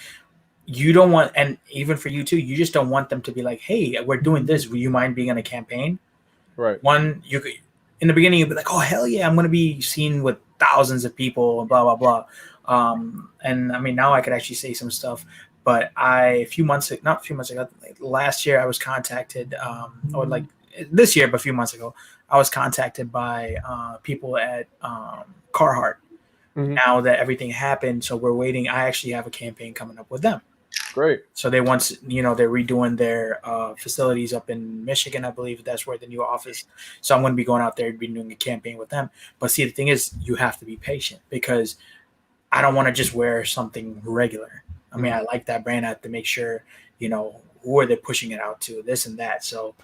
you don't want, and even for you too, you just don't want them to be like, hey, we're doing this. Will you mind being on a campaign? Right. One, you could, in the beginning, you'd be like, oh, hell yeah, I'm going to be seen with thousands of people and blah, blah, blah. And I mean, now I could actually say some stuff, but last year I was contacted, or like this year, but a few months ago, I was contacted by people at Carhartt. Now that everything happened, so we're waiting. I actually have a campaign coming up with them. Great. So they're redoing their facilities up in Michigan, I believe. That's where the new office. So I'm going to be going out there and be doing a campaign with them. But see, the thing is, you have to be patient, because I don't want to just wear something regular. I mean, I like that brand. I have to make sure, who are they pushing it out to, this and that. So,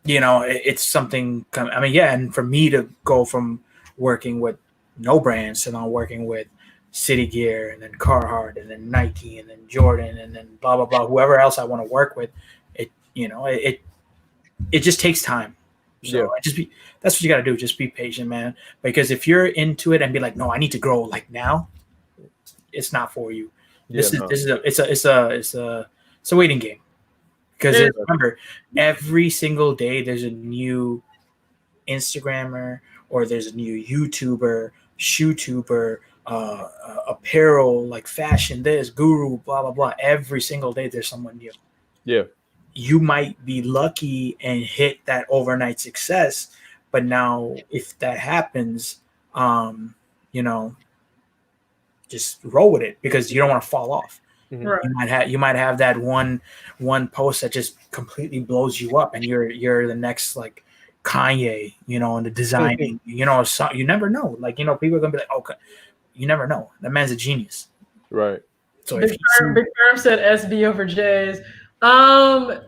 it's something. I mean, yeah, and for me to go from working with no brands and I'm working with City Gear and then Carhartt and then Nike and then Jordan and then blah blah blah, whoever else I want to work with, it just takes time. So that's what you got to do. Just be patient, man. Because if you're into it and be like, no, I need to grow like now, it's not for you. It's a waiting game. Because remember, every single day there's a new Instagrammer or there's a new YouTuber, shoetuber, apparel, like fashion, this guru, blah blah blah. Every single day there's someone new. Yeah. You might be lucky and hit that overnight success, but now if that happens, just roll with it, because you don't want to fall off. Right. You might have that one post that just completely blows you up, and you're the next like Kanye, in the designing, so you never know. Like, people are gonna be like, okay, you never know. That man's a genius. Right. So Big Firm said SB over J's. I'm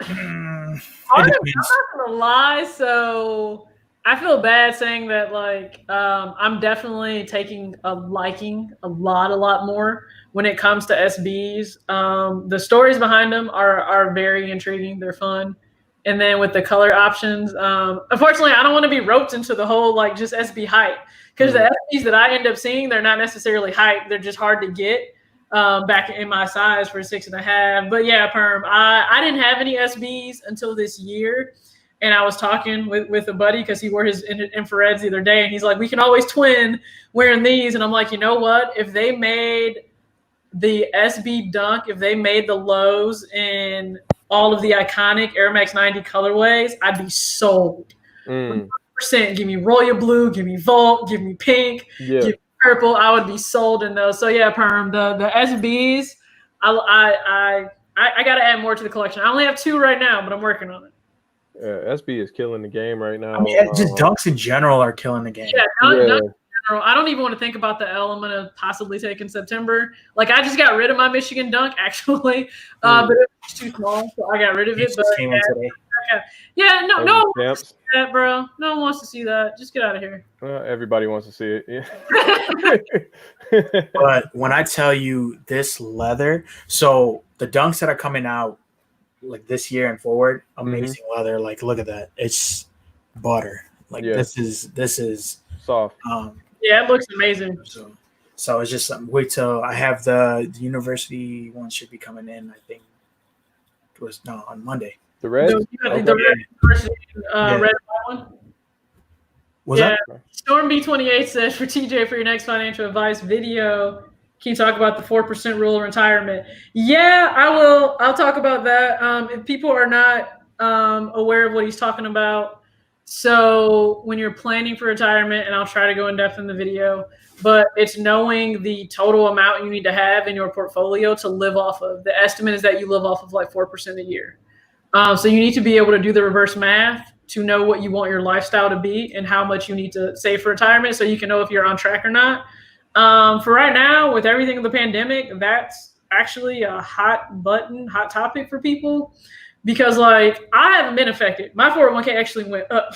not gonna lie, so I feel bad saying that, like, I'm definitely taking a liking a lot more when it comes to SBs. The stories behind them are very intriguing. They're fun. And then with the color options, unfortunately, I don't want to be roped into the whole, like, just SB hype, because the SBs that I end up seeing, they're not necessarily hype. They're just hard to get back in my size for 6.5. But yeah, Perm, I didn't have any SBs until this year. And I was talking with a buddy, because he wore his infrareds the other day, and he's like, we can always twin wearing these. And I'm like, you know what? If they made the SB Dunk, if they made the lows in all of the iconic Air Max 90 colorways, I'd be sold. 100%. Give me royal blue, give me Volt, give me pink, give me purple. I would be sold in those. So yeah, Perm, the SBs, I gotta add more to the collection. I only have 2 right now, but I'm working on it. SB is killing the game right now. I mean, just dunks in general are killing the game. Yeah, dunks in general. I don't even want to think about the element of possibly taking September. Like, I just got rid of my Michigan dunk, actually, but it was too small, so I got rid of it. But came in today. Yeah, no one wants to see that, bro. No one wants to see that. Just get out of here. Everybody wants to see it. Yeah. But when I tell you this leather, so the dunks that are coming out like this year and forward, amazing leather. Like, look at that. It's butter. Like this is soft. Yeah, it looks amazing. So it's just wait till I have the university one should be coming in. I think it was on Monday. The red? The red university red one. Was that? Storm B28 says, for TJ, for your next financial advice video, can you talk about the 4% rule of retirement? Yeah, I will. I'll talk about that. If people are not aware of what he's talking about, so when you're planning for retirement, and I'll try to go in depth in the video, but it's knowing the total amount you need to have in your portfolio to live off of. The estimate is that you live off of like 4% a year. So you need to be able to do the reverse math to know what you want your lifestyle to be and how much you need to save for retirement so you can know if you're on track or not. For right now, with everything in the pandemic, that's actually a hot topic for people. Because, like, I haven't been affected. My 401k actually went up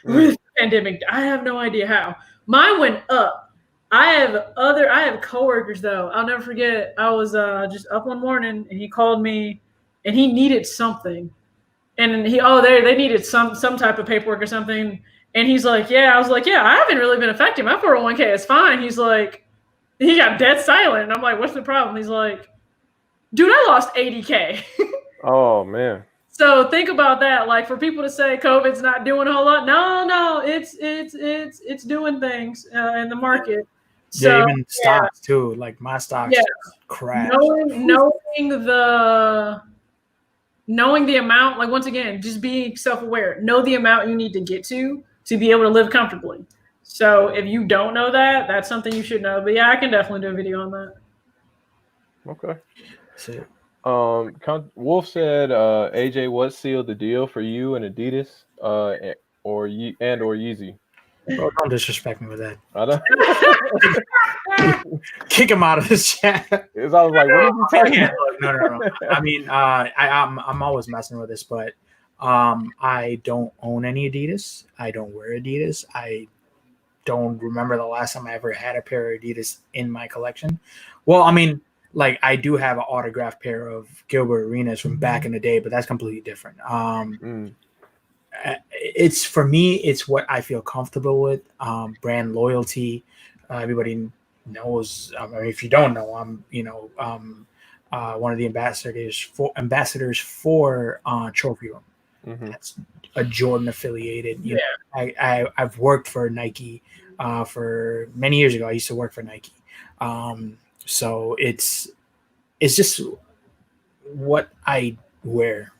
with the pandemic. I have no idea how. Mine went up. I have coworkers, though. I'll never forget. I was just up one morning, and he called me, and he needed something. And they needed some type of paperwork or something. And he's like, yeah. I was like, yeah, I haven't really been affected. My 401k is fine. He's like, he got dead silent. And I'm like, what's the problem? He's like, dude, I lost 80K. Oh, man. So think about that. Like, for people to say COVID's not doing a whole lot, no, it's doing things in the market. So, even stocks too. Like my stocks crashed. Knowing the amount, like, once again, just being self-aware. Know the amount you need to get to be able to live comfortably. So if you don't know that, that's something you should know. But yeah, I can definitely do a video on that. Okay. Wolf said, AJ, what sealed the deal for you and Adidas, or Yeezy? Bro, don't disrespect me with that. I don't. Kick him out of the chat. I was like, what are you talking about? No. I mean, I'm always messing with this, but I don't own any Adidas. I don't wear Adidas. I don't remember the last time I ever had a pair of Adidas in my collection. Well, I mean, like, I do have an autographed pair of Gilbert Arenas from back in the day, but that's completely different. It's, for me, it's what I feel comfortable with. Brand loyalty. Everybody knows. I mean, if you don't know, I'm one of the ambassadors for Trophy Room. That's a Jordan affiliated. I've worked for Nike for many years ago. I used to work for Nike. So it's just what I wear.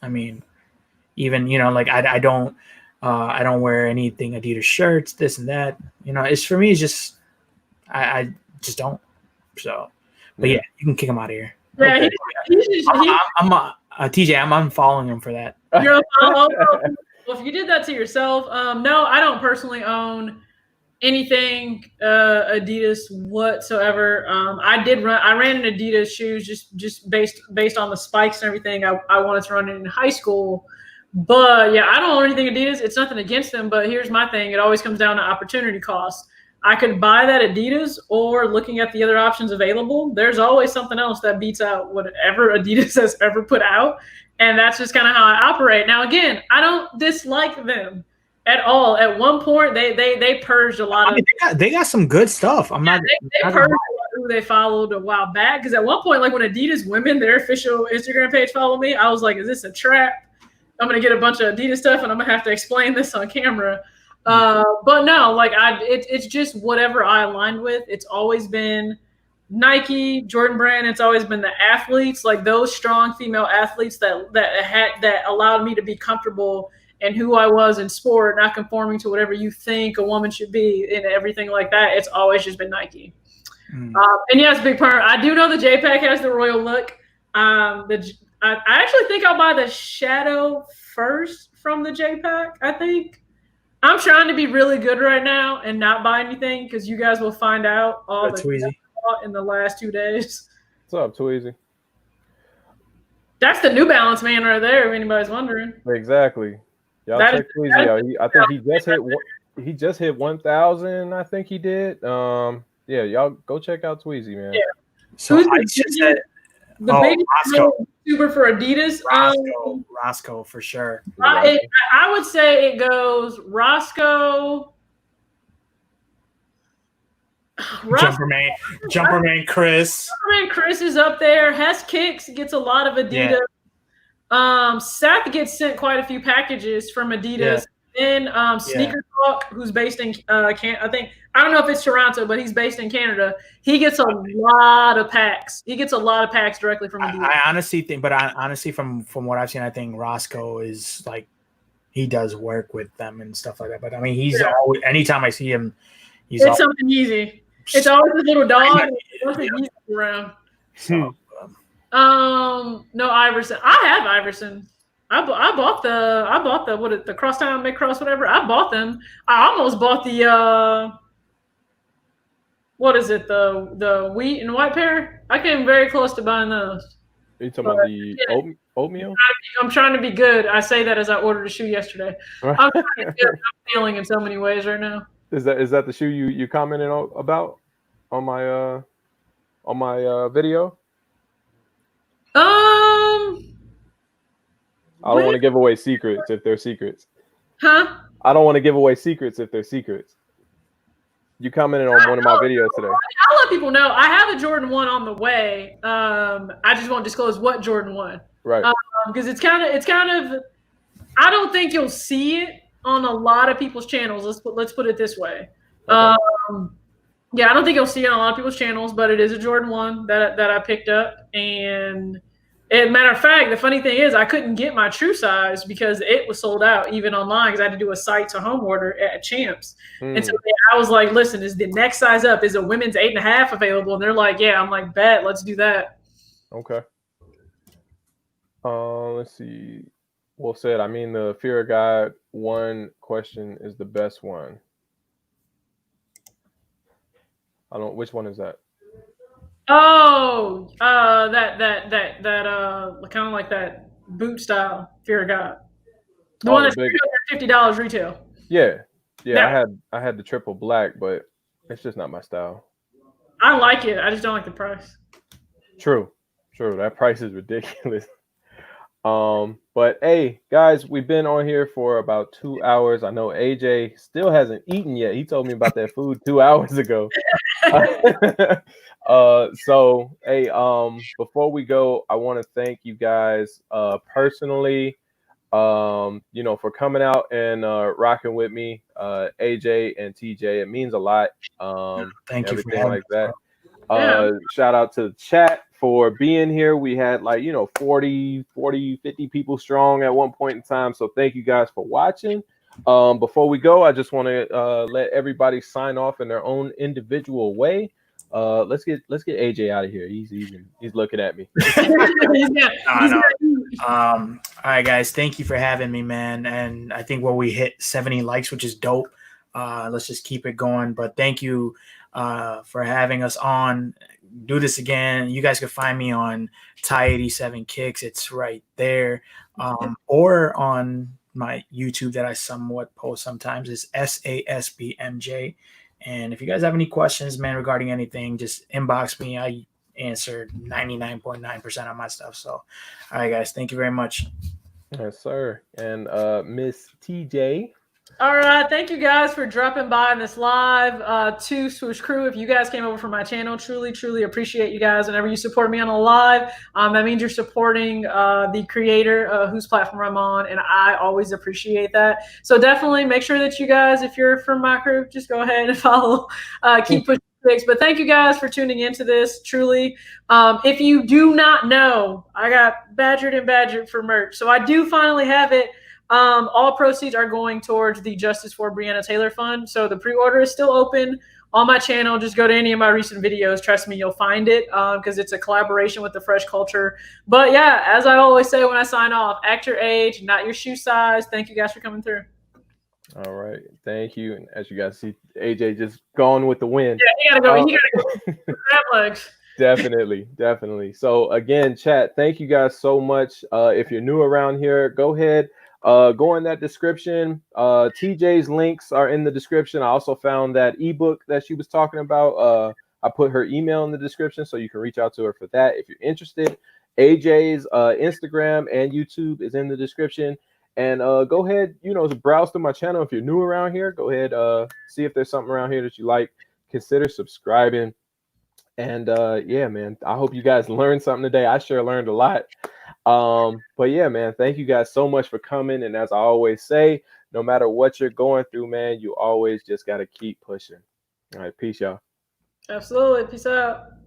I mean, even, like, I don't wear anything Adidas shirts, this and that. It's, for me, it's just I just don't. So, but yeah, you can kick him out of here. Yeah, okay. I'm TJ. I'm unfollowing him for that. You're well, if you did that to yourself, no, I don't personally own anything Adidas whatsoever. I ran in Adidas shoes just based on the spikes and everything. I wanted to run it in high school, but yeah, I don't own anything Adidas. It's nothing against them, but here's my thing: it always comes down to opportunity cost. I could buy that Adidas, or looking at the other options available, there's always something else that beats out whatever Adidas has ever put out, and that's just kind of how I operate. Now, again, I don't dislike them at all. At one point, they purged a lot of. They got some good stuff. I'm not. They purged who they followed a while back, because at one point, like when Adidas women, their official Instagram page, followed me, I was like, "Is this a trap? I'm gonna get a bunch of Adidas stuff, and I'm gonna have to explain this on camera." But no, like it's just whatever I aligned with. It's always been Nike, Jordan Brand. It's always been the athletes, like those strong female athletes that allowed me to be comfortable in who I was in sport, not conforming to whatever you think a woman should be and everything like that. It's always just been Nike. And yes, Big Purr, I do know the JPEG has the royal look. I actually think I'll buy the Shadow first from the JPEG. I think I'm trying to be really good right now and not buy anything because you guys will find out all the in the last 2 days. What's up, Tweezy? That's the New Balance man right there. If anybody's wondering. Exactly. Y'all check Tweezy out. I think he just hit 1,000. I think he did. Yeah, y'all go check out Tweezy, man. Yeah. So I just said the biggest YouTuber for Adidas. Roscoe for sure. I would say it goes Roscoe. Jumperman Chris. Jumperman Chris is up there. Hess Kicks gets a lot of Adidas. Yeah. Seth gets sent quite a few packages from Adidas. Yeah. Then Sneaker Talk, who's based in I don't know if it's Toronto, but he's based in Canada. He gets a lot of packs. He gets a lot of packs directly from Adidas. I honestly think, from what I've seen, I think Roscoe is like he does work with them and stuff like that. But I mean, he's always, anytime I see him, it's something easy. It's always a little dog. Easy around. So, no Iverson. I have Iverson. I bought the Crosstown Mid-Cross, whatever. I bought them. I almost bought the what is it? The wheat and white pair. I came very close to buying those. Are you talking about the oatmeal? I'm trying to be good. I say that as I ordered a shoe yesterday. I'm feeling in so many ways right now. Is that the shoe you commented about on my video? I don't want to give away secrets if they're secrets. Huh? I don't want to give away secrets if they're secrets. You commented on one of my videos today. I'll let people know. I have a Jordan 1 on the way. I just won't disclose what Jordan 1. Right. Because it's kind of. I don't think you'll see it on a lot of people's channels. Let's put it this way. Okay. Yeah, I don't think you'll see it on a lot of people's channels, but it is a Jordan 1 that I picked up. And matter of fact, the funny thing is I couldn't get my true size because it was sold out even online because I had to do a site to home order at Champs. And so I was like, listen, is the next size up? Is a women's 8.5 available? And they're like, yeah. I'm like, bet, let's do that. Okay. Let's see. Well said. I mean, the Fear of God one question is the best one. Which one is that? Oh, that kind of like that boot style Fear of God. The one that's $50 retail. Yeah. I had the triple black, but it's just not my style. I like it. I just don't like the price. True. That price is ridiculous. But hey, guys, we've been on here for about 2 hours. I know AJ still hasn't eaten yet. He told me about that food 2 hours ago. So hey, before we go, I want to thank you guys personally, for coming out and rocking with me, AJ and TJ. It means a lot. Thank you for everything like that. Shout out to the chat for being here. We had 40, 50 people strong at one point in time. So thank you guys for watching. Before we go, I just want to let everybody sign off in their own individual way. Let's get AJ out of here. He's looking at me. All right, guys. Thank you for having me, man. And I think we hit 70 likes, which is dope. Let's just keep it going. But thank you for having us on. Do this again. You guys can find me on Tai87Kicks. It's right there. Or on my YouTube that I somewhat post sometimes is SASBMJ. And if you guys have any questions, man, regarding anything, just inbox me. I answer 99.9% of my stuff. So, all right, guys. Thank you very much. Yes, sir. And Miss TJ. All right, thank you guys for dropping by in this live. To Swoosh Crew, if you guys came over from my channel, truly appreciate you guys. Whenever you support me on a live, that means you're supporting the creator whose platform I'm on, and I always appreciate that. So definitely make sure that you guys, if you're from my crew, just go ahead and follow. Keep pushing 6. But thank you guys for tuning into this. Truly, if you do not know, I got badgered for merch, so I do finally have it. All proceeds are going towards the Justice for Breonna Taylor Fund. So the pre-order is still open on my channel. Just go to any of my recent videos. Trust me, you'll find it because it's a collaboration with the Fresh Culture. But yeah, as I always say when I sign off, act your age, not your shoe size. Thank you guys for coming through. All right, thank you. And as you guys see, AJ just gone with the win. Yeah, you gotta go. Crab legs. Definitely. So again, chat, thank you guys so much. If you're new around here, go ahead. Go in that description. TJ's links are in the description. I also found that ebook that she was talking about. I put her email in the description so you can reach out to her for that if you're interested. AJ's Instagram and YouTube is in the description. And go ahead, browse through my channel. If you're new around here, go ahead, see if there's something around here that you like. Consider subscribing. And yeah, man, I hope you guys learned something today. I sure learned a lot. But yeah, man, thank you guys so much for coming. And as I always say, no matter what you're going through, man, you always just got to keep pushing. All right, peace, y'all. Absolutely. Peace out.